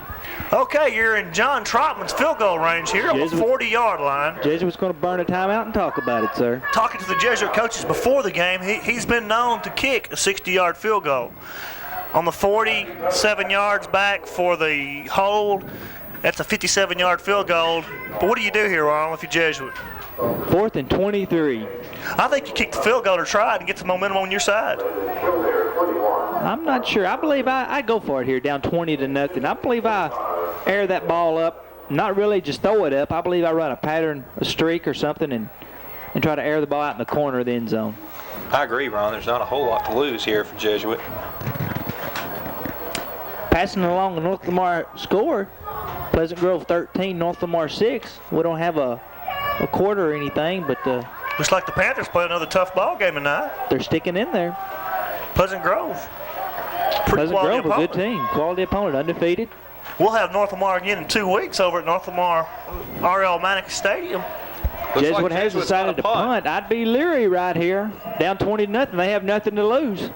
Okay, you're in John Trotman's field goal range here on the 40-yard line. Jesuit's going to burn a timeout and talk about it, sir. Talking to the Jesuit coaches before the game, he's been known to kick a 60-yard field goal. On the 47 yards back for the hold, that's a 57-yard field goal. But what do you do here, Ronald, if you're Jesuit? 4th and 23. I think you kick the field goal to try it and get the momentum on your side. I'm not sure. I believe I go for it here, down 20-0. I believe I air that ball up, not really just throw it up. I believe I run a pattern, a streak or something, and try to air the ball out in the corner of the end zone. I agree, Ron. There's not a whole lot to lose here for Jesuit. Passing along the North Lamar score, Pleasant Grove 13, North Lamar 6. We don't have a quarter or anything, but looks like the Panthers play another tough ball game tonight. They're sticking in there. Pleasant Grove. Pleasant Grove, a good team. Quality opponent, undefeated. We'll have North Lamar again in 2 weeks over at North Lamar R.L. Manick Stadium. Jesuit has decided to punt. I'd be leery right here. Down 20-0. They have nothing to lose.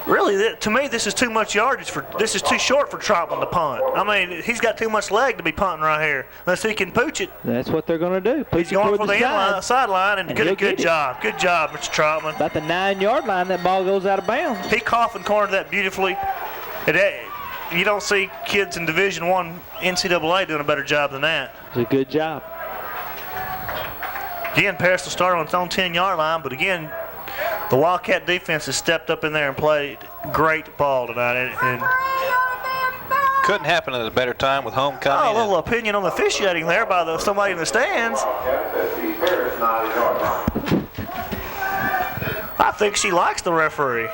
Really, to me, this is too much yardage. This is too short for Trotman to punt. I mean, he's got too much leg to be punting right here, unless he can pooch it. That's what they're going to do. Pooch he's going for the sideline, and good job. Good job, Mr. Trotman. About the 9-yard line, that ball goes out of bounds. He coughed and cornered that beautifully. You don't see kids in Division I NCAA doing a better job than that. It's a good job. Again, Paris will start on its own 10-yard line, but again, the Wildcat defense has stepped up in there and played great ball tonight. And couldn't happen at a better time with homecoming. A little opinion on the officiating there by somebody in the stands. I think she likes the referee.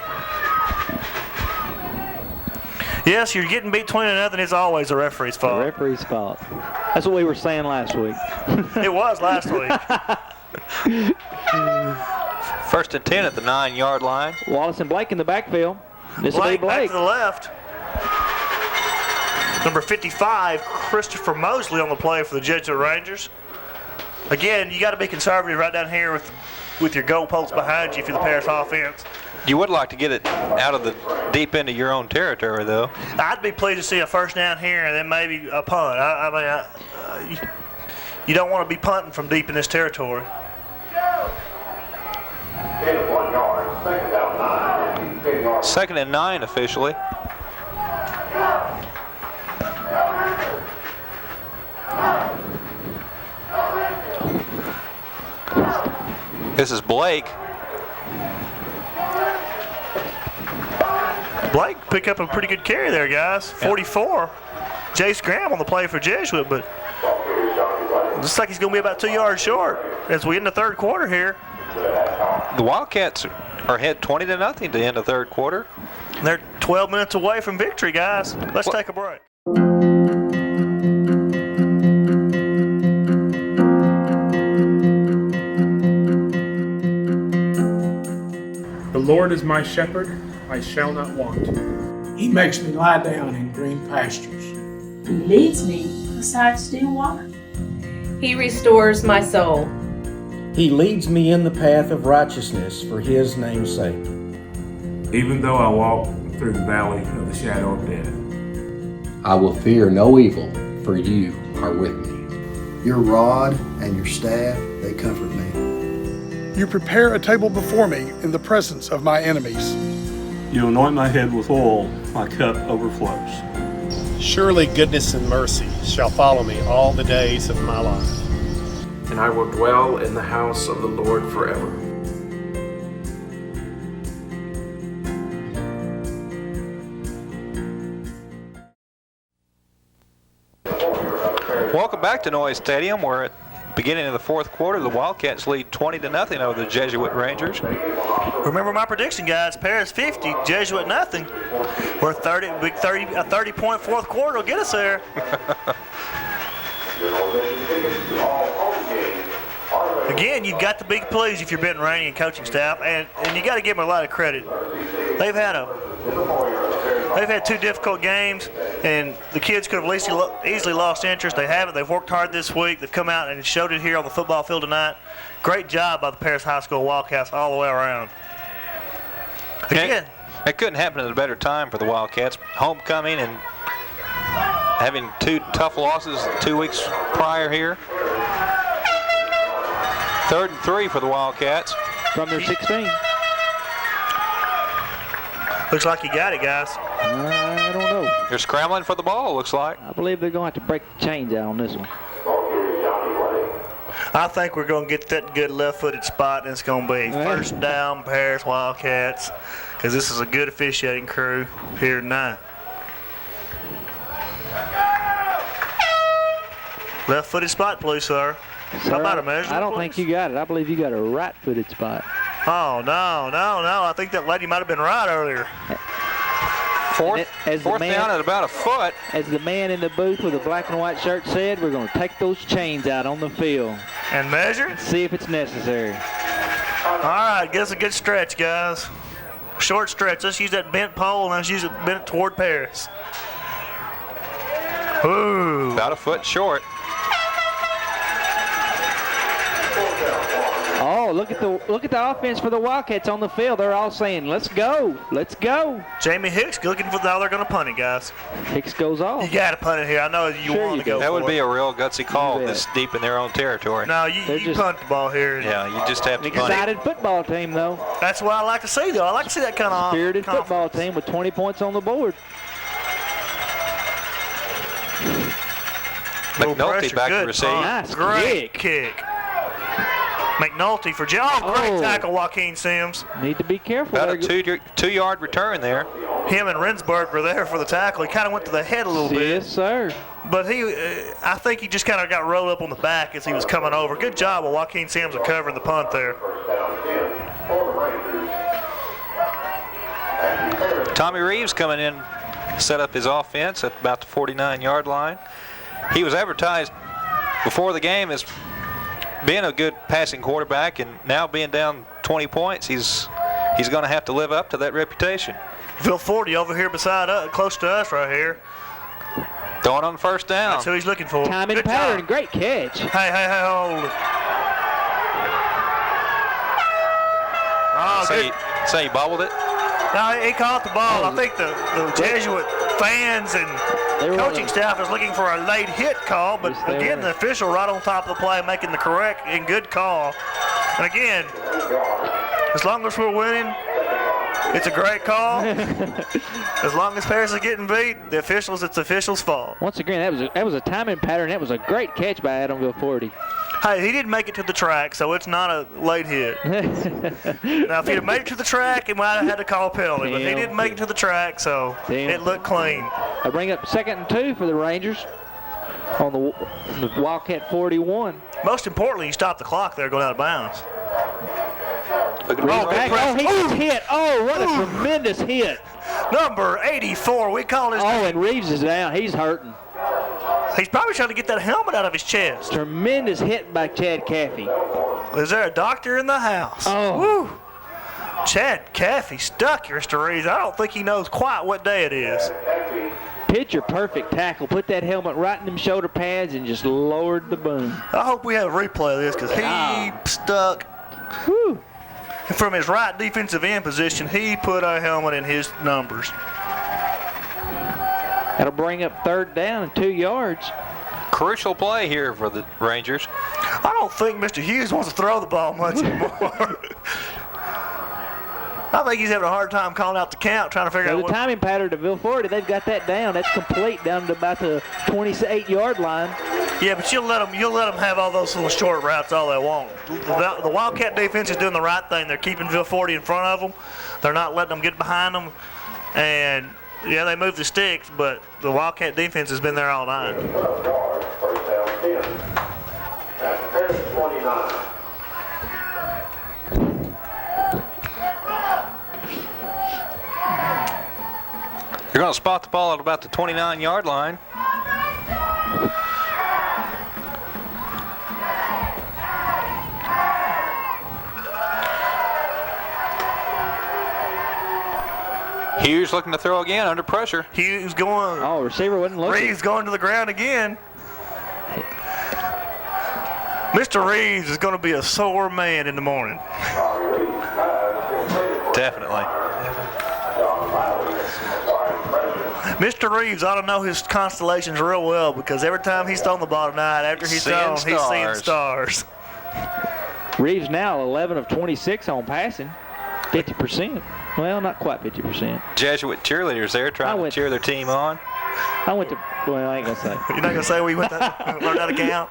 Yes, you're getting beat 20-0 is always the referee's fault. The referee's fault. That's what we were saying last week. It was last week. 1st and 10 at the 9-yard line. Wallace and Blake in the backfield. This will be Blake. Back to the left. Number 55, Christopher Mosley on the play for the Jesuit Rangers. Again, you got to be conservative right down here with your goalposts behind you if you're the Paris offense. You would like to get it out of the deep end of your own territory, though. I'd be pleased to see a 1st down here and then maybe a punt. You don't want to be punting from deep in this territory. 1 yard, 2nd down 9. 10 yards. 2nd and 9 officially. This is Blake. Blake picked up a pretty good carry there, guys. 44. Jace Graham on the play for Jesuit, but looks like he's going to be about 2 yards short as we end the 3rd quarter here. The Wildcats are ahead 20-0 to end the 3rd quarter. They're 12 minutes away from victory, guys. Let's take a break. The Lord is my shepherd, I shall not want. He makes me lie down in green pastures. He leads me beside still water. He restores my soul. He leads me in the path of righteousness for his name's sake. Even though I walk through the valley of the shadow of death, I will fear no evil, for you are with me. Your rod and your staff, they comfort me. You prepare a table before me in the presence of my enemies. you anoint my head with oil, my cup overflows. Surely goodness and mercy shall follow me all the days of my life. And I will dwell in the house of the Lord forever. Welcome back to Noyes Stadium. We're at the beginning of the fourth quarter. The Wildcats lead 20-0 over the Jesuit Rangers. Remember my prediction, guys. Paris 50, Jesuit nothing. We're 30. A 30-point fourth quarter will get us there. Again, you've got to be pleased if you're Benton Rainey and coaching staff, and you got to give them a lot of credit. They've had two difficult games, and the kids could have easily lost interest. They haven't. They've worked hard this week. They've come out and showed it here on the football field tonight. Great job by the Paris High School Wildcats all the way around. Again, it couldn't happen at a better time for the Wildcats. Homecoming and having two tough losses 2 weeks prior here. 3rd and 3 for the Wildcats. From their 16. Looks like you got it, guys. I don't know. They're scrambling for the ball, looks like. I believe they're going to have to break the chains out on this one. I think we're going to get that good left-footed spot, and it's going to be first down, Paris Wildcats, because this is a good officiating crew here tonight. Left-footed spot, please, sir. How about a measure? I don't think you got it. I believe you got a right-footed spot. Oh, no. I think that lady might have been right earlier. Fourth down at about a foot. As the man in the booth with the black and white shirt said, we're going to take those chains out on the field. And measure? See if it's necessary. All right, get us a good stretch, guys. Short stretch. Let's use that bent pole, and let's use it bent toward Paris. Ooh. About a foot short. Oh, look at the offense for the Wildcats on the field. They're all saying, "Let's go, let's go." Jamie Hicks looking for now. They're going to punt it, guys. Hicks goes off. You got to punt it here. I know you want to go. That would be a real gutsy call this deep in their own territory. No, you punt the ball here. Yeah, you just have to punt it. Excited football team, though. That's what I like to see, though. I like to see that kind of spirited football team with 20 points on the board. McNulty back to receive. Nice great kick. McNulty for Joe. Great tackle, Joaquin Sims. Need to be careful. About a 2-yard return there. Him and Rensburg were there for the tackle. He kind of went to the head a little bit. Yes, sir. But I think he just kind of got rolled up on the back as he was coming over. Good job of Joaquin Sims of covering the punt there. Tommy Reeves coming in, set up his offense at about the 49-yard line. He was advertised before the game as being a good passing quarterback, and now being down 20 points, he's going to have to live up to that reputation. Phil Forty over here beside us, close to us right here. Throwing on first down. That's who he's looking for. Time and pattern, great catch. Hey, hold it. Oh, Say he bobbled it? No, he caught the ball. I think the Jesuit fans and coaching staff is looking for a late hit call, but again, the official right on top of the play making the correct and good call. And again, as long as we're winning, it's a great call. As long as Paris is getting beat, it's the officials' fault. Once again, that was a timing pattern. That was a great catch by Adamville 40. Hey, he didn't make it to the track, so it's not a late hit. Now, if he'd have made it to the track, he might have had to call a penalty, but he didn't make it to the track, so it looked clean. I bring up 2nd and 2 for the Rangers on the Wildcat 41. Most importantly, you stop the clock there going out of bounds. He gets hit. Oh, what a tremendous hit. Number 84, we call his name. And Reeves is down. He's hurting. He's probably trying to get that helmet out of his chest. Tremendous hit by Chad Caffey. Is there a doctor in the house? Oh. Woo. Chad Caffey stuck, Mr. Reeves. I don't think he knows quite what day it is. Picture perfect tackle. Put that helmet right in them shoulder pads and just lowered the boom. I hope we have a replay of this because he stuck. Whew. From his right defensive end position, he put a helmet in his numbers. That'll bring up 3rd down and 2 yards. Crucial play here for the Rangers. I don't think Mr. Hughes wants to throw the ball much anymore. I think he's having a hard time calling out the count, trying to figure out the timing pattern to Ville 40, they've got that down. That's complete down to about the 28-yard line. Yeah, but you'll let them have all those little short routes all they want. The Wildcat defense is doing the right thing. They're keeping Ville 40 in front of them. They're not letting them get behind them. And, yeah, they move the sticks, but the Wildcat defense has been there all night. First down 10. That's 29. They're going to spot the ball at about the 29-yard line. Hughes looking to throw again under pressure. Hughes going. Oh, receiver wasn't looking. Reeves going to the ground again. Mr. Reeves is going to be a sore man in the morning. Definitely. Mr. Reeves ought to know his constellations real well because every time he's thrown the ball tonight, after he's thrown, he's seeing stars. Reeves now 11 of 26 on passing, 50%. Well, not quite 50%. Jesuit cheerleaders there trying to cheer their team on. I went to, well, I ain't going to say. You're not going to say we went to learn how to count?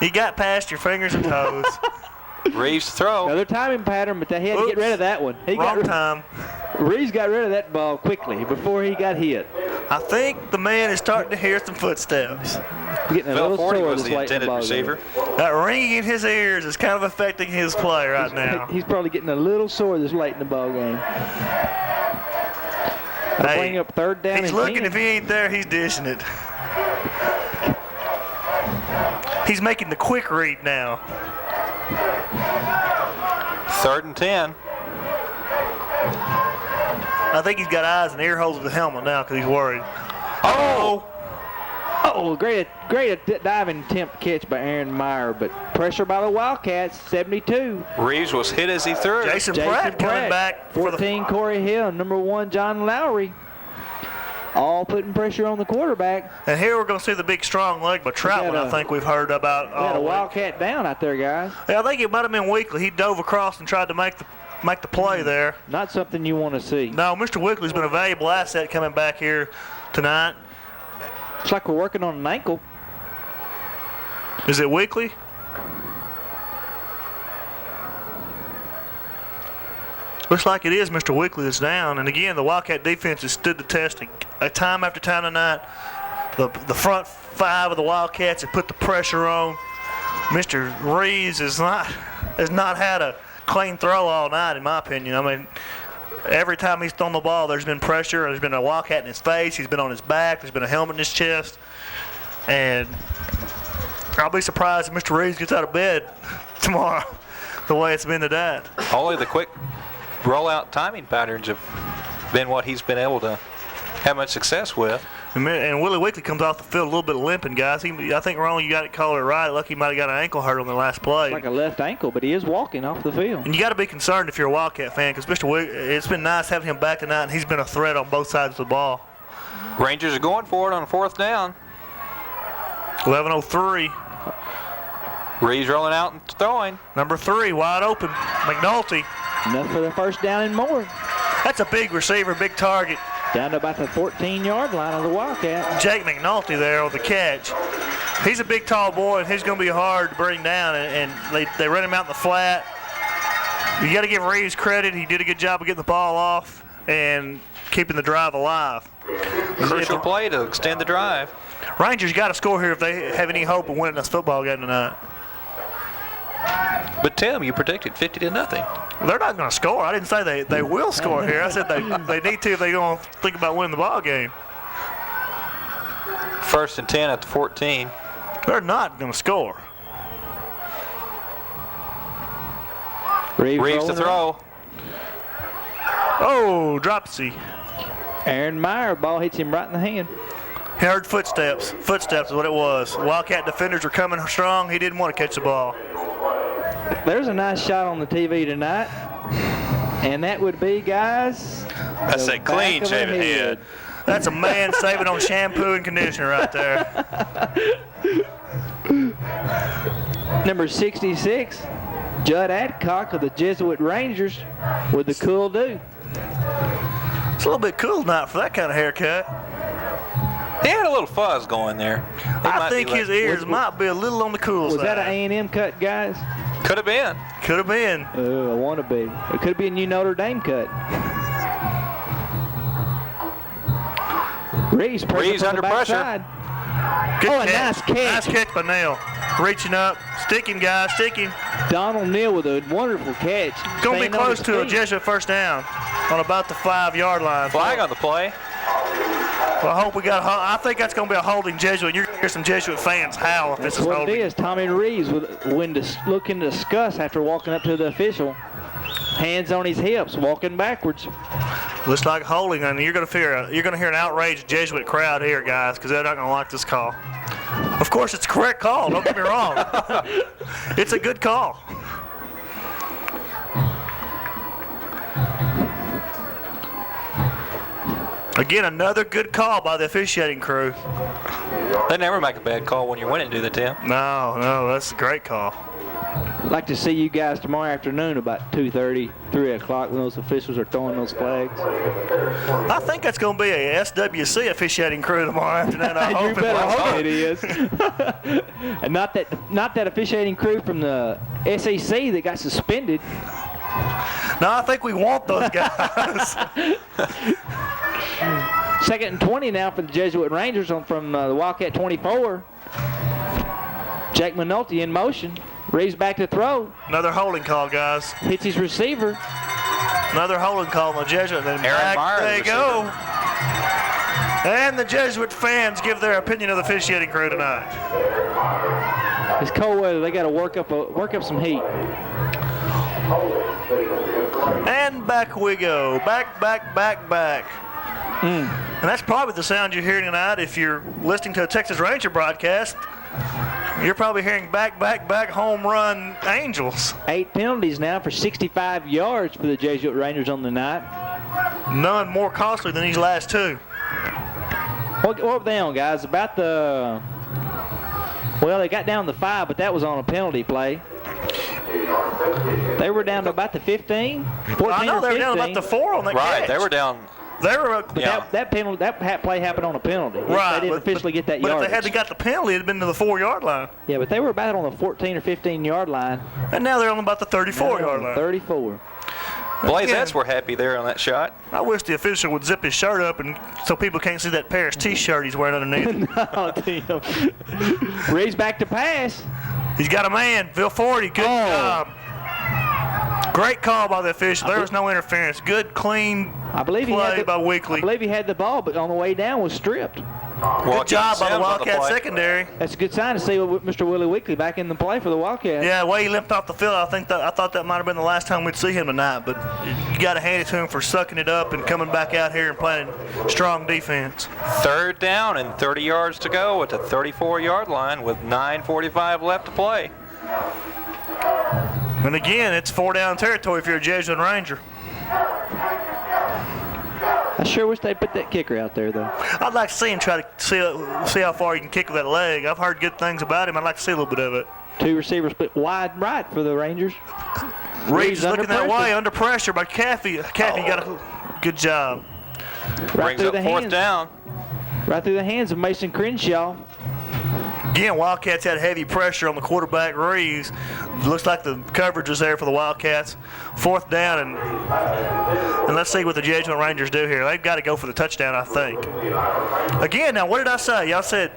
You got past your fingers and toes. Reeves to throw. Another timing pattern, but they had to get rid of that one. Wrong time. Reeves got rid of that ball quickly before he got hit. I think the man is starting to hear some footsteps. Getting a little sore was the intended receiver. That ringing in his ears is kind of affecting his play right now. He's probably getting a little sore this late in the ball game. Bring up 3rd down. He's looking. 10. If he ain't there, he's dishing it. He's making the quick read now. 3rd and 10. I think he's got eyes and ear holes of the helmet now because he's worried. Oh, great diving attempt catch by Aaron Meyer, but pressure by the Wildcats, 72. Reeves was hit as he threw. Jason Pratt coming back. 14, Corey Hill, number 1, John Lowry. All putting pressure on the quarterback. And here we're going to see the big strong leg by Troutman, I think we've heard about. We had a Wildcat down out there, guys. Yeah, I think it might have been Weekly. He dove across and tried to make the play there. Not something you want to see. No, Mr. Weekly's been a valuable asset coming back here tonight. Looks like we're working on an ankle. Is it Weekly? Looks like it is Mr. Weekly that's down. And again, the Wildcat defense has stood the test time after time tonight. The front 5 of the Wildcats have put the pressure on. Mr. Reeves has not had a clean throw all night, in my opinion. I mean, every time he's thrown the ball, there's been pressure. There's been a Wildcat in his face. He's been on his back. There's been a helmet in his chest. And I'll be surprised if Mr. Reeves gets out of bed tomorrow the way it's been today. Only the quick rollout timing patterns have been what he's been able to have much success with. And Willie Weekly comes off the field a little bit limping, guys. I think, Ron, you got it called it right. Lucky he might have got an ankle hurt on the last play. Like a left ankle, but he is walking off the field. And you got to be concerned if you're a Wildcat fan because it's been nice having him back tonight, and he's been a threat on both sides of the ball. Rangers are going for it on 4th down. 11:03. Reeves rolling out and throwing. Number 3, wide open. McNulty. Enough for the 1st down and more. That's a big receiver, big target. Down to about the 14-yard line of the Wildcat. Jake McNulty there on the catch. He's a big, tall boy, and he's going to be hard to bring down, and they run him out in the flat. You got to give Reeves credit. He did a good job of getting the ball off and keeping the drive alive. Crucial play to extend the drive. Rangers got to score here if they have any hope of winning this football game tonight. But Tim, you predicted 50-0. They're not going to score. I didn't say they will score here. I said they need to if they're going to think about winning the ball game. 1st and 10 at the 14. They're not going to score. Reeves to throw. Oh, dropsy. Aaron Meyer, ball hits him right in the hand. He heard footsteps. Footsteps is what it was. Wildcat defenders were coming strong. He didn't want to catch the ball. There's a nice shot on the TV tonight. And that would be, guys, that's a clean shaven head. That's a man saving on shampoo and conditioner right there. Number 66, Judd Adcock of the Jesuit Rangers with the cool do. It's a little bit cool tonight for that kind of haircut. He had a little fuzz going there. I think his ears might be a little on the cool side. Was that an A&M cut, guys? Could have been. Could have been. I want to be. It could be a new Notre Dame cut. Reeves under pressure. Good a nice catch. Nice catch by Neal. Reaching up, sticking, guys, sticking. Donald Neal with a wonderful catch. Going to be close to a Jesuit first down on about the 5-yard line. Flag on the play. Well, I think that's going to be a holding Jesuit. You're going to hear some Jesuit fans howl if this is holding. That's what it is. Tommy Reeves looking to discuss after walking up to the official. Hands on his hips, walking backwards. Looks like holding, and you're going to hear an outraged Jesuit crowd here, guys, because they're not going to like this call. Of course, it's a correct call. Don't get me wrong. It's a good call. Again, another good call by the officiating crew. They never make a bad call when you're winning, do they, Tim? No, that's a great call. I'd like to see you guys tomorrow afternoon about 2:30, 3 o'clock when those officials are throwing those flags. I think that's going to be a SWC officiating crew tomorrow afternoon. I hope it is. And not that officiating crew from the SEC that got suspended. No, I think we want those guys. 2nd and 20 now for the Jesuit Rangers from the Wildcat 24. Jake Minolti in motion. Reeves back to throw. Another holding call, guys. Hits his receiver. Another holding call on the Jesuit. And then Aaron Meyer, they go. And the Jesuit fans give their opinion of the officiating crew tonight. It's cold weather. They got to work up some heat. And back we go. Back. And that's probably the sound you're hearing tonight if you're listening to a Texas Ranger broadcast. You're probably hearing back, home run Angels. 8 penalties now for 65 yards for the Jesuit Rangers on the night. None more costly than these last two. What were they on, guys? About the... Well, they got down to 5, but that was on a penalty play. They were down to about the 15. I know they were down about the 4 on that catch. Right, they were down. That play happened on a penalty. Right, they didn't officially get that yardage. But if they had got the penalty, it'd been to the 4-yard line. Yeah, but they were about on the 14 or 15-yard line. And now they're on about the 34-yard line. 34. Blazettes were happy there on that shot. I wish the official would zip his shirt up and so people can't see that Paris T-shirt he's wearing underneath. No, Tim. Reeves back to pass. He's got a man, Bill Forty. Good job. Great call by the official. There was no interference. Good, clean play by Weekly. I believe he had the ball, but on the way down was stripped. Good job by the Wildcat secondary. That's a good sign to see Mr. Willie Weekly back in the play for the Wildcats. Yeah, the way he limped off the field, I thought that might have been the last time we'd see him tonight. But you got to hand it to him for sucking it up and coming back out here and playing strong defense. 3rd down and 30 yards to go at the 34-yard line with 9:45 left to play. And again, it's 4-down territory if you're a Jesuit Ranger. I sure wish they'd put that kicker out there, though. I'd like to see him try to see how far he can kick with that leg. I've heard good things about him. I'd like to see a little bit of it. 2 receivers split wide right for the Rangers. Reeves looking that way, under pressure by Caffey. Caffey got a good job. Brings up 4th down. Right through the hands of Mason Crenshaw. Again, Wildcats had heavy pressure on the quarterback, Reeves. Looks like the coverage is there for the Wildcats. 4th down, and let's see what the Jesuit Rangers do here. They've got to go for the touchdown, I think. Again, now, what did I say? Y'all said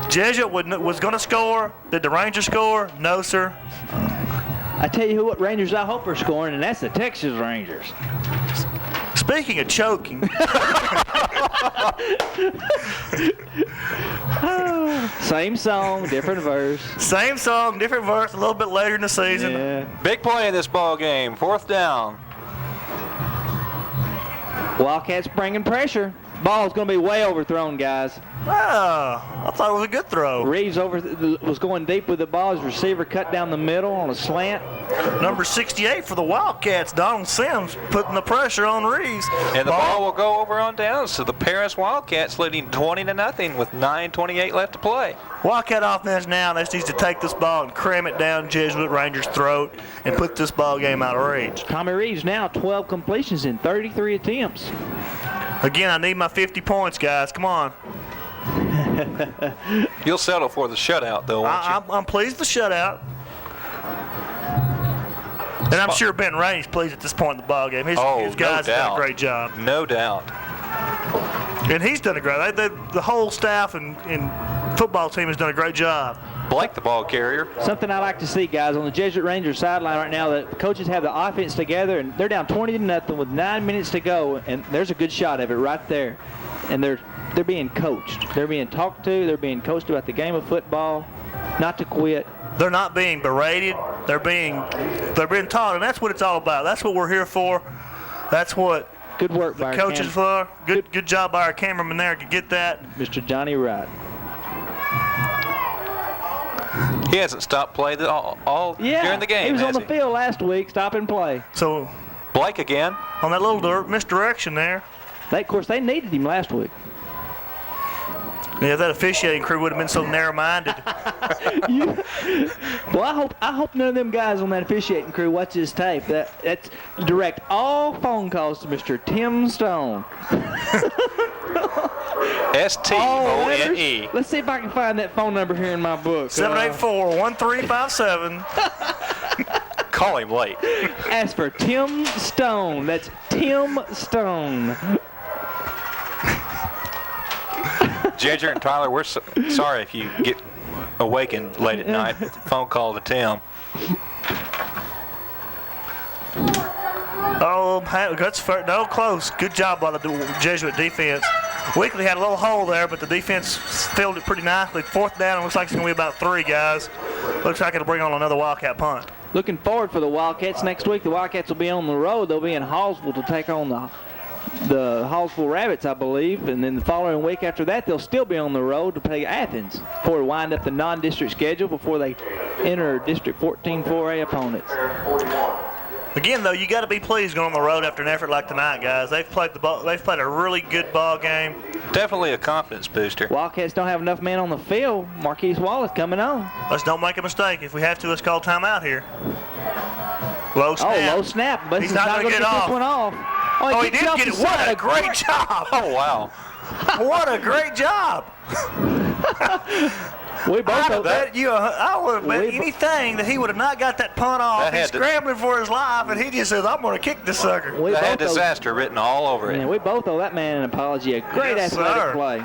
Jesuit was going to score. Did the Rangers score? No, sir. I tell you what Rangers I hope are scoring, and that's the Texas Rangers. Speaking of choking. Same song, different verse. Same song, different verse, a little bit later in the season. Yeah. Big play in this ball game, 4th down. Wildcats bringing pressure. Ball's going to be way overthrown, guys. I thought it was a good throw. Reeves was going deep with the ball. His receiver cut down the middle on a slant. Number 68 for the Wildcats, Donald Sims, putting the pressure on Reeves. And the ball will go over on down. So the Paris Wildcats leading 20-0 with 9:28 left to play. Wildcat offense now just needs to take this ball and cram it down Jesuit Rangers' throat and put this ball game out of reach. Tommy Reeves now 12 completions in 33 attempts. Again, I need my 50 points, guys. Come on. You'll settle for the shutout, though, won't you? I'm pleased with the shutout. And I'm sure Ben Rainey's pleased at this point in the ball game. His guys have done a great job. No doubt. And he's done a great. The whole staff and football team has done a great job. Blake, the ball carrier. Something I like to see, guys, on the Jesuit Rangers sideline right now, the coaches have the offense together, and they're down 20-0 with 9 minutes to go, and there's a good shot of it right there. And they're being coached. They're being talked to. They're being coached about the game of football, not to quit. They're not being berated. They're being taught, and that's what it's all about. That's what we're here for. That's what good work the by coaches for. Good job by our cameraman there to get that. Mr. Johnny Wright. He hasn't stopped playing all during the game. He was on the field last week, stop and play. So Blake again on that little misdirection there. Of course, they needed him last week. Yeah, that officiating crew would have been so narrow-minded. Well, I hope none of them guys on that officiating crew watch this tape. That's direct all phone calls to Mr. Tim Stone. S-T-O-N-E. Let's see if I can find that phone number here in my book. 784-1357. Call him late. Ask for Tim Stone. That's Tim Stone. Ginger and Tyler, we're sorry if you get awakened late at night with a phone call to Tim. Oh, that's fair. No, close. Good job by the Jesuit defense. Weekly had a little hole there, but the defense filled it pretty nicely. 4th down, it looks like it's going to be about 3, guys. Looks like it'll bring on another Wildcat punt. Looking forward for the Wildcats next week. The Wildcats will be on the road. They'll be in Hallsville to take on the Hallsville Rabbits, I believe, and then the following week after that, they'll still be on the road to play Athens before they wind up the non-district schedule before they enter District 14 4A opponents. Again, though, you got to be pleased going on the road after an effort like tonight, guys. They've played a really good ball game. Definitely a confidence booster. Wildcats don't have enough men on the field. Marquise Wallace coming on. Let's don't make a mistake. If we have to, let's call timeout here. Low snap. Oh, low snap. But he's not going to get this one off. Oh, he did get it. What a great job. Oh, wow. What a great job. We both I would have bet anything that he would have not got that punt off. He's scrambling for his life, and he just says, I'm going to kick this sucker. That had disaster written all over it. Yeah, we both owe that man an apology. A great athletic play.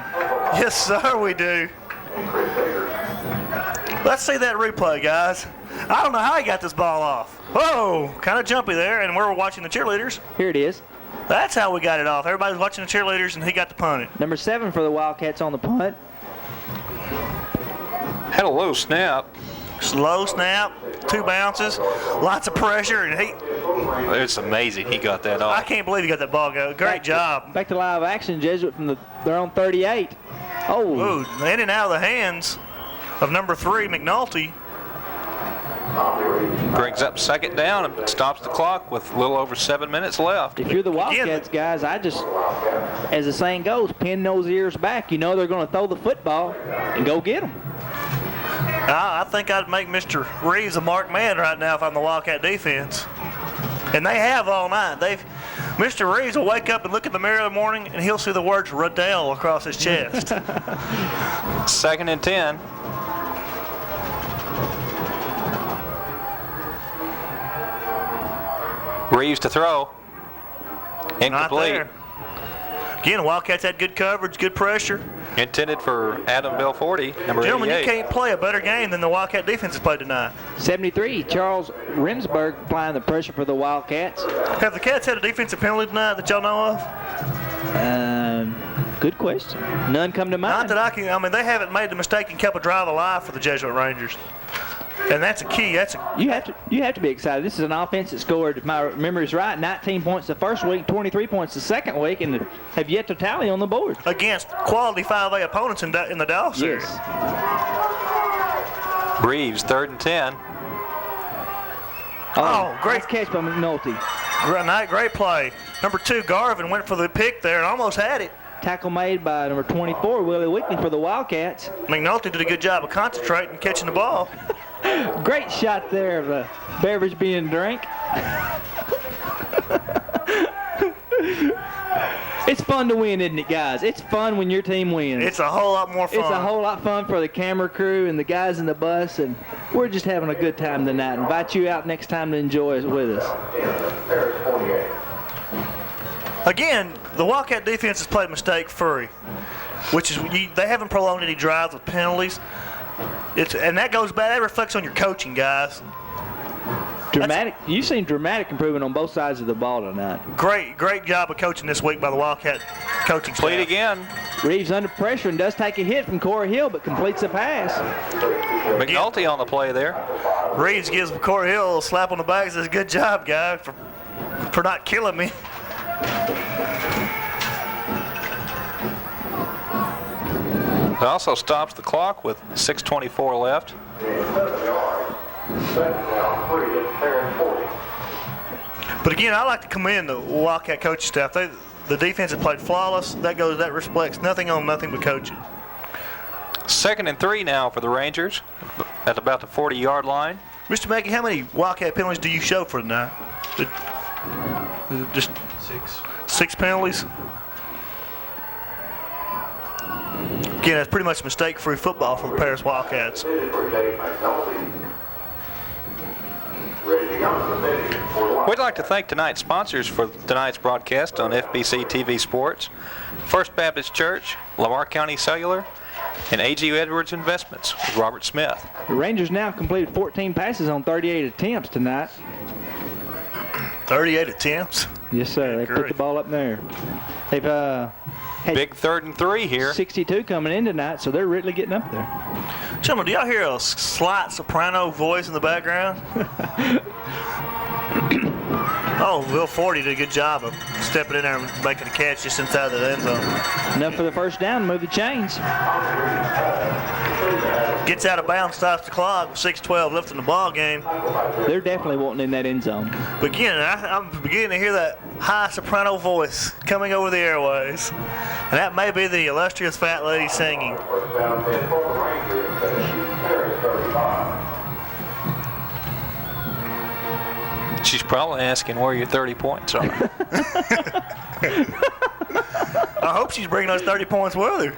Yes, sir, we do. Let's see that replay, guys. I don't know how he got this ball off. Whoa, kind of jumpy there, and we're watching the cheerleaders. Here it is. That's how we got it off. Everybody's watching the cheerleaders, and he got to punt it. Number 7 for the Wildcats on the punt. Had a low snap. Slow snap, 2 bounces, lots of pressure, and it's amazing he got that off. I can't believe he got that ball go. Great job. Back to live action, Jesuit from their own 38. Oh. Ooh, in and out of the hands of number 3, McNulty. Brings up 2nd down and stops the clock with a little over 7 minutes left. If you're the Wildcats, guys, as the saying goes, pin those ears back. You know they're going to throw the football and go get them. I think I'd make Mr. Reeves a marked man right now if I'm the Wildcat defense. And they have all night. Mr. Reeves will wake up and look in the mirror in the morning, and he'll see the words Riddell across his chest. 2nd and 10. Reeves to throw. Incomplete. Not there. Again, Wildcats had good coverage, good pressure. Intended for Adam Belforti, number 88. Gentlemen, you can't play a better game than the Wildcat defense has played tonight. 73, Charles Rimsberg applying the pressure for the Wildcats. Have the Cats had a defensive penalty tonight that y'all know of? Good question. None come to mind. Not that I mean, they haven't made the mistake and kept a drive alive for the Jesuit Rangers. And that's a key. You have to be excited. This is an offense that scored, if my memory is right, 19 points the first week, 23 points the second week, and have yet to tally on the board. Against quality 5A opponents in the Dallas area. Yes. Reeves, 3rd and 10. Oh, great nice catch by McNulty. Great play. Number 2, Garvin went for the pick there and almost had it. Tackle made by number 24, Willie Weekly for the Wildcats. McNulty did a good job of concentrating and catching the ball. Great shot there of the beverage being drank. It's fun to win, isn't it, guys? It's fun when your team wins. It's a whole lot more fun. It's a whole lot fun for the camera crew and the guys in the bus, and we're just having a good time tonight. Invite you out next time to enjoy it with us. Again, the Wildcat defense has played mistake-free, which is they haven't prolonged any drives with penalties. And that goes back. That reflects on your coaching, guys. You've seen dramatic improvement on both sides of the ball tonight. Great job of coaching this week by the Wildcat coaching staff. Played again. Reeves under pressure and does take a hit from Corey Hill, but completes the pass. McNulty on the play there. Reeves gives Corey Hill a slap on the back and says, "Good job, guy, for not killing me." It also stops the clock with 6:24 left. But again, I like to commend the Wildcat coaching staff. The defense has played flawless. That reflects nothing on nothing but coaching. 2nd and 3 now for the Rangers at about the 40-yard line. Mr. Mackey, how many Wildcat penalties do you show for tonight? Just 6. 6 penalties? Again, that's pretty much mistake-free football from the Paris Wildcats. We'd like to thank tonight's sponsors for tonight's broadcast on FBC TV Sports: First Baptist Church, Lamar County Cellular, and A.G. Edwards Investments with Robert Smith. The Rangers now completed 14 passes on 38 attempts tonight. 38 attempts? Yes, sir. They put the ball up there. They've had big 3rd and 3 here. 62 coming in tonight, so they're really getting up there. Gentlemen, do y'all hear a slight soprano voice in the background? Oh, Will Forty did a good job of stepping in there and making a catch just inside the end zone. Enough for the first down, move the chains. Gets out of bounds, stops the clock, 6:12 left in the ball game. They're definitely wanting in that end zone. But again, I'm beginning to hear that high soprano voice coming over the airways. And that may be the illustrious fat lady singing. She's probably asking where your 30 points are. I hope she's bringing those 30 points with her.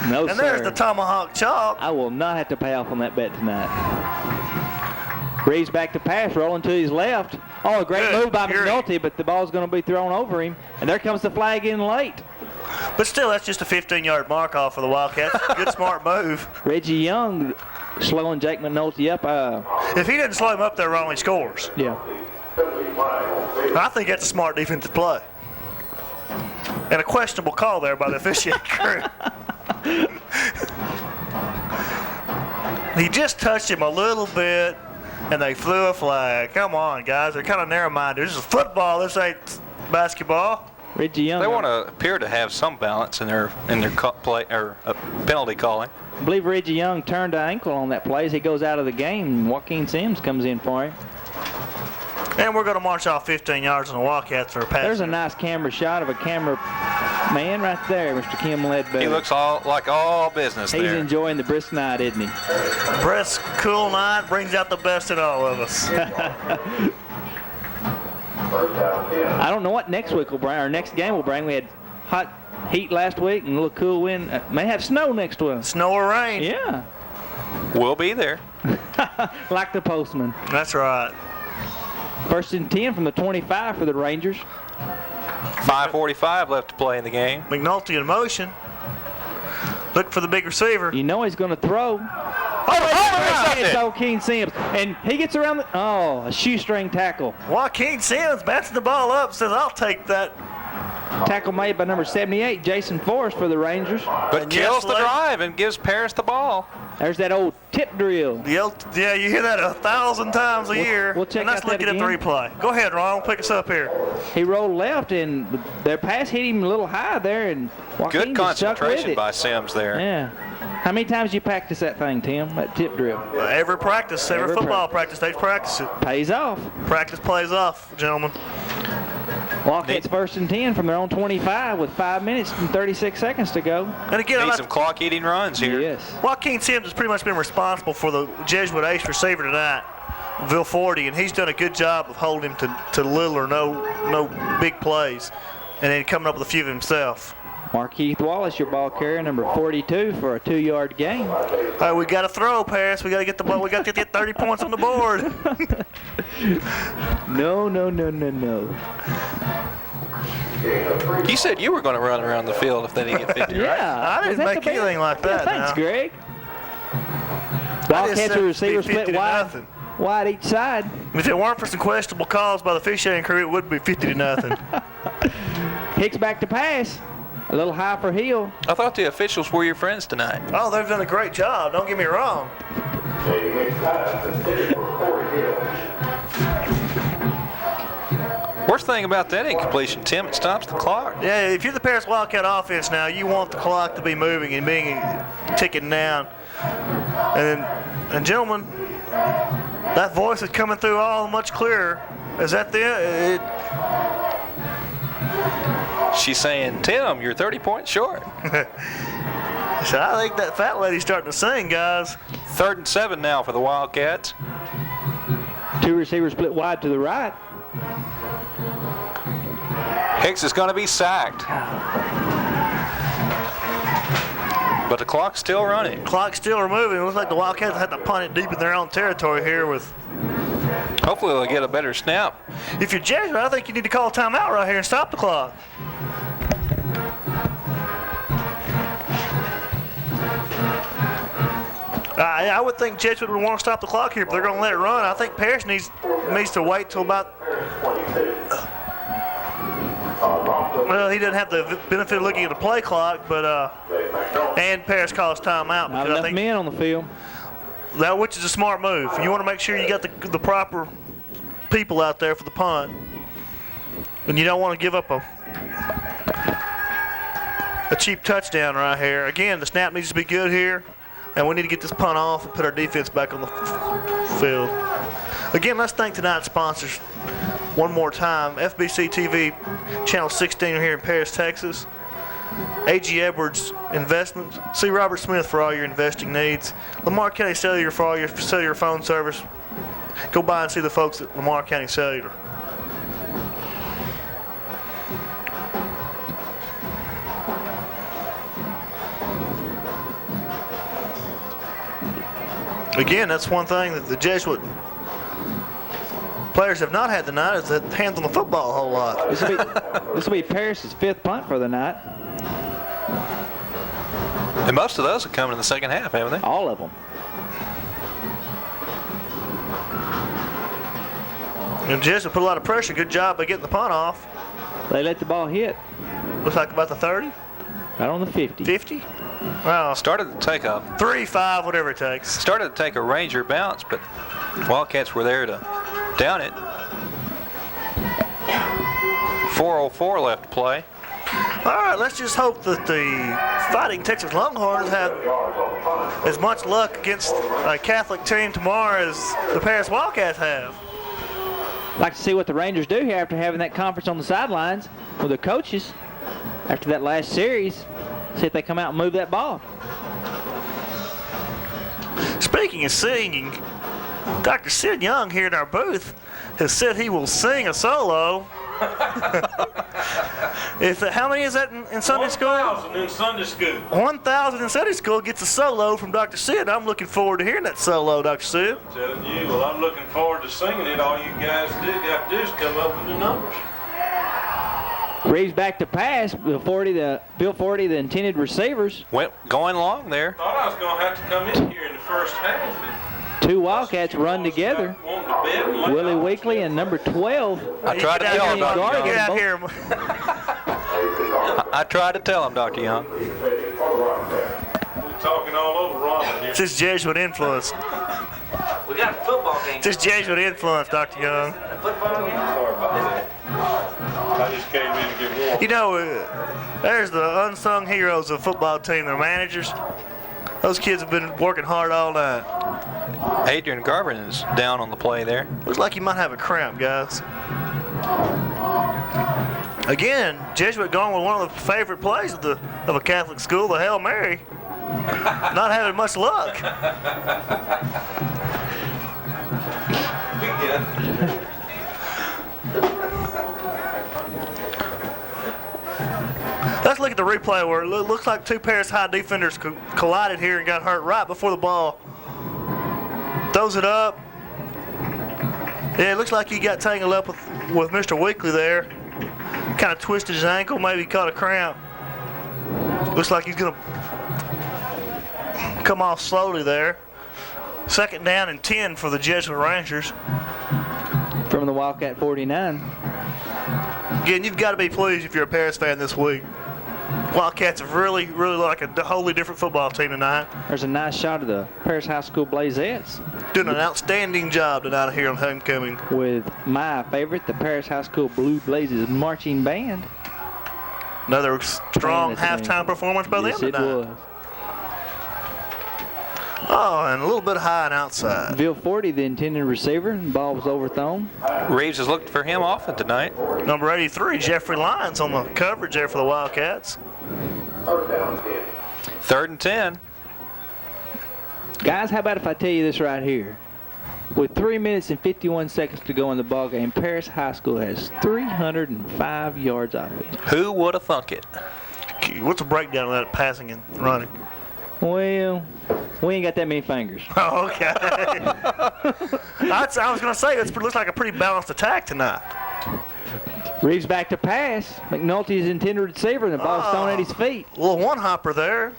No, and there's the tomahawk chop. I will not have to pay off on that bet tonight. Reeves back to pass, rolling to his left. Oh, a great move by McNulty, but the ball's going to be thrown over him. And there comes the flag in late. But still, that's just a 15-yard mark off for the Wildcats. Good, smart move. Reggie Young slowing Jake McNulty up. If he didn't slow him up there, wrong, he scores. Yeah. I think that's a smart defensive play. And a questionable call there by the officiating crew. He just touched him a little bit, and they flew a flag. Come on, guys. They're kind of narrow-minded. This is football. This ain't basketball. Reggie Young. They want to appear to have some balance in their play or penalty calling. I believe Reggie Young turned an ankle on that play as he goes out of the game. Joaquin Sims comes in for him. And we're going to march off 15 yards on the Wildcats for a pass. There's a nice camera shot of a camera man right there, Mr. Kim Ledbetter. He looks like all business He's enjoying the brisk night, isn't he? Brisk, cool night brings out the best in all of us. I don't know what next week will bring, or next game will bring. We had hot heat last week and a little cool wind. May have snow next week. Snow or rain. Yeah. We'll be there. Like the postman. That's right. 1st and 10 from the 25 for the Rangers. 5:45 left to play in the game. McNulty in motion. Look for the big receiver. You know he's going to throw. It's Joaquin Sims. And he gets around a shoestring tackle. Joaquin Sims bouncing the ball up, says, I'll take that. Tackle made by number 78, Jason Forrest for the Rangers. But kills the drive and gives Paris the ball. There's that old tip drill. Yeah, you hear that 1,000 times a year. We'll check and let's out that look at the again. replay. Go ahead, Ron. Pick us up here. He rolled left, and their pass hit him a little high there, and Joaquin Good just stuck with concentration it. by Sims there. Yeah. How many times you practice that thing, Tim, that tip drill? Every practice, every football practice, they practice it. Pays off. Practice plays off, gentlemen. Wildcats first and 10 from their own 25 with 5 minutes and 36 seconds to go. And again, need some clock-eating runs here. Yes. Joaquin Sims has pretty much been responsible for the Jesuit ace receiver tonight, Vilforti, and he's done a good job of holding him to little or no big plays, and then coming up with a few of himself. Markeith Wallace, your ball carrier, number 42 for a 2-yard gain. All right, we got to throw, Paris. We got to get the ball. We got to get 30 points on the board. No. You said you were going to run around the field if they didn't get 50, right? Yeah. I didn't make anything like that. Thanks, now. Greg. Wildcats and receivers split wide. Nothing. Wide each side. If it weren't for some questionable calls by the officiating crew, it would be 50-0. Hicks back to pass. A little high for Hill. I thought the officials were your friends tonight. Oh, they've done a great job. Don't get me wrong. Worst thing about that incompletion, Tim, it stops the clock. Yeah, if you're the Paris Wildcat offense now, you want the clock to be moving and being ticking down. And gentlemen, that voice is coming through all much clearer. Is that the She's saying, Tim, you're 30 points short. So I think that fat lady's starting to sing, guys. 3rd and 7 now for the Wildcats. 2 receivers split wide to the right. Hicks is going to be sacked. But the clock's still running. Clock's still moving. It looks like the Wildcats had to punt it deep in their own territory here with. Hopefully they'll get a better snap. If you're Jesuit, I think you need to call a timeout right here and stop the clock. I would think Jesuit would want to stop the clock here, but they're going to let it run. I think Paris needs to wait till about. Well, he doesn't have the benefit of looking at the play clock, but and Paris calls timeout. Not enough men on the field. That, which is a smart move. You want to make sure you got the proper people out there for the punt, and you don't want to give up a cheap touchdown right here. Again, the snap needs to be good here, and we need to get this punt off and put our defense back on the field. Again, let's thank tonight's sponsors one more time. FBC TV, Channel 16 here in Paris, Texas. A.G. Edwards Investments. See Robert Smith for all your investing needs. Lamar County Cellular for all your cellular phone service. Go by and see the folks at Lamar County Cellular. Again, that's one thing that the Jesuit players have not had tonight, is that hands on the football a whole lot. This will be Paris's 5th punt for the night. And most of those have come in the second half, haven't they? All of them. And Jesuit put a lot of pressure. Good job by getting the punt off. They let the ball hit. Looks like about the 30. Right on the 50. 50? Wow. Started to take a 3, 5, whatever it takes. Started to take a Ranger bounce, but Wildcats were there to down it. 4:04 left to play. All right, let's just hope that the Fighting Texas Longhorns have as much luck against a Catholic team tomorrow as the Paris Wildcats have. Like to see what the Rangers do here after having that conference on the sidelines with the coaches after that last series. See if they come out and move that ball. Speaking of singing, Dr. Sid Young here in our booth has said he will sing a solo. How many is that in Sunday school? 1,000 in Sunday school. 1,000 in Sunday school gets a solo from Dr. Sid. I'm looking forward to hearing that solo, Dr. Sid. I'm telling you, well, I'm looking forward to singing it. All you guys got to do is come up with the numbers. Reeves back to pass. Bill Forty, the intended receivers. Went going long there. Thought I was going to have to come in here in the first half. 2 Wildcats run together. Willie Weekley and number 12. I tried to tell him about Get out here. I tried to tell him, Dr. Young. We're talking all over Ronald here. It's this Jesuit influence. We got a football game. It's this Jesuit influence, Dr. Young. Football game? Sorry about that. I just came in to get warm. You know, there's the unsung heroes of the football team, their managers. Those kids have been working hard all night. Adrian Garvin is down on the play there. Looks like he might have a cramp, guys. Again, Jesuit going with one of the favorite plays of a Catholic school, the Hail Mary. Not having much luck. Let's look at the replay where it looks like two Paris High defenders collided here and got hurt right before the ball. Throws it up. Yeah, it looks like he got tangled up with Mr. Weekly there. Kind of twisted his ankle, maybe caught a cramp. Looks like he's going to come off slowly there. 2nd down and 10 for the Jesuit Rangers. From the Wildcat 49. Again, you've got to be pleased if you're a Paris fan this week. Wildcats have really like a wholly different football team tonight. There's a nice shot of the Paris High School Blazettes. Doing an outstanding job tonight here on homecoming. With my favorite, the Paris High School Blue Blazes Marching Band. Another strong halftime performance by them tonight. Yes, it was. Oh, and a little bit high and outside. Bill Forty, the intended receiver, and the ball was overthrown. Reeves has looked for him often tonight. Number 83, Jeffrey Lyons on the coverage there for the Wildcats. 3rd and 10. Guys, how about if I tell you this right here? With 3 minutes and 51 seconds to go in the ballgame, Paris High School has 305 yards offense. Who would have thunk it? What's the breakdown of that passing and running? Well, we ain't got that many fingers. Oh, okay. I was going to say, it looks like a pretty balanced attack tonight. Reeves back to pass. McNulty is intended receiver, and the ball's thrown at his feet. A little one-hopper there.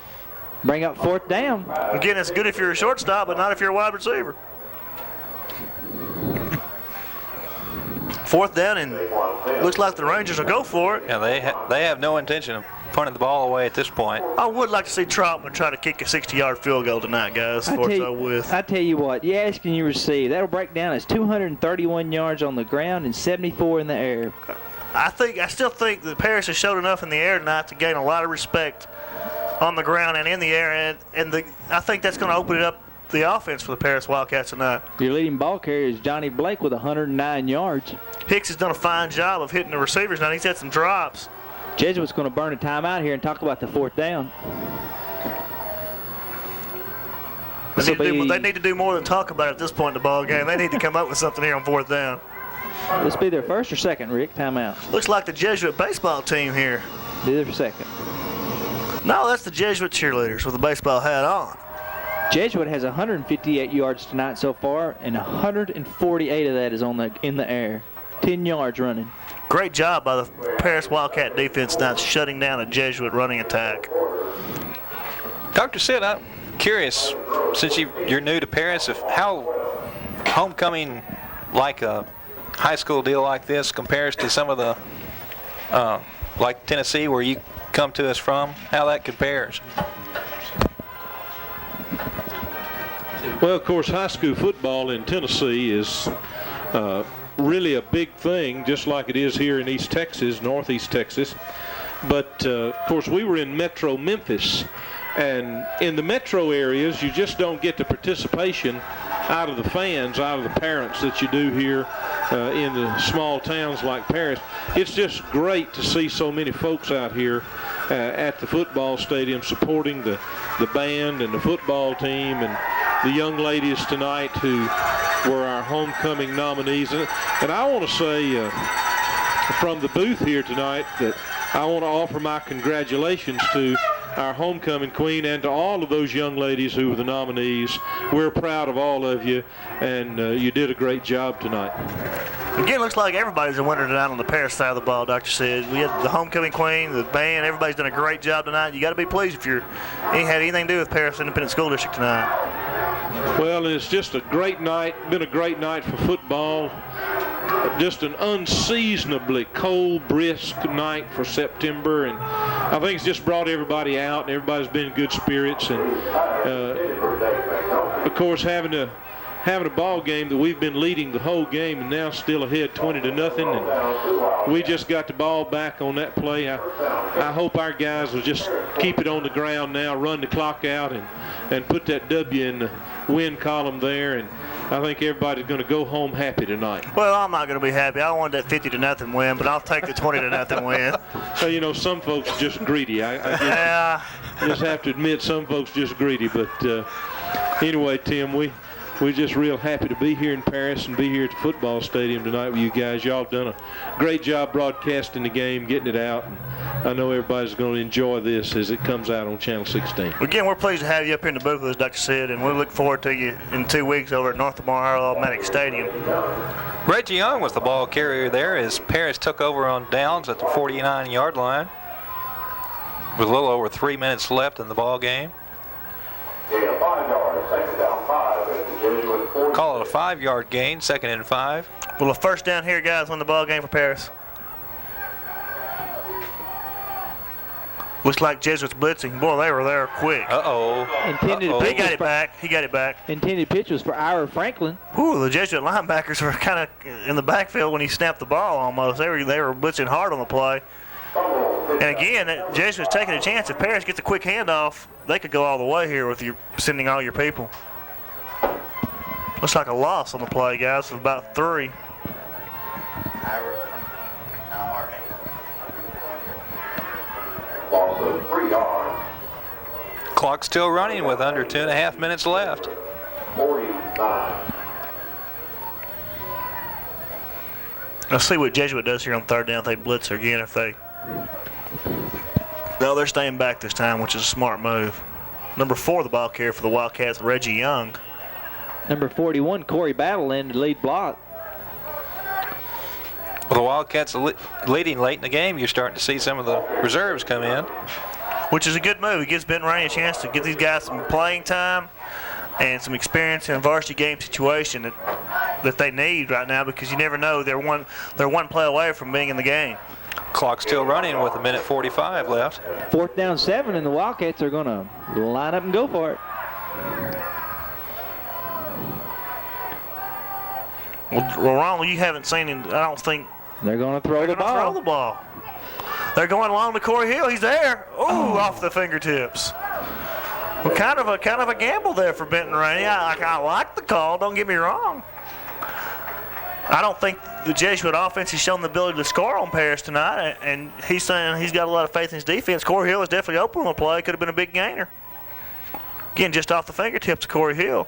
Bring up 4th down. Again, it's good if you're a shortstop, but not if you're a wide receiver. 4th down, and looks like the Rangers will go for it. Yeah, they have no intention of punting the ball away at this point. I would like to see Troutman try to kick a 60-yard field goal tonight, guys. I tell you what, you ask and you receive. That'll break down as 231 yards on the ground and 74 in the air. I still think that Paris has showed enough in the air tonight to gain a lot of respect on the ground and in the air, and I think that's going to open it up the offense for the Paris Wildcats tonight. Your leading ball carrier is Johnny Blake with 109 yards. Hicks has done a fine job of hitting the receivers. Now he's had some drops. Jesuit's going to burn a timeout here and talk about the 4th down. They need to do more than talk about it at this point in the ball game. They need to come up with something here on 4th down. This be their 1st or 2nd, Rick? Timeout. Looks like the Jesuit baseball team here. Be their 2nd. No, that's the Jesuit cheerleaders with the baseball hat on. Jesuit has 158 yards tonight so far, and 148 of that is in the air. 10 yards running. Great job by the Paris Wildcat defense tonight, shutting down a Jesuit running attack. Dr. Sid, I'm curious, since you're new to Paris, how homecoming like a high school deal like this compares to some of the, like Tennessee, where you come to us from, how that compares. Well, of course, high school football in Tennessee is really a big thing, just like it is here in East Texas, Northeast Texas. But, of course, we were in Metro Memphis, and in the metro areas, you just don't get the participation out of the fans, out of the parents that you do here in the small towns like Paris. It's just great to see so many folks out here at the football stadium supporting the band and the football team and the young ladies tonight who were our homecoming nominees. And I want to say from the booth here tonight that I want to offer my congratulations to our homecoming queen and to all of those young ladies who were the nominees. We're proud of all of you, and you did a great job tonight. Again, looks like everybody's a winner tonight on the Paris side of the ball, Dr. Sid. We had the homecoming queen, the band, everybody's done a great job tonight. You got to be pleased if you had anything to do with Paris Independent School District tonight. Well, it's just a great night, been a great night for football. just an unseasonably cold, brisk night for September, and I think it's just brought everybody out, and everybody's been in good spirits. And of course, having a ball game that we've been leading the whole game and now still ahead 20-0, and we just got the ball back on that play. I hope our guys will just keep it on the ground now, run the clock out, and put that W in the win column there. And I think everybody's going to go home happy tonight. Well, I'm not going to be happy. I wanted that 50-0 win, but I'll take the 20-0 win. Well, you know, some folks are just greedy. I just have to admit, some folks are just greedy. But anyway, Tim, we're just real happy to be here in Paris and be here at the football stadium tonight with you guys. Y'all have done a great job broadcasting the game, getting it out. And I know everybody's going to enjoy this as it comes out on Channel 16. Again, we're pleased to have you up here in the booth with us, Dr. Sid, and we'll look forward to you in 2 weeks over at North Lamar Automatic Stadium. Reggie Young was the ball carrier there as Paris took over on downs at the 49-yard line with a little over 3 minutes left in the ball game. Call it a 5-yard gain, 2nd and 5. Well, a first down here, guys, win the ball game for Paris. Looks like Jesuits blitzing. Boy, they were there quick. He got it back. He got it back. Intended pitch was for Ira Franklin. Ooh, the Jesuit linebackers were kind of in the backfield when he snapped the ball almost. They were blitzing hard on the play. And again, Jesuits taking a chance. If Paris gets a quick handoff, they could go all the way here with you sending all your people. Looks like a loss on the play, guys, of about 3. Loss of 3 yards. Clock still running with under 2.5 minutes left. 49. Let's see what Jesuit does here on 3rd down if they blitz again. No, they're staying back this time, which is a smart move. Number 4, the ball carrier for the Wildcats, Reggie Young. Number 41, Corey Battle in the lead block. Well, the Wildcats leading late in the game. You're starting to see some of the reserves come in. Which is a good move. It gives Benton Rainey a chance to get these guys some playing time and some experience in a varsity game situation that they need right now, because you never know. They're one play away from being in the game. Clock still running with 1:45 left. 4th down 7, and the Wildcats are going to line up and go for it. Well, Ronald, you haven't seen him. I don't think they're going to throw the ball. They're going along to Corey Hill. He's there. Ooh, off the fingertips. Well, kind of a gamble there for Benton Rainey. I like the call. Don't get me wrong. I don't think the Jesuit offense has shown the ability to score on Paris tonight, and he's saying he's got a lot of faith in his defense. Corey Hill is definitely open on the play. Could have been a big gainer. Again, just off the fingertips of Corey Hill.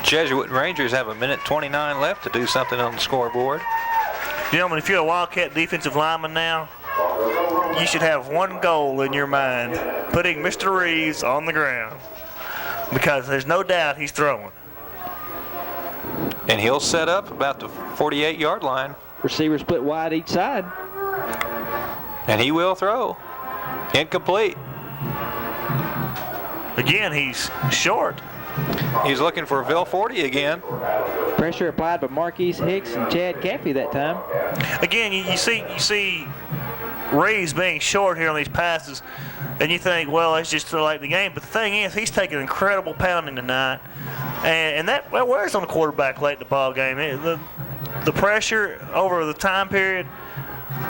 Jesuit Rangers have 1:29 left to do something on the scoreboard. Gentlemen, if you're a Wildcat defensive lineman now, you should have one goal in your mind: putting Mr. Reeves on the ground, because there's no doubt he's throwing. And he'll set up about the 48-yard line. Receiver split wide each side. And he will throw. Incomplete. Again, he's short. He's looking for Ville 40 again. Pressure applied by Marquise Hicks and Chad Caffey that time. Again, you see Reeves being short here on these passes, and you think, well, it's just too late in the game. But the thing is, he's taking incredible pounding tonight, and that wears on the quarterback late in the ball game. The pressure over the time period.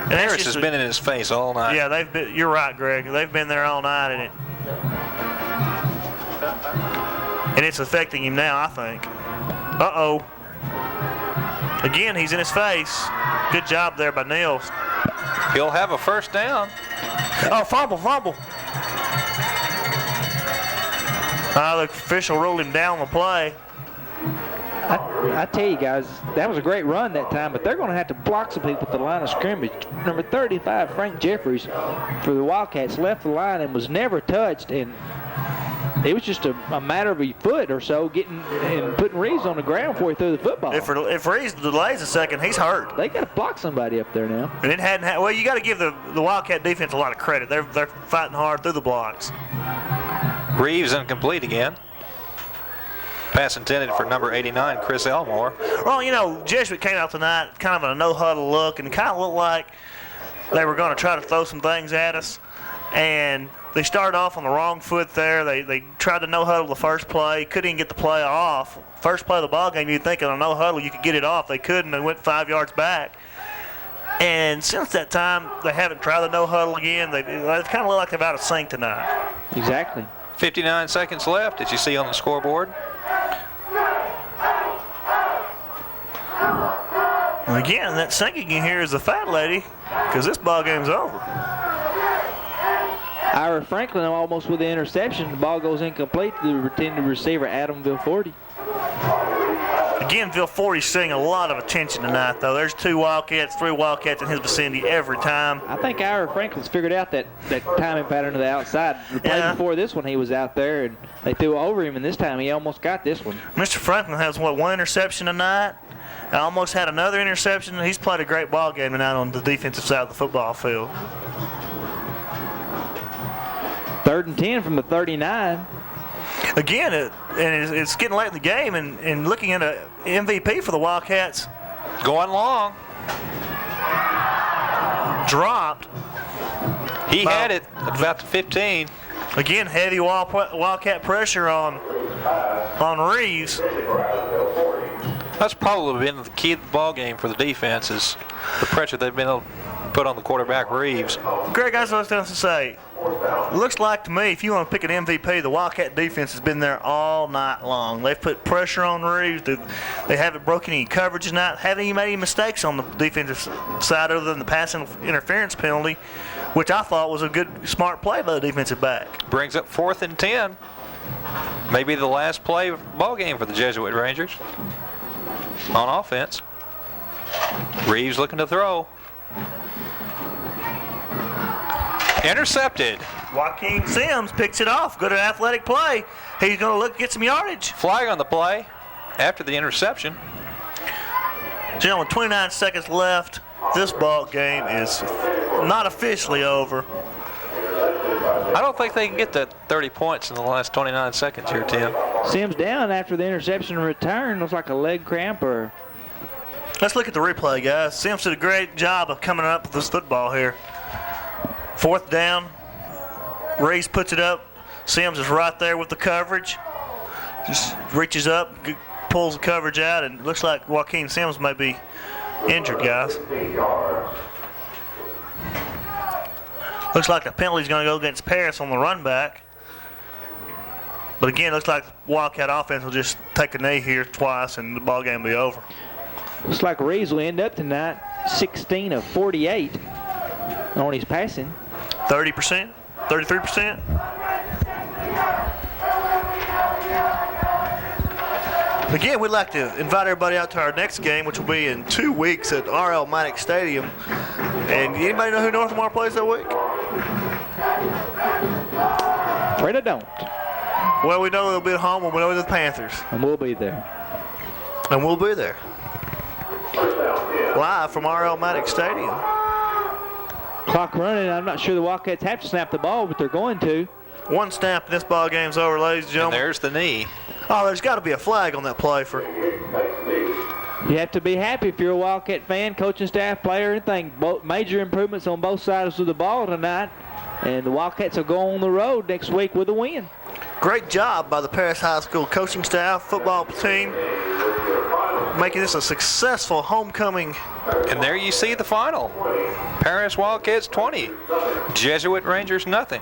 Harris has been in his face all night. Yeah, you're right, Greg. They've been there all night, and it's affecting him now, I think. Uh-oh. Again, he's in his face. Good job there by Niels. He'll have a first down. Oh, fumble. The official ruled him down the play. I tell you guys, that was a great run that time, but they're going to have to block some people at the line of scrimmage. Number 35, Frank Jeffries, for the Wildcats, left the line and was never touched, and it was just a matter of a foot or so getting and putting Reeves on the ground before he threw the football. If Reeves delays a second, he's hurt. They got to block somebody up there now. And it hadn't. Well, you got to give the Wildcat defense a lot of credit. They're fighting hard through the blocks. Reeves incomplete again. Pass intended for number 89, Chris Elmore. Well, you know, Jesuit came out tonight kind of in a no-huddle look, and it kind of looked like they were going to try to throw some things at us. And they started off on the wrong foot there. They tried to no-huddle the first play, couldn't even get the play off. First play of the ball game, you'd think in a no-huddle you could get it off. They couldn't. They went 5 yards back. And since that time, they haven't tried the no-huddle again. They kind of look like they're out of sync tonight. Exactly. 59 seconds left, as you see on the scoreboard. Again, that sinking in here is the fat lady, because this ball game's over. Ira Franklin almost with the interception. The ball goes incomplete to the intended receiver, Adam Vilforty. Again, Vilforty's seeing a lot of attention tonight, though. There's 2 Wildcats, 3 Wildcats in his vicinity every time. I think Ira Franklin's figured out that timing pattern to the outside. The play before this one, he was out there, and they threw over him, and this time he almost got this one. Mr. Franklin has, one interception tonight? Almost had another interception. He's played a great ball game tonight on the defensive side of the football field. 3rd and 10 from the 39. Again, it's getting late in the game, and looking at an MVP for the Wildcats. Going long. Dropped. He had it at about the 15. Again, heavy Wildcat pressure on Reeves. That's probably been the key to the ball game for the defense, is the pressure they've been able to put on the quarterback, Reeves. Greg, I was going to say, looks like to me, if you want to pick an MVP, the Wildcat defense has been there all night long. They've put pressure on Reeves. They haven't broken any coverage tonight. Haven't even made any mistakes on the defensive side other than the passing interference penalty, which I thought was a good, smart play by the defensive back. Brings up 4th and 10. Maybe the last play of the ball game for the Jesuit Rangers on offense. Reeves looking to throw. Intercepted. Joaquin Sims picks it off. Good athletic play. He's going to look get some yardage. Flag on the play after the interception. Gentlemen, 29 seconds left. This ball game is not officially over. I don't think they can get that 30 points in the last 29 seconds here, Tim. Sims down after the interception and return. Looks like a leg cramp or... Let's look at the replay, guys. Sims did a great job of coming up with this football here. 4th down. Reeves puts it up. Sims is right there with the coverage. Just reaches up, pulls the coverage out, and it looks like Joaquin Sims may be injured, guys. Looks like the penalty's going to go against Paris on the run back. But again, looks like the Wildcat offense will just take a knee here twice and the ball game will be over. Looks like Reeves will end up tonight 16 of 48 on his passing. 30%, 33%. Again, we'd like to invite everybody out to our next game, which will be in 2 weeks at R.L. Maddox Stadium. And anybody know who North Lamar plays that week? Afraid I don't. Well, we know they'll be at home, and we know they're the Panthers. And we'll be there. And we'll be there. Live from R.L. Maddox Stadium. Clock running. I'm not sure the Wildcats have to snap the ball, but they're going to. 1 snap and this ball game's over, ladies and gentlemen. And there's the knee. Oh, there's got to be a flag on that play for... You have to be happy if you're a Wildcat fan, coaching staff, player, anything. Major improvements on both sides of the ball tonight. And the Wildcats will go on the road next week with a win. Great job by the Paris High School coaching staff, football team, making this a successful homecoming. And there you see the final. Paris Wildcats 20, Jesuit Rangers nothing.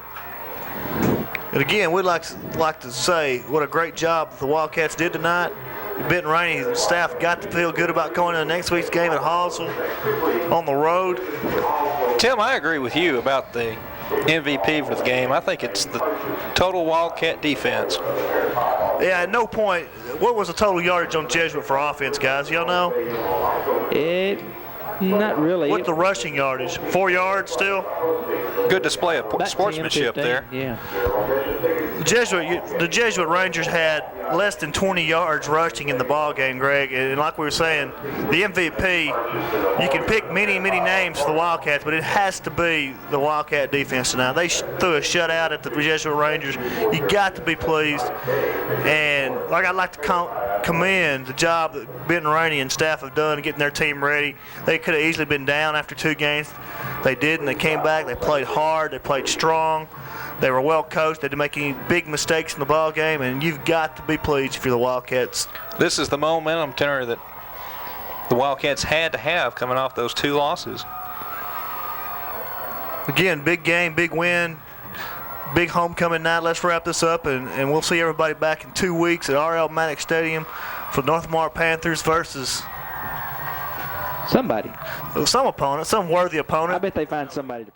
And again, we'd like to say what a great job the Wildcats did tonight. Benton Rainey's staff got to feel good about going to next week's game at Hallsville on the road. Tim, I agree with you about the MVP for the game. I think it's the total Wildcat defense. Yeah, at no point, what was the total yardage on Jesuit for offense, guys? Y'all know? Not really. What's the rushing yardage? 4 yards still? Good display of About sportsmanship 10, 15, there. Yeah. The Jesuit Rangers had less than 20 yards rushing in the ball game, Greg. And like we were saying, the MVP, you can pick many, many names for the Wildcats, but it has to be the Wildcat defense tonight. They threw a shutout at the Jesuit Rangers. You got to be pleased. And I'd like to commend the job that Ben Rainey and staff have done getting their team ready. They could have easily been down after 2 games. They didn't. They came back. They played hard. They played strong. They were well coached. They didn't make any big mistakes in the ball game, and you've got to be pleased if you're the Wildcats. This is the momentum tenor that the Wildcats had to have coming off those 2 losses. Again, big game, big win, big homecoming night. Let's wrap this up, and we'll see everybody back in 2 weeks at R.L. Maddox Stadium for North Lamar Panthers versus somebody. Some opponent, some worthy opponent. I bet they find somebody to